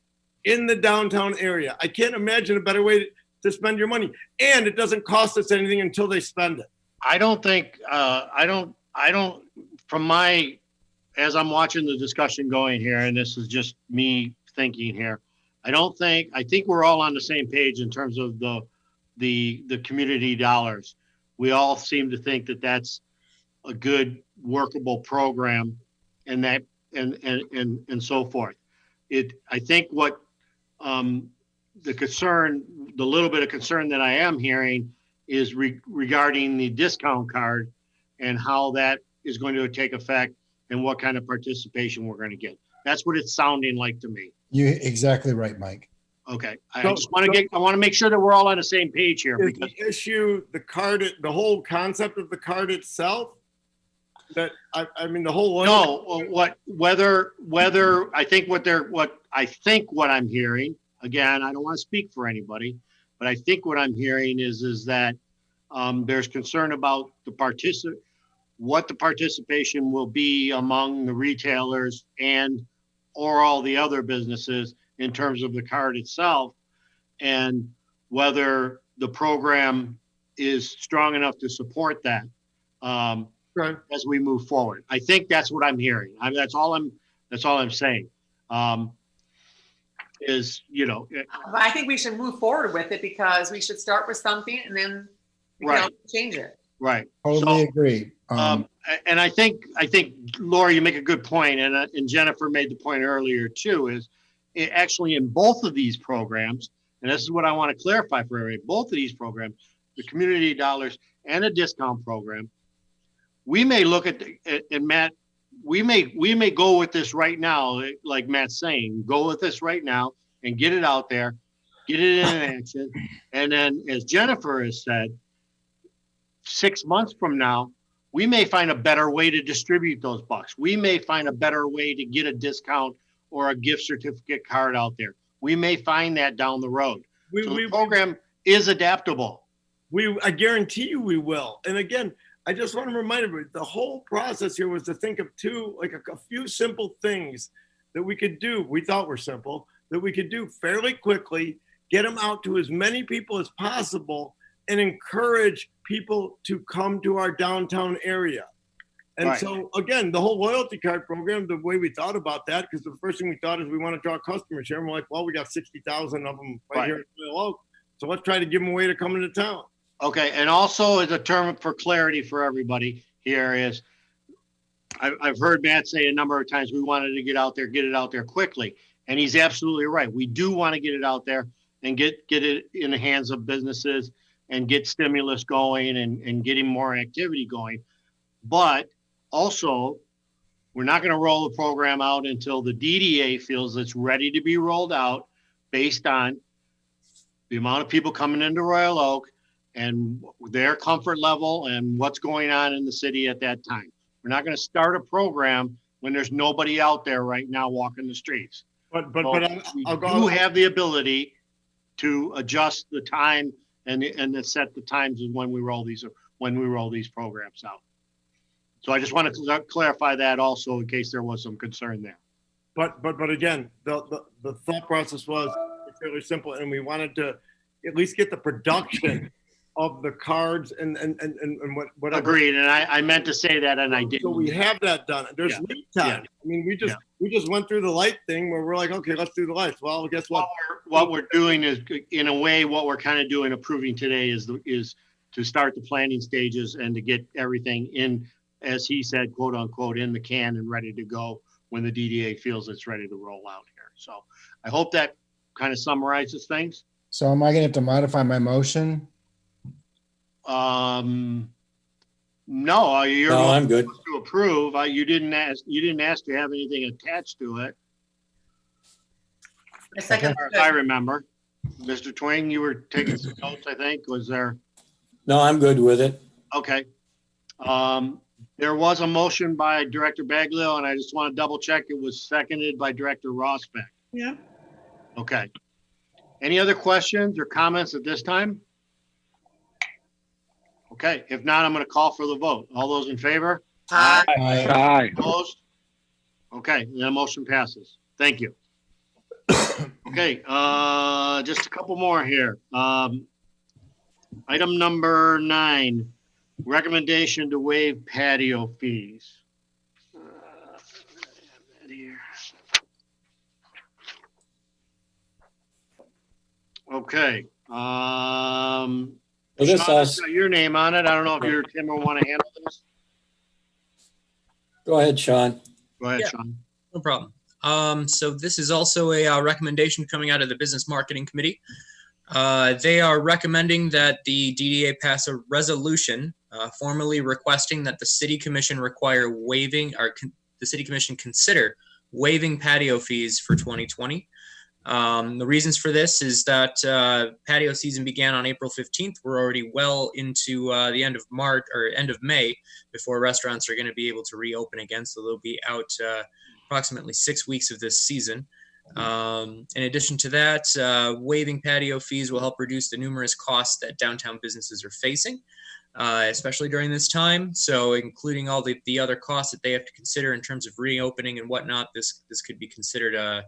[SPEAKER 6] in the downtown area. I can't imagine a better way to spend your money. And it doesn't cost us anything until they spend it.
[SPEAKER 14] I don't think, from my, as I'm watching the discussion going here, and this is just me thinking here, I think we're all on the same page in terms of the community dollars. We all seem to think that that's a good workable program and that, and so forth. I think what, the little bit of concern that I am hearing is regarding the discount card and how that is going to take effect and what kind of participation we're going to get. That's what it's sounding like to me.
[SPEAKER 9] You're exactly right, Mike.
[SPEAKER 14] Okay. I want to make sure that we're all on the same page here.
[SPEAKER 6] Is the issue the card, the whole concept of the card itself? That I mean, the whole.
[SPEAKER 14] No, whether I think what I'm hearing, again, I don't want to speak for anybody, but I think what I'm hearing is that there's concern about what the participation will be among the retailers or all the other businesses in terms of the card itself, and whether the program is strong enough to support that as we move forward. I think that's what I'm hearing. That's all I'm saying.
[SPEAKER 12] But I think we should move forward with it because we should start with something and then we can change it.
[SPEAKER 14] Right.
[SPEAKER 9] Totally agree.
[SPEAKER 14] And I think Laura, you make a good point, and Jennifer made the point earlier too. Is it actually in both of these programs, and this is what I want to clarify for everybody. Both of these programs, the community dollars and a discount program, we may look at and Matt, we may go with this right now, like Matt's saying, go with this right now and get it out there, get it in action, and then as Jennifer has said, 6 months from now, we may find a better way to distribute those bucks. We may find a better way to get a discount or a gift certificate card out there. We may find that down the road. The program is adaptable.
[SPEAKER 6] I guarantee you we will. And again, I just want to remind everybody, the whole process here was to think of a few simple things that we could do. We thought were simple, that we could do fairly quickly, get them out to as many people as possible, and encourage people to come to our downtown area. And so again, the whole loyalty card program, the way we thought about that, because the first thing we thought is we want to draw customers here. And we're like, well, we got 60,000 of them right here in Royal Oak. So let's try to give them a way to come into town.
[SPEAKER 14] Okay. And also as a term for clarity for everybody here is, I've heard Matt say a number of times, we wanted to get it out there quickly. And he's absolutely right. We do want to get it out there and get it in the hands of businesses and get stimulus going and getting more activity going. But also, we're not going to roll the program out until the DDA feels it's ready to be rolled out based on the amount of people coming into Royal Oak and their comfort level and what's going on in the city at that time. We're not going to start a program when there's nobody out there right now walking the streets. We do have the ability to adjust the time and to set the times of when we roll these programs out. So I just want to clarify that also in case there was some concern there.
[SPEAKER 6] But again, the thought process was fairly simple, and we wanted to at least get the production of the cards and whatever.
[SPEAKER 14] Agreed, and I meant to say that, and I didn't.
[SPEAKER 6] So we have that done. There's lead time. I mean, we just went through the light thing where we're like, okay, let's do the lights. Well, guess what?
[SPEAKER 14] What we're doing is, in a way, what we're kind of doing, approving today is to start the planning stages and to get everything in, as he said, quote unquote, in the can and ready to go when the DDA feels it's ready to roll out here. So I hope that kind of summarizes things.
[SPEAKER 9] So am I going to have to modify my motion?
[SPEAKER 14] No,
[SPEAKER 1] I'm good
[SPEAKER 14] to approve. You didn't ask to have anything attached to it. As far as I remember, Mr. Twing, you were taking some notes. I think was there.
[SPEAKER 1] No, I'm good with it.
[SPEAKER 14] Okay. There was a motion by Director Baglio, and I just want to double check. It was seconded by Director Rosbeck.
[SPEAKER 4] Yeah.
[SPEAKER 14] Okay. Any other questions or comments at this time? Okay, if not, I'm going to call for the vote. All those in favor?
[SPEAKER 12] Aye.
[SPEAKER 10] Aye.
[SPEAKER 14] Opposed? Okay, the motion passes. Thank you. Okay, just a couple more here. Item number 9, recommendation to waive patio fees. Okay.
[SPEAKER 1] Well, this
[SPEAKER 14] Sean,
[SPEAKER 1] also-
[SPEAKER 14] it's got your name on it. I don't know if you're Tim or want to handle this.
[SPEAKER 1] Go ahead, Sean.
[SPEAKER 14] Go ahead,
[SPEAKER 7] Yeah.
[SPEAKER 14] Sean.
[SPEAKER 7] No problem. So this is also a recommendation coming out of the Business Marketing Committee. They are recommending that the DDA pass a resolution formally requesting that the City Commission require waiving, or the City Commission consider waiving patio fees for 2020. The reasons for this is that patio season began on April 15th. We're already well into the end of March or end of May before restaurants are going to be able to reopen again. So they'll be out approximately 6 weeks of this season. In addition to that, waiving patio fees will help reduce the numerous costs that downtown businesses are facing, especially during this time. So including all the other costs that they have to consider in terms of reopening and whatnot, this could be considered a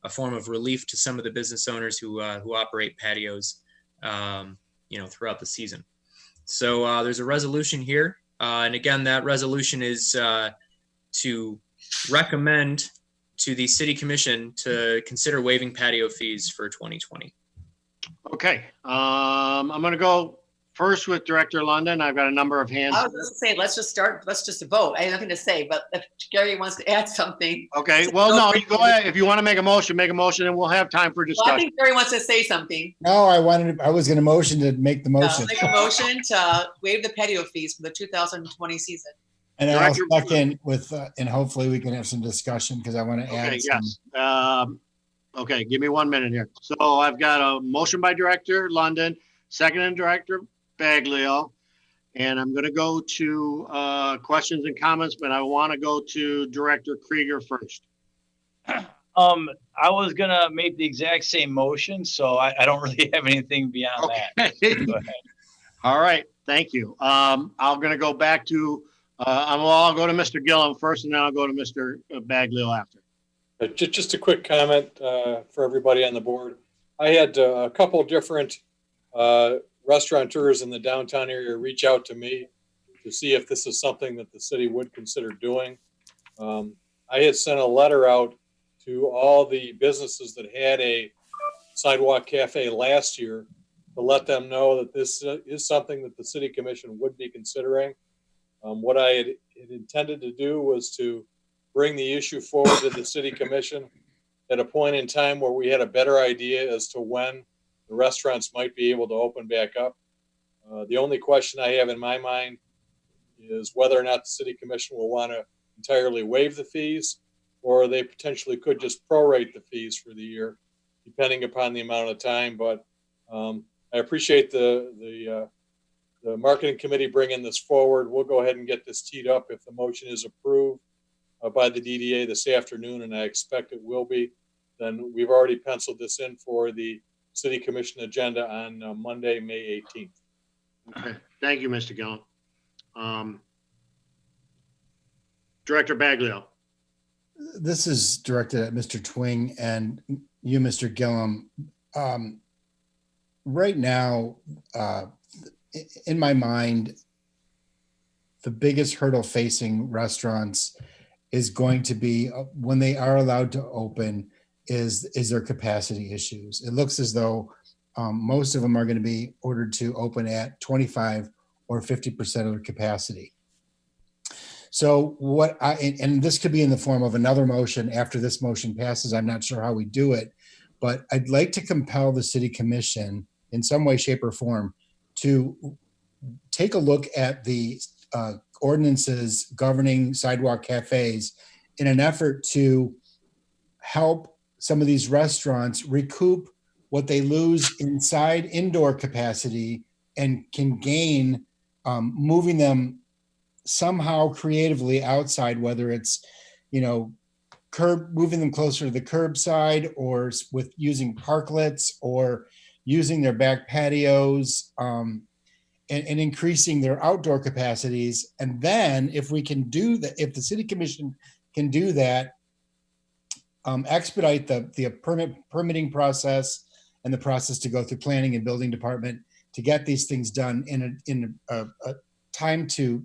[SPEAKER 7] form of relief to some of the business owners who operate patios, throughout the season. So there's a resolution here. And again, that resolution is to recommend to the City Commission to consider waiving patio fees for 2020.
[SPEAKER 14] Okay, I'm going to go first with Director London. I've got a number of hands.
[SPEAKER 12] I was going to say, let's just vote. I have nothing to say, but if Gary wants to add something.
[SPEAKER 14] Okay, well, no, you go ahead. If you want to make a motion, and we'll have time for
[SPEAKER 12] Well, I
[SPEAKER 14] discussion.
[SPEAKER 12] think Gary wants to say something.
[SPEAKER 9] No, I was going to motion to make the motion.
[SPEAKER 12] Make a motion to waive the patio fees for the 2020 season.
[SPEAKER 9] And I'll
[SPEAKER 14] Director-
[SPEAKER 9] second with, and hopefully we can have some discussion because I want to add
[SPEAKER 14] Okay,
[SPEAKER 9] some.
[SPEAKER 14] yes. Okay, give me 1 minute here. So I've got a motion by Director London, second Director Baglio, and I'm going to go to questions and comments, but I want to go to Director Krieger first.
[SPEAKER 11] I was gonna make the exact same motion, so I don't really have anything beyond that. Go ahead.
[SPEAKER 14] All right, thank you. I'm going to go back to, I'll go to Mr. Gillum first, and then I'll go to Mr. Baglio after.
[SPEAKER 13] Just a quick comment for everybody on the board. I had a couple different restaurateurs in the downtown area reach out to me to see if this is something that the city would consider doing. I had sent a letter out to all the businesses that had a sidewalk cafe last year to let them know that this is something that the city commission would be considering. What I had intended to do was to bring the issue forward to the city commission at a point in time where we had a better idea as to when the restaurants might be able to open back up. The only question I have in my mind is whether or not the city commission will want to entirely waive the fees, or they potentially could just prorate the fees for the year, depending upon the amount of time. But I appreciate the marketing committee bringing this forward. We'll go ahead and get this teed up if the motion is approved by the DDA this afternoon, and I expect it will be. Then we've already penciled this in for the city commission agenda on Monday, May 18th.
[SPEAKER 14] Okay, thank you, Mr. Gillum. Director Baglio.
[SPEAKER 9] This is directed at Mr. Twing and you, Mr. Gillum. Right now, in my mind, the biggest hurdle facing restaurants is going to be when they are allowed to open is their capacity issues. It looks as though most of them are going to be ordered to open at 25 or 50% of their capacity. So and this could be in the form of another motion after this motion passes. I'm not sure how we do it, but I'd like to compel the city commission in some way, shape, or form to take a look at the ordinances governing sidewalk cafes in an effort to help some of these restaurants recoup what they lose inside indoor capacity and can gain moving them somehow creatively outside, whether it's, moving them closer to the curbside, or with using parklets, or using their back patios, and increasing their outdoor capacities. And then if we can do that, if the city commission can do that, expedite the permitting process and the process to go through planning and building department to get these things done in a time to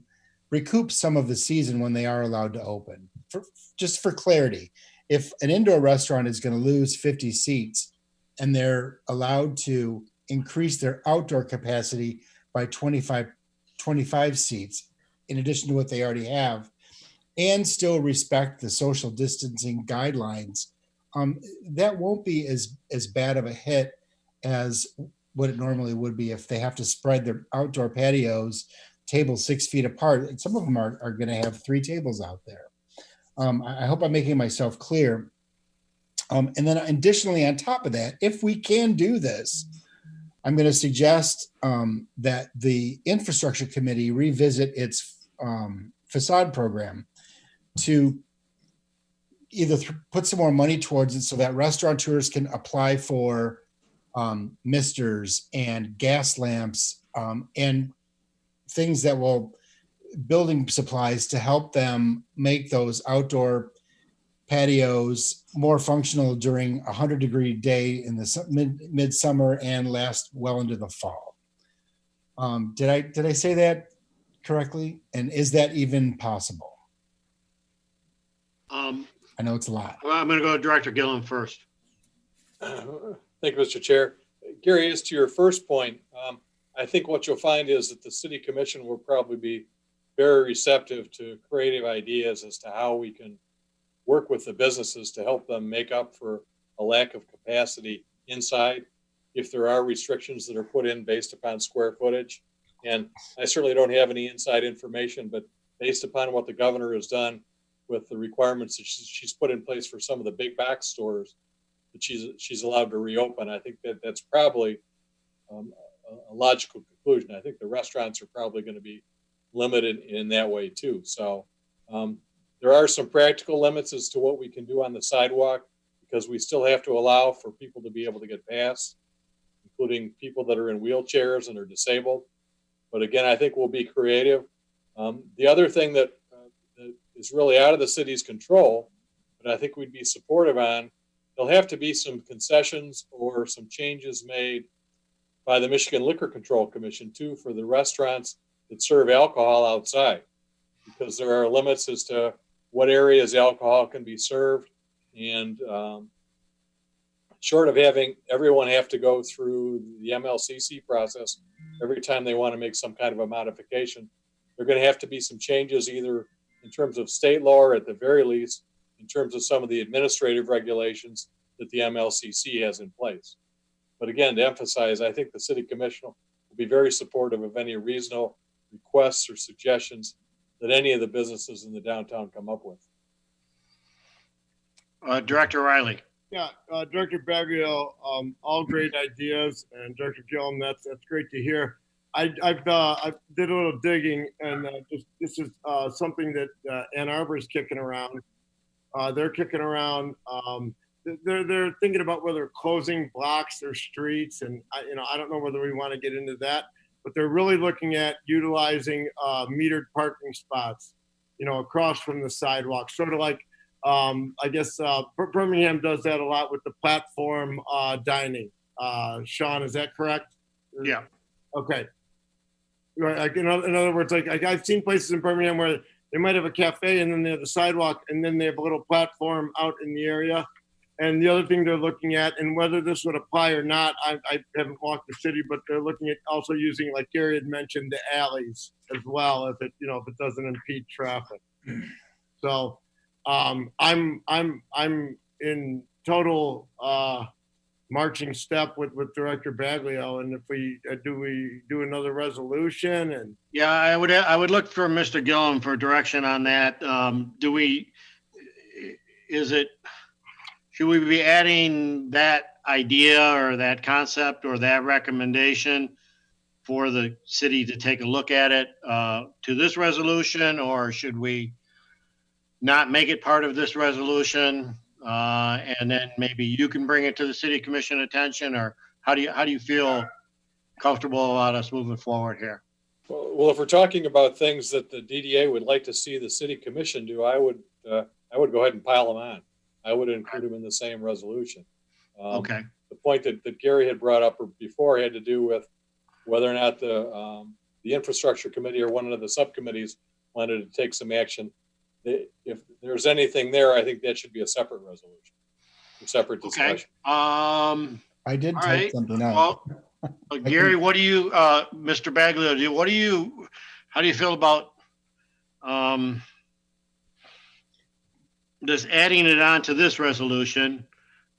[SPEAKER 9] recoup some of the season when they are allowed to open. Just for clarity, if an indoor restaurant is going to lose 50 seats and they're allowed to increase their outdoor capacity by 25 seats, in addition to what they already have, and still respect the social distancing guidelines, that won't be as bad of a hit as what it normally would be if they have to spread their outdoor patios, tables 6 feet apart. And some of them are going to have 3 tables out there. I hope I'm making myself clear. And then additionally, on top of that, if we can do this, I'm going to suggest that the infrastructure committee revisit its facade program to either put some more money towards it so that restaurateurs can apply for misters and gas lamps and things that will, building supplies to help them make those outdoor patios more functional during a 100-degree day in the midsummer and last well into the fall. Did I say that correctly? And is that even possible? I know it's a lot.
[SPEAKER 14] Well, I'm going to go to Director Gillen first.
[SPEAKER 13] Thank you, Mr. Chair. Gary, as to your first point, I think what you'll find is that the City Commission will probably be very receptive to creative ideas as to how we can work with the businesses to help them make up for a lack of capacity inside if there are restrictions that are put in based upon square footage. And I certainly don't have any inside information, but based upon what the governor has done with the requirements that she's put in place for some of the big box stores that she's allowed to reopen, I think that's probably a logical conclusion. I think the restaurants are probably going to be limited in that way too. So there are some practical limits as to what we can do on the sidewalk, because we still have to allow for people to be able to get past, including people that are in wheelchairs and are disabled. But again, I think we'll be creative. The other thing that is really out of the city's control, but I think we'd be supportive on, there'll have to be some concessions or some changes made by the Michigan Liquor Control Commission too for the restaurants that serve alcohol outside, because there are limits as to what areas alcohol can be served. And short of having everyone have to go through the MLCC process every time they want to make some kind of a modification, there are going to have to be some changes either in terms of state law or at the very least in terms of some of the administrative regulations that the MLCC has in place. But again, to emphasize, I think the City Commission will be very supportive of any reasonable requests or suggestions that any of the businesses in the downtown come up with.
[SPEAKER 14] Director Riley.
[SPEAKER 6] Yeah, Director Baglio, all great ideas, and Director Gillum, that's great to hear. I did a little digging, and this is something that Ann Arbor is kicking around. They're kicking around. They're thinking about whether closing blocks or streets, and I don't know whether we want to get into that, but they're really looking at utilizing metered parking spots, across from the sidewalk, sort of like I guess Birmingham does that a lot with the platform dining. Sean, is that correct?
[SPEAKER 14] Yeah.
[SPEAKER 6] Okay. Right. In other words, like I've seen places in Birmingham where they might have a cafe and then they have the sidewalk and then they have a little platform out in the area. And the other thing they're looking at, and whether this would apply or not, I haven't walked the city, but they're looking at also using, like Gary had mentioned, the alleys as well, if it doesn't impede traffic. So I'm in total marching step with Director Baglio, and if we do another resolution, and
[SPEAKER 14] yeah, I would look for Mr. Gillum for direction on that. Should we be adding that idea or that concept or that recommendation for the city to take a look at it to this resolution, or should we not make it part of this resolution? And then maybe you can bring it to the city commission attention, or how do you feel comfortable about us moving forward here?
[SPEAKER 13] Well, if we're talking about things that the DDA would like to see the city commission do, I would go ahead and pile them on. I would include them in the same resolution.
[SPEAKER 14] Okay.
[SPEAKER 13] The point that Gary had brought up before had to do with whether or not the infrastructure committee or one of the subcommittees wanted to take some action. If there's anything there, I think that should be a separate resolution, a separate discussion.
[SPEAKER 14] Okay.
[SPEAKER 9] I did type something out.
[SPEAKER 14] Well, Gary, what do you, Mr. Baglio, how do you feel about just adding it on to this resolution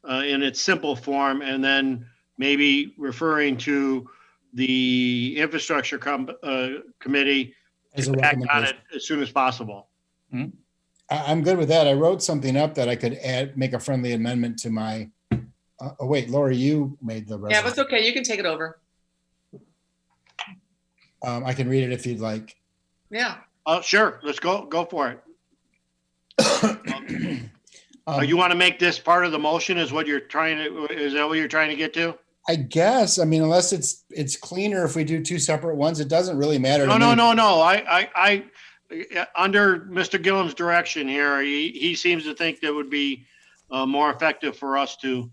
[SPEAKER 14] in its simple form, and then maybe referring to the infrastructure committee to act on it as soon as possible?
[SPEAKER 9] I'm good with that. I wrote something up that I could make a friendly amendment to my. Oh wait, Lori, you made the resolution.
[SPEAKER 12] Yeah, but it's okay. You can take it over.
[SPEAKER 9] I can read it if you'd like.
[SPEAKER 12] Yeah.
[SPEAKER 14] Oh, sure. Let's go for it. You want to make this part of the motion? Is that what you're trying to get to?
[SPEAKER 9] I guess. I mean, unless it's cleaner if we do two separate ones, it doesn't really matter.
[SPEAKER 14] No. I under Mr. Gillum's direction here, he seems to think that would be more effective for us to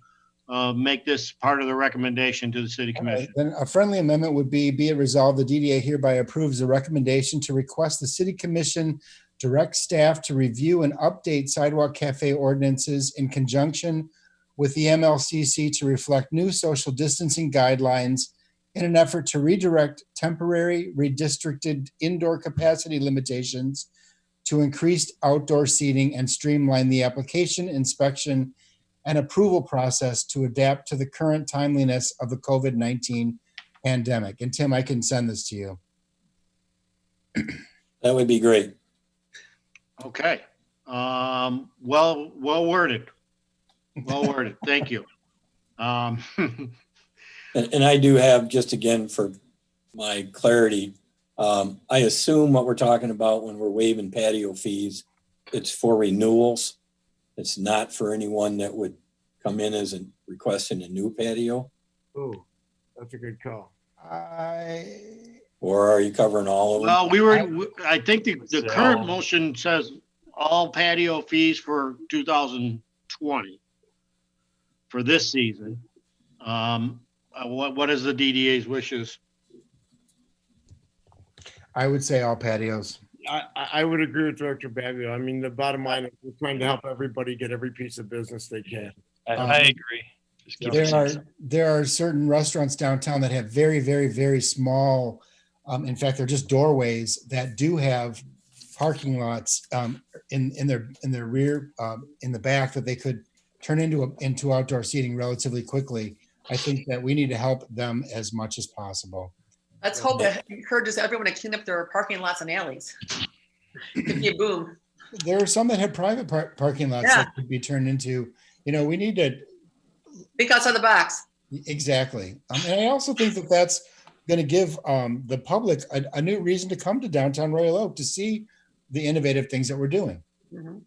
[SPEAKER 14] make this part of the recommendation to the city commission.
[SPEAKER 9] Then a friendly amendment would be it resolved, the DDA hereby approves the recommendation to request the city commission direct staff to review and update sidewalk cafe ordinances in conjunction with the MLCC to reflect new social distancing guidelines in an effort to redirect temporary redistricted indoor capacity limitations to increased outdoor seating and streamline the application, inspection, and approval process to adapt to the current timeliness of the COVID-19 pandemic. And Tim, I can send this to you.
[SPEAKER 1] That would be great.
[SPEAKER 14] Okay. Well worded. Well worded. Thank you.
[SPEAKER 1] And I do have, just again for my clarity, I assume what we're talking about when we're waiving patio fees, it's for renewals. It's not for anyone that would come in as requesting a new patio.
[SPEAKER 6] Oh, that's a good call.
[SPEAKER 1] Or are you covering all of them?
[SPEAKER 14] Well, I think the current motion says all patio fees for 2020 for this season. What is the DDA's wishes?
[SPEAKER 9] I would say all patios.
[SPEAKER 6] I would agree with Director Baglio. I mean, the bottom line is we're trying to help everybody get every piece of business they can.
[SPEAKER 11] I agree. Just keep it
[SPEAKER 9] there are certain restaurants downtown that have very, very, very small. In fact, they're just doorways that do have parking lots in their rear, in the back, that they could turn into outdoor seating relatively quickly. I think that we need to help them as much as possible.
[SPEAKER 12] Let's hope it encourages everyone to clean up their parking lots and alleys. It could be a boom.
[SPEAKER 9] There are some that have private parking lots that could be turned into, we need to
[SPEAKER 12] think outside the box.
[SPEAKER 9] Exactly. And I also think that that's going to give the public a new reason to come to downtown Royal Oak to see the innovative things that we're doing.
[SPEAKER 12] Mm-hmm.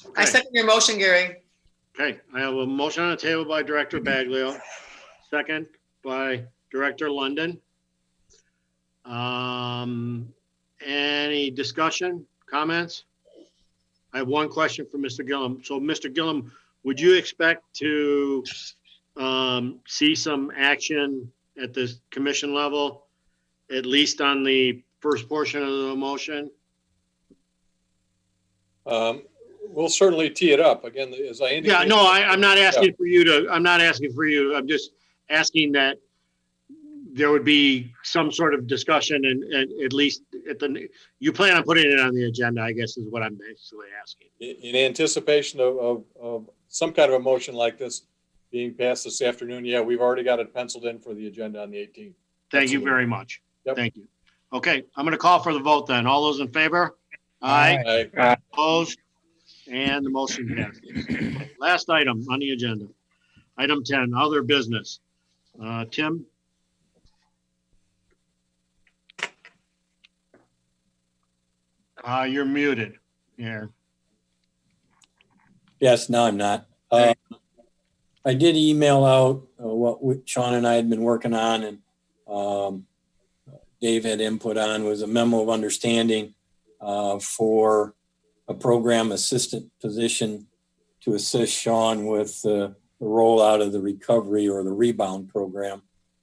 [SPEAKER 12] Okay. I second your motion, Gary.
[SPEAKER 14] Okay, I have a motion on the table by Director Baglio, second by Director London. Any discussion, comments? I have one question for Mr. Gillum. So, Mr. Gillum, would you expect to see some action at the commission level, at least on the first portion of the motion?
[SPEAKER 13] We'll certainly tee it up again, as I indicated.
[SPEAKER 14] Yeah, no, I'm not asking for you to. I'm not asking for you. I'm just asking that there would be some sort of discussion, and at least you plan on putting it on the agenda, I guess, is what I'm basically asking.
[SPEAKER 13] In anticipation of some kind of a motion like this being passed this afternoon, yeah, we've already got it penciled in for the agenda on the 18th.
[SPEAKER 14] Thank you very much.
[SPEAKER 13] Yep.
[SPEAKER 14] Thank you. Okay, I'm going to call for the vote then. All those in favor?
[SPEAKER 13] Aye.
[SPEAKER 14] Opposed? And the motion passes. Last item on the agenda. Item 10, other business. Tim? You're muted. Yeah.
[SPEAKER 1] Yes, no, I'm not. I did email out what Sean and I had been working on, and Dave had input on, was a memo of understanding for a program assistant position to assist Sean with the rollout of the recovery or the rebound program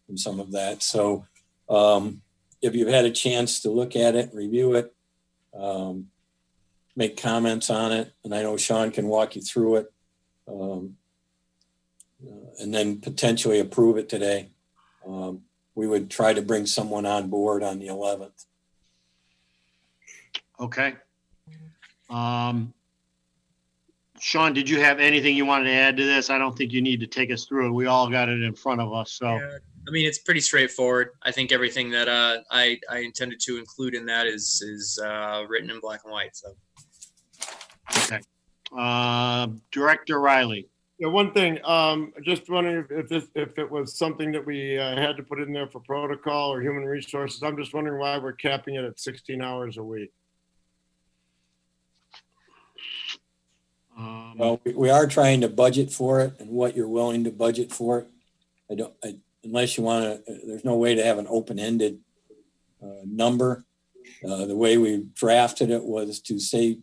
[SPEAKER 1] and some of that. So if you've had a chance to look at it, review it, make comments on it, and I know Sean can walk you through it, and then potentially approve it today. We would try to bring someone on board on the 11th.
[SPEAKER 14] Okay. Sean, did you have anything you wanted to add to this? I don't think you need to take us through it. We all got it in front of us. So,
[SPEAKER 7] yeah, I mean, it's pretty straightforward. I think everything that I intended to include in that is written in black and white. So,
[SPEAKER 14] okay. Director Riley.
[SPEAKER 6] Yeah, one thing, just wondering if it was something that we had to put in there for protocol or human resources. I'm just wondering why we're capping it at 16 hours a week.
[SPEAKER 1] Well, we are trying to budget for it, and what you're willing to budget for it. Unless you want to, there's no way to have an open-ended number. The way we drafted it was to say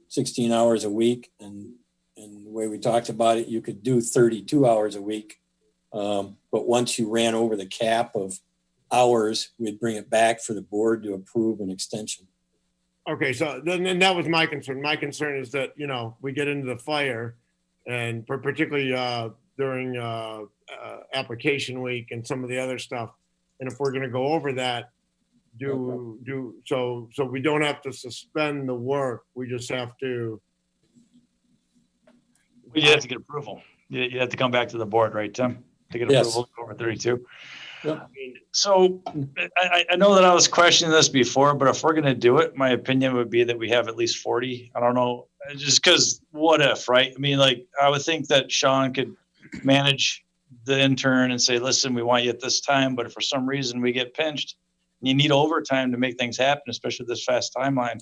[SPEAKER 1] 16 hours a week, and the way we talked about it, you could do 32 hours a week. But once you ran over the cap of hours, we'd bring it back for the board to approve an extension.
[SPEAKER 6] Okay, so then that was my concern. My concern is that, you know, we get into the fire, and particularly during application week and some of the other stuff. And if we're going to go over that, so we don't have to suspend the work. We just have to.
[SPEAKER 11] You have to get approval. You have to come back to the board, right, Tim, to get approval over 32.
[SPEAKER 1] Yep.
[SPEAKER 11] So I know that I was questioning this before, but if we're going to do it, my opinion would be that we have at least 40. I don't know, just because what if, right? I mean, like, I would think that Sean could manage the intern and say, listen, we want you at this time, but if for some reason we get pinched and you need overtime to make things happen, especially this fast timeline,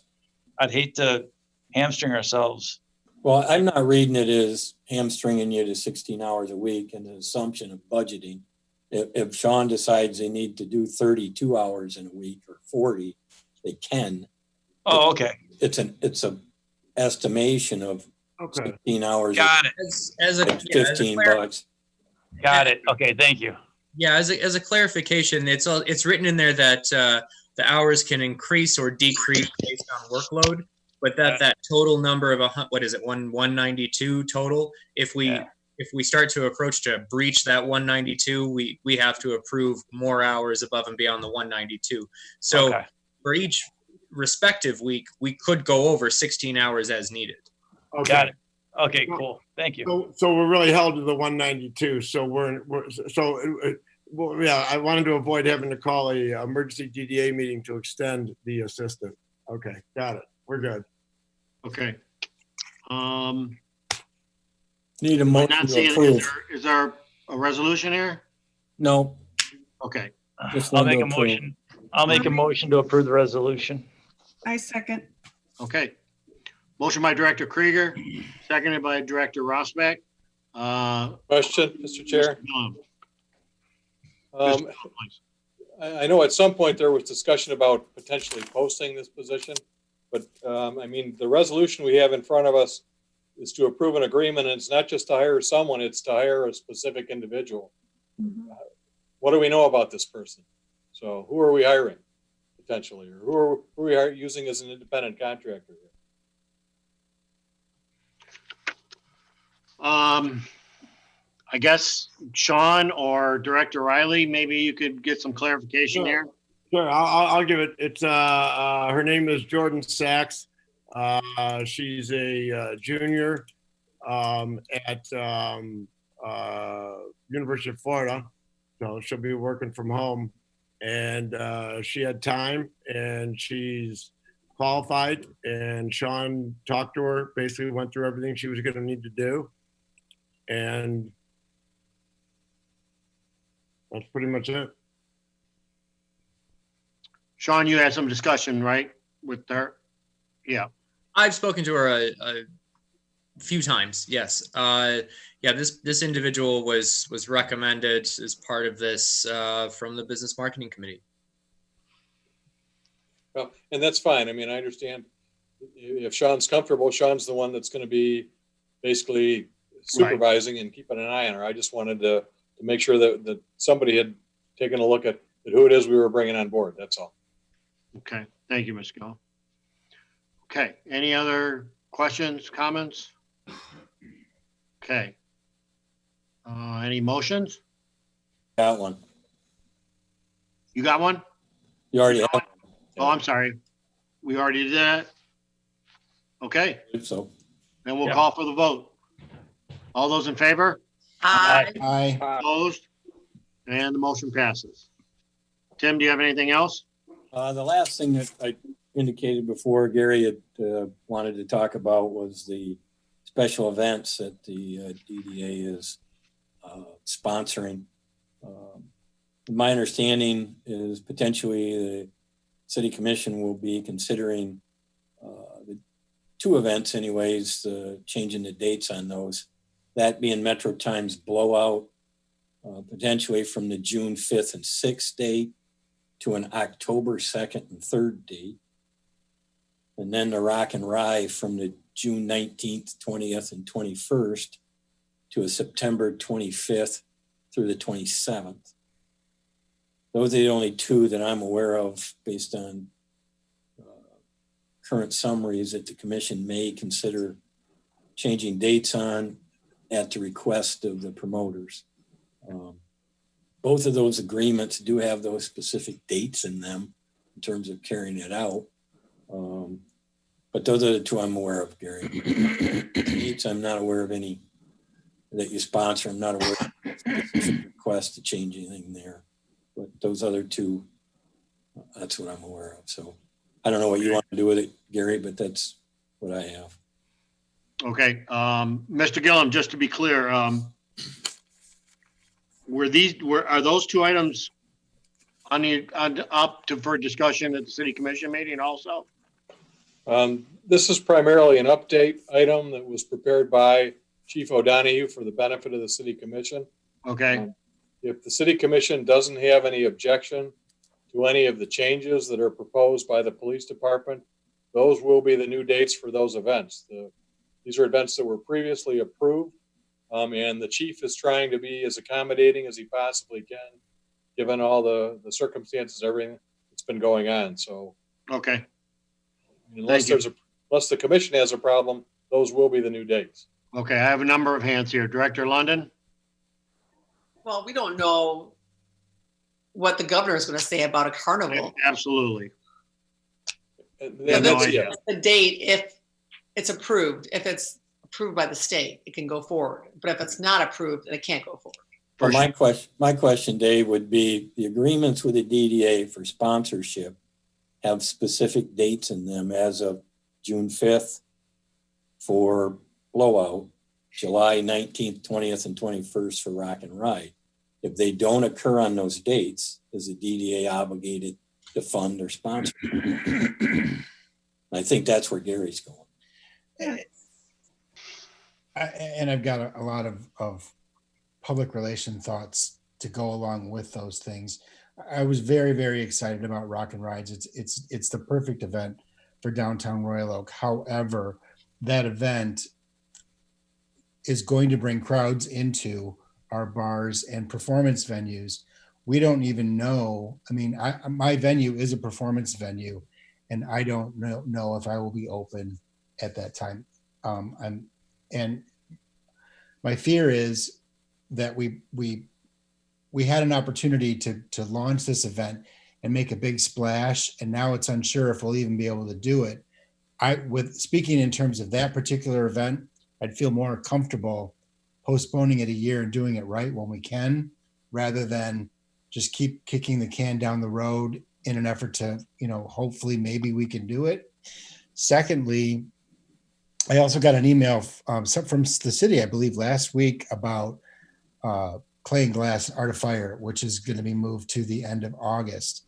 [SPEAKER 11] I'd hate to hamstring ourselves.
[SPEAKER 1] Well, I'm not reading it as hamstringing you to 16 hours a week and the assumption of budgeting. If Sean decides they need to do 32 hours in a week or 40, they can.
[SPEAKER 11] Oh, okay.
[SPEAKER 1] It's an estimation of 16 hours.
[SPEAKER 11] Got it.
[SPEAKER 7] As a
[SPEAKER 1] $15.
[SPEAKER 11] Got it. Okay, thank you.
[SPEAKER 7] Yeah, as a clarification, it's written in there that the hours can increase or decrease based on workload, but that total number of 192 total. If we start to approach to breach that 192, we have to approve more hours above and beyond the 192. So for each respective week, we could go over 16 hours as needed.
[SPEAKER 6] Okay.
[SPEAKER 11] Got it. Okay, cool. Thank you.
[SPEAKER 6] So we're really held to the 192. So I wanted to avoid having to call a emergency DDA meeting to extend the assistant. Okay, got it. We're good.
[SPEAKER 14] Okay.
[SPEAKER 1] Need a motion to approve.
[SPEAKER 14] Is there a resolution here?
[SPEAKER 1] No.
[SPEAKER 14] Okay.
[SPEAKER 11] I'll make a motion. I'll make a motion to approve the resolution.
[SPEAKER 4] I second.
[SPEAKER 14] Okay. Motion by Director Krieger, seconded by Director Rosbach.
[SPEAKER 13] Question, Mr. Chair. I know at some point there was discussion about potentially posting this position, but I mean, the resolution we have in front of us is to approve an agreement, and it's not just to hire someone, it's to hire a specific individual.
[SPEAKER 4] Mm-hmm.
[SPEAKER 13] What do we know about this person? So who are we hiring potentially, or who are we using as an independent contractor here?
[SPEAKER 14] I guess Sean or Director Riley, maybe you could get some clarification here.
[SPEAKER 6] Sure, I'll give it. It's her name is Jordan Sachs. She's a junior at University of Florida, so she'll be working from home. And she had time, and she's qualified. And Sean talked to her, basically went through everything she was going to need to do, and that's pretty much it.
[SPEAKER 14] Sean, you had some discussion, right, with her? Yeah.
[SPEAKER 7] I've spoken to her a few times. Yes. Yeah. This individual was recommended as part of this from the business marketing committee.
[SPEAKER 13] Well, and that's fine. I mean, I understand if Sean's comfortable, Sean's the one that's going to be basically supervising and keeping an eye on her. I just wanted to make sure that somebody had taken a look at who it is we were bringing on board. That's all.
[SPEAKER 14] Okay. Thank you, Ms. Gill. Okay. Any other questions, comments? Okay. Any motions?
[SPEAKER 1] Got one.
[SPEAKER 14] You got one?
[SPEAKER 1] You already have.
[SPEAKER 14] Oh, I'm sorry. We already did that? Okay.
[SPEAKER 1] So.
[SPEAKER 14] Then we'll call for the vote. All those in favor?
[SPEAKER 12] Aye.
[SPEAKER 9] Aye.
[SPEAKER 14] Opposed? And the motion passes. Tim, do you have anything else?
[SPEAKER 1] The last thing that I indicated before Gary had wanted to talk about was the special events that the DDA is sponsoring. My understanding is potentially the City Commission will be considering the two events anyways, changing the dates on those. That being Metro Times Blowout, potentially from the June 5th and 6th date to an October 2nd and 3rd date. And then the Rock and Rye from the June 19th, 20th, and 21st to a September 25th through the 27th. Those are the only two that I'm aware of based on current summaries that the commission may consider changing dates on at the request of the promoters. Both of those agreements do have those specific dates in them in terms of carrying it out. But those are the two I'm aware of, Gary. Dates, I'm not aware of any that you sponsor. I'm not aware of specific request to change anything there. But those other two, that's what I'm aware of. So I don't know what you want to do with it, Gary, but that's what I have.
[SPEAKER 14] Okay. Mr. Gillum, just to be clear, are those two items for discussion at the City Commission meeting also?
[SPEAKER 13] This is primarily an update item that was prepared by Chief O'Donohue for the benefit of the City Commission.
[SPEAKER 14] Okay.
[SPEAKER 13] If the City Commission doesn't have any objection to any of the changes that are proposed by the police department, those will be the new dates for those events. These are events that were previously approved, and the chief is trying to be as accommodating as he possibly can, given all the circumstances, everything that's been going on. So,
[SPEAKER 14] okay.
[SPEAKER 13] Unless the commission has a problem, those will be the new dates.
[SPEAKER 14] Okay, I have a number of hands here. Director London?
[SPEAKER 12] Well, we don't know what the governor is going to say about a carnival.
[SPEAKER 14] Absolutely.
[SPEAKER 12] The date, if it's approved, if it's approved by the state, it can go forward. But if it's not approved, then it can't go forward.
[SPEAKER 1] Well, my question, Dave, would be the agreements with the DDA for sponsorship have specific dates in them as of June 5th for Blowout, July 19th, 20th, and 21st for Rock and Ride. If they don't occur on those dates, is the DDA obligated to fund or sponsor? I think that's where Gary's going.
[SPEAKER 9] And I've got a lot of public relation thoughts to go along with those things. I was very, very excited about Rock and Rides. It's the perfect event for downtown Royal Oak. However, that event is going to bring crowds into our bars and performance venues. We don't even know. I mean, my venue is a performance venue, and I don't know if I will be open at that time. And my fear is that we had an opportunity to launch this event and make a big splash, and now it's unsure if we'll even be able to do it. Speaking in terms of that particular event, I'd feel more comfortable postponing it a year and doing it right when we can, rather than just keep kicking the can down the road in an effort to, hopefully maybe we can do it. Secondly, I also got an email from the city, I believe last week, about Clay and Glass Art of Fire, which is going to be moved to the end of August.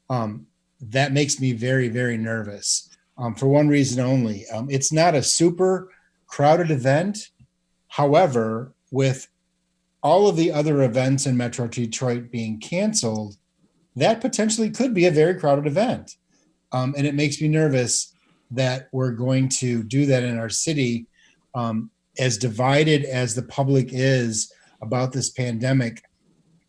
[SPEAKER 9] That makes me very, very nervous. for one reason only. It's not a super crowded event. However, with all of the other events in Metro Detroit being canceled, that potentially could be a very crowded event. And it makes me nervous that we're going to do that in our city. As divided as the public is about this pandemic,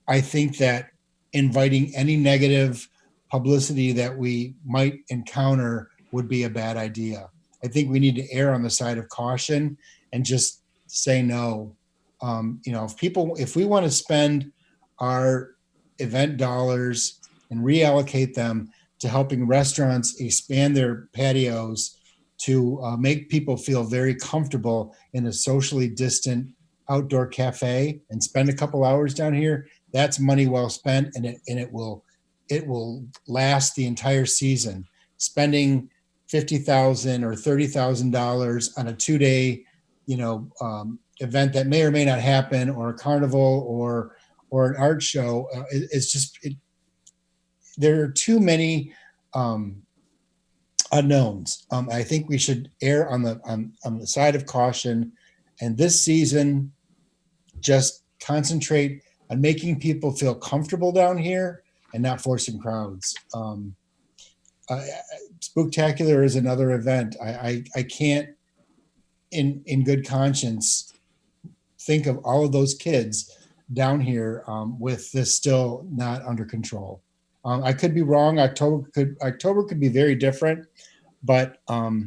[SPEAKER 9] I think that inviting any negative publicity that we might encounter would be a bad idea. I think we need to err on the side of caution and just say no. If we want to spend our event dollars and reallocate them to helping restaurants expand their patios to make people feel very comfortable in a socially distant outdoor cafe and spend a couple hours down here, that's money well spent, and it will last the entire season. Spending $50,000 or $30,000 on a 2-day, event that may or may not happen, or a carnival or an art show, there are too many unknowns. I think we should err on the side of caution, and this season just concentrate on making people feel comfortable down here and not forcing crowds. Spooktacular is another event. I can't, in good conscience, think of all of those kids down here with this still not under control. I could be wrong. October could be very different, but I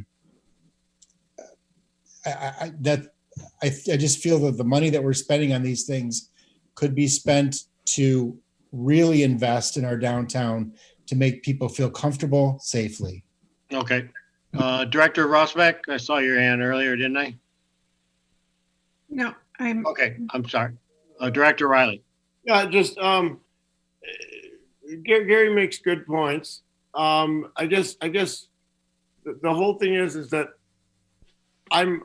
[SPEAKER 9] just feel that the money that we're spending on these things could be spent to really invest in our downtown to make people feel comfortable safely.
[SPEAKER 14] Okay. Director Rosbeck, I saw your hand earlier, didn't I?
[SPEAKER 4] No, I'm
[SPEAKER 14] okay. I'm sorry. Director Riley.
[SPEAKER 6] Yeah, just Gary makes good points. I guess the whole thing is that I'm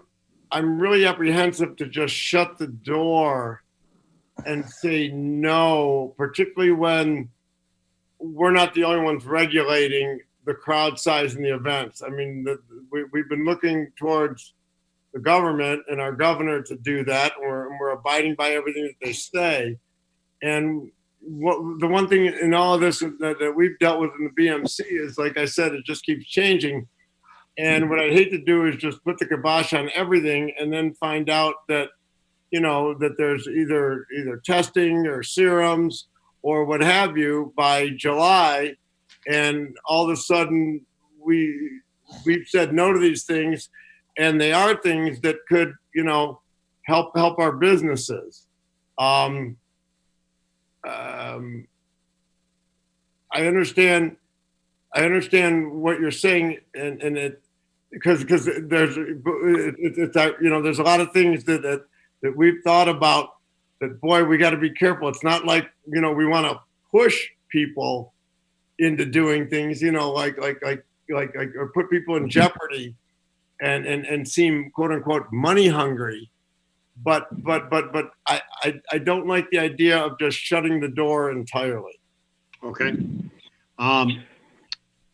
[SPEAKER 6] really apprehensive to just shut the door and say no, particularly when we're not the only ones regulating the crowd size in the events. I mean, we've been looking towards the government and our governor to do that, and we're abiding by everything that they say. And the one thing in all of this that we've dealt with in the BMC is, like I said, it just keeps changing. And what I'd hate to do is just put the kibosh on everything and then find out that, that there's either testing or serums or what have you by July, and all of a sudden we've said no to these things, and they are things that could, help our businesses. I understand what you're saying, and it because there's a lot of things that we've thought about that, boy, we got to be careful. It's not like, we want to push people into doing things, like or put people in jeopardy and seem quote unquote money hungry. But I don't like the idea of just shutting the door entirely.
[SPEAKER 14] Okay.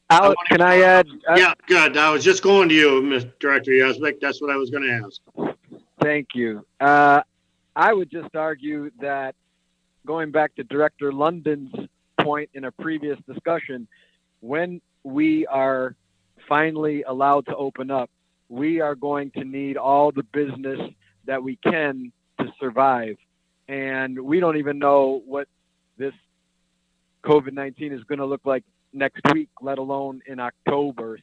[SPEAKER 10] Alex, can I add?
[SPEAKER 14] Yeah, good. I was just going to you, Mr. Director Yasbeck. That's what I was going to ask.
[SPEAKER 10] Thank you. I would just argue that, going back to Director London's point in a previous discussion, when we are finally allowed to open up, we are going to need all the business that we can to survive. And we don't even know what this COVID-19 is going to look like next week, let alone in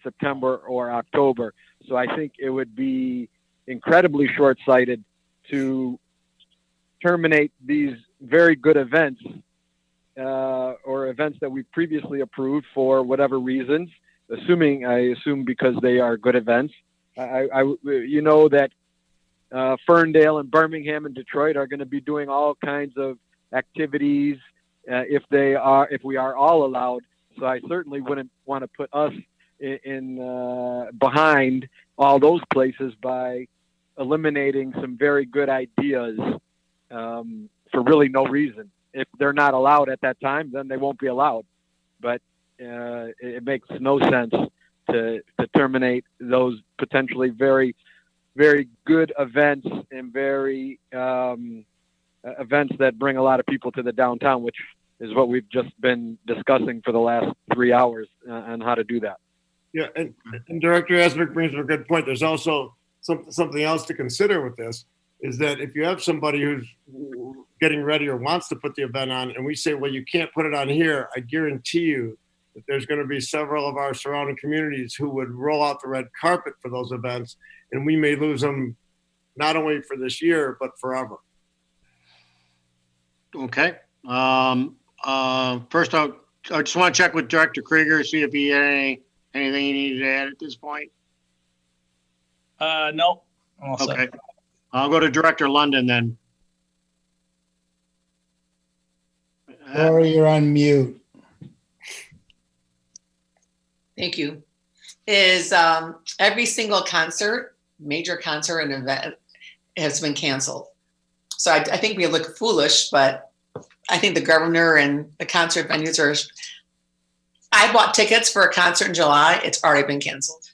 [SPEAKER 10] September or October. So I think it would be incredibly short-sighted to terminate these very good events or events that we previously approved for whatever reasons, I assume because they are good events. That Ferndale and Birmingham and Detroit are going to be doing all kinds of activities if we are all allowed. So I certainly wouldn't want to put us in behind all those places by eliminating some very good ideas for really no reason. If they're not allowed at that time, then they won't be allowed. But it makes no sense to terminate those potentially very, very good events and very events that bring a lot of people to the downtown, which is what we've just been discussing for the last 3 hours on how to do that.
[SPEAKER 6] Yeah, and Director Asbick brings up a good point. There's also something else to consider with this, is that if you have somebody who's getting ready or wants to put the event on, and we say, well, you can't put it on here, I guarantee you that there's going to be several of our surrounding communities who would roll out the red carpet for those events, and we may lose them not only for this year, but forever.
[SPEAKER 14] Okay. First, I just want to check with Director Krieger, see if he had anything he needed to add at this point.
[SPEAKER 11] No.
[SPEAKER 14] Okay. I'll go to Director London then.
[SPEAKER 9] Laura, you're on mute.
[SPEAKER 12] Thank you. Is every single concert, major concert and event has been canceled. So I think we look foolish, but I think the governor and the concert venues are. I bought tickets for a concert in July. It's already been canceled.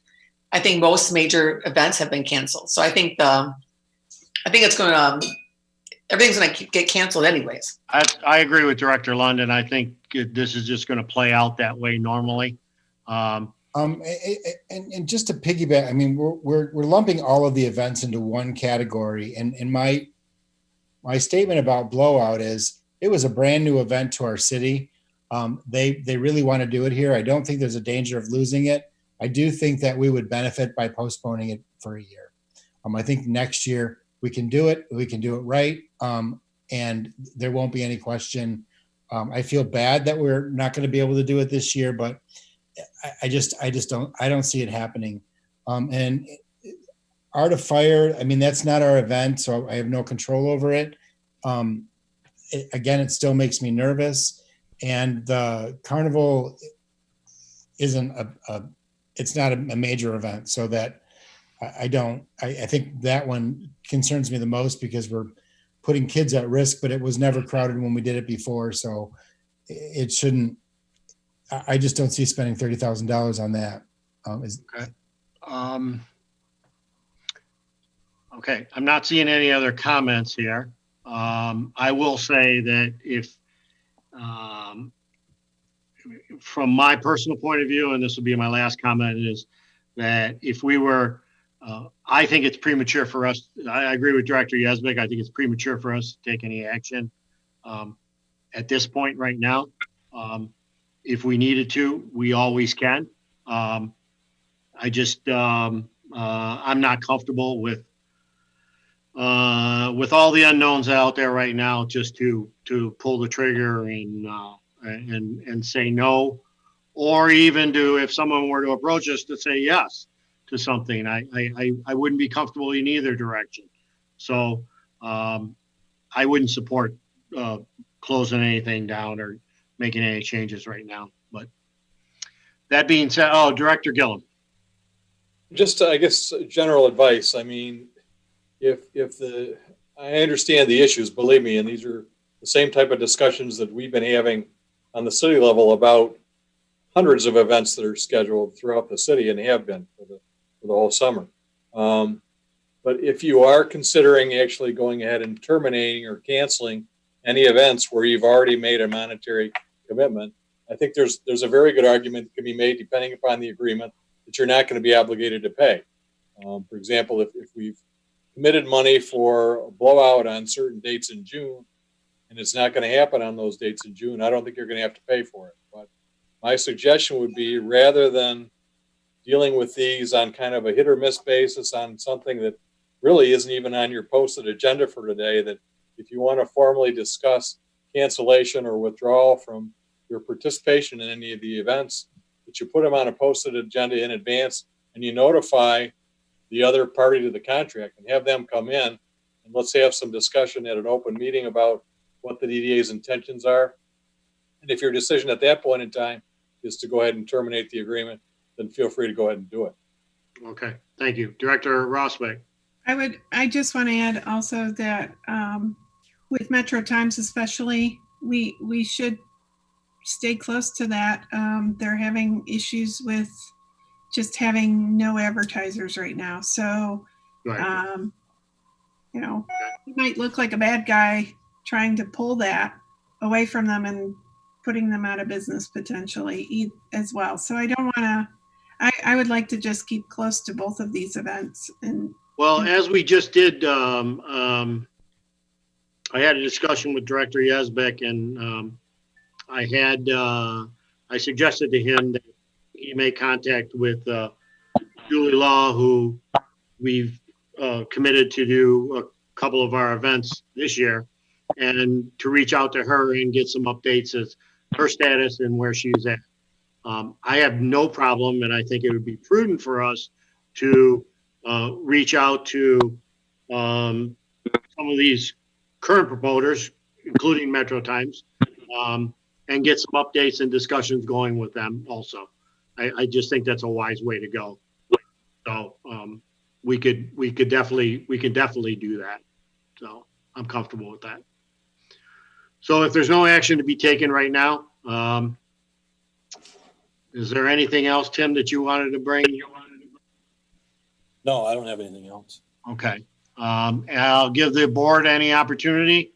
[SPEAKER 12] I think most major events have been canceled. So I think it's going to, everything's going to get canceled anyways.
[SPEAKER 14] I agree with Director London. I think this is just going to play out that way normally.
[SPEAKER 9] And just to piggyback, I mean, we're lumping all of the events into one category. And my statement about Blowout is it was a brand new event to our city. They really want to do it here. I don't think there's a danger of losing it. I do think that we would benefit by postponing it for a year. I think next year we can do it. We can do it right. And there won't be any question. I feel bad that we're not going to be able to do it this year, but I don't see it happening. And Art of Fire, I mean, that's not our event, so I have no control over it. Again, it still makes me nervous. And the carnival isn't it's not a major event, so that I think that one concerns me the most because we're putting kids at risk, but it was never crowded when we did it before. So it shouldn't, I just don't see spending $30,000 on that.
[SPEAKER 14] Okay. Okay. I'm not seeing any other comments here. I will say that if, from my personal point of view, and this will be my last comment, is that if we were, I think it's premature for us. I agree with Director Yesbeck. I think it's premature for us to take any action at this point right now. If we needed to, we always can. I just, I'm not comfortable with all the unknowns out there right now, just to pull the trigger and say no, or even if someone were to approach us to say yes to something, I wouldn't be comfortable in either direction. So I wouldn't support closing anything down or making any changes right now. But that being said, Director Gillum.
[SPEAKER 13] Just, I guess, general advice. I mean, I understand the issues, believe me, and these are the same type of discussions that we've been having on the city level about hundreds of events that are scheduled throughout the city and have been for the whole summer. But if you are considering actually going ahead and terminating or canceling any events where you've already made a monetary commitment, I think there's a very good argument that can be made, depending upon the agreement, that you're not going to be obligated to pay. For example, if we've committed money for a blowout on certain dates in June, and it's not going to happen on those dates in June, I don't think you're going to have to pay for it. But my suggestion would be, rather than dealing with these on kind of a hit or miss basis on something that really isn't even on your posted agenda for today, that if you want to formally discuss cancellation or withdrawal from your participation in any of the events, that you put them on a posted agenda in advance and you notify the other party to the contract and have them come in, and let's have some discussion at an open meeting about what the DDA's intentions are. And if your decision at that point in time is to go ahead and terminate the agreement, then feel free to go ahead and do it.
[SPEAKER 14] Okay, thank you. Director Rossbeck.
[SPEAKER 4] I just want to add also that with Metro Times especially, we should stay close to that. They're having issues with just having no advertisers right now. So,
[SPEAKER 14] Right.
[SPEAKER 4] you know, he might look like a bad guy trying to pull that away from them and putting them out of business potentially as well. So I don't want to, I would like to just keep close to both of these events. And
[SPEAKER 14] Well, as we just did, I had a discussion with Director Yazbek, and I suggested to him that he make contact with Julie Law, who we've committed to do a couple of our events this year, and to reach out to her and get some updates as her status and where she's at. I have no problem, and I think it would be prudent for us to reach out to some of these current promoters, including Metro Times, and get some updates and discussions going with them also. I just think that's a wise way to go. So we could definitely do that. So I'm comfortable with that. So if there's no action to be taken right now, is there anything else, Tim, that you wanted to bring?
[SPEAKER 1] No, I don't have anything else.
[SPEAKER 14] Okay. And I'll give the board any opportunity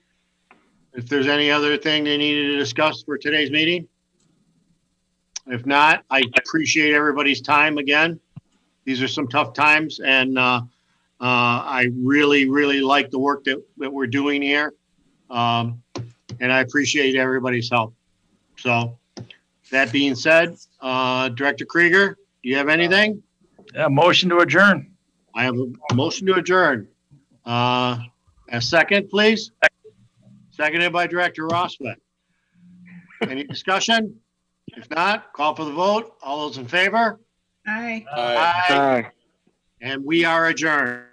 [SPEAKER 14] if there's any other thing they needed to discuss for today's meeting. If not, I appreciate everybody's time again. These are some tough times, and I really, really like the work that we're doing here. And I appreciate everybody's help. So that being said, Director Krieger, do you have anything?
[SPEAKER 11] Yeah, motion to adjourn.
[SPEAKER 14] I have a motion to adjourn. A second, please. Seconded by Director Rossman. Any discussion? If not, call for the vote. All those in favor?
[SPEAKER 4] Aye.
[SPEAKER 1] Aye.
[SPEAKER 14] Aye. And we are adjourned.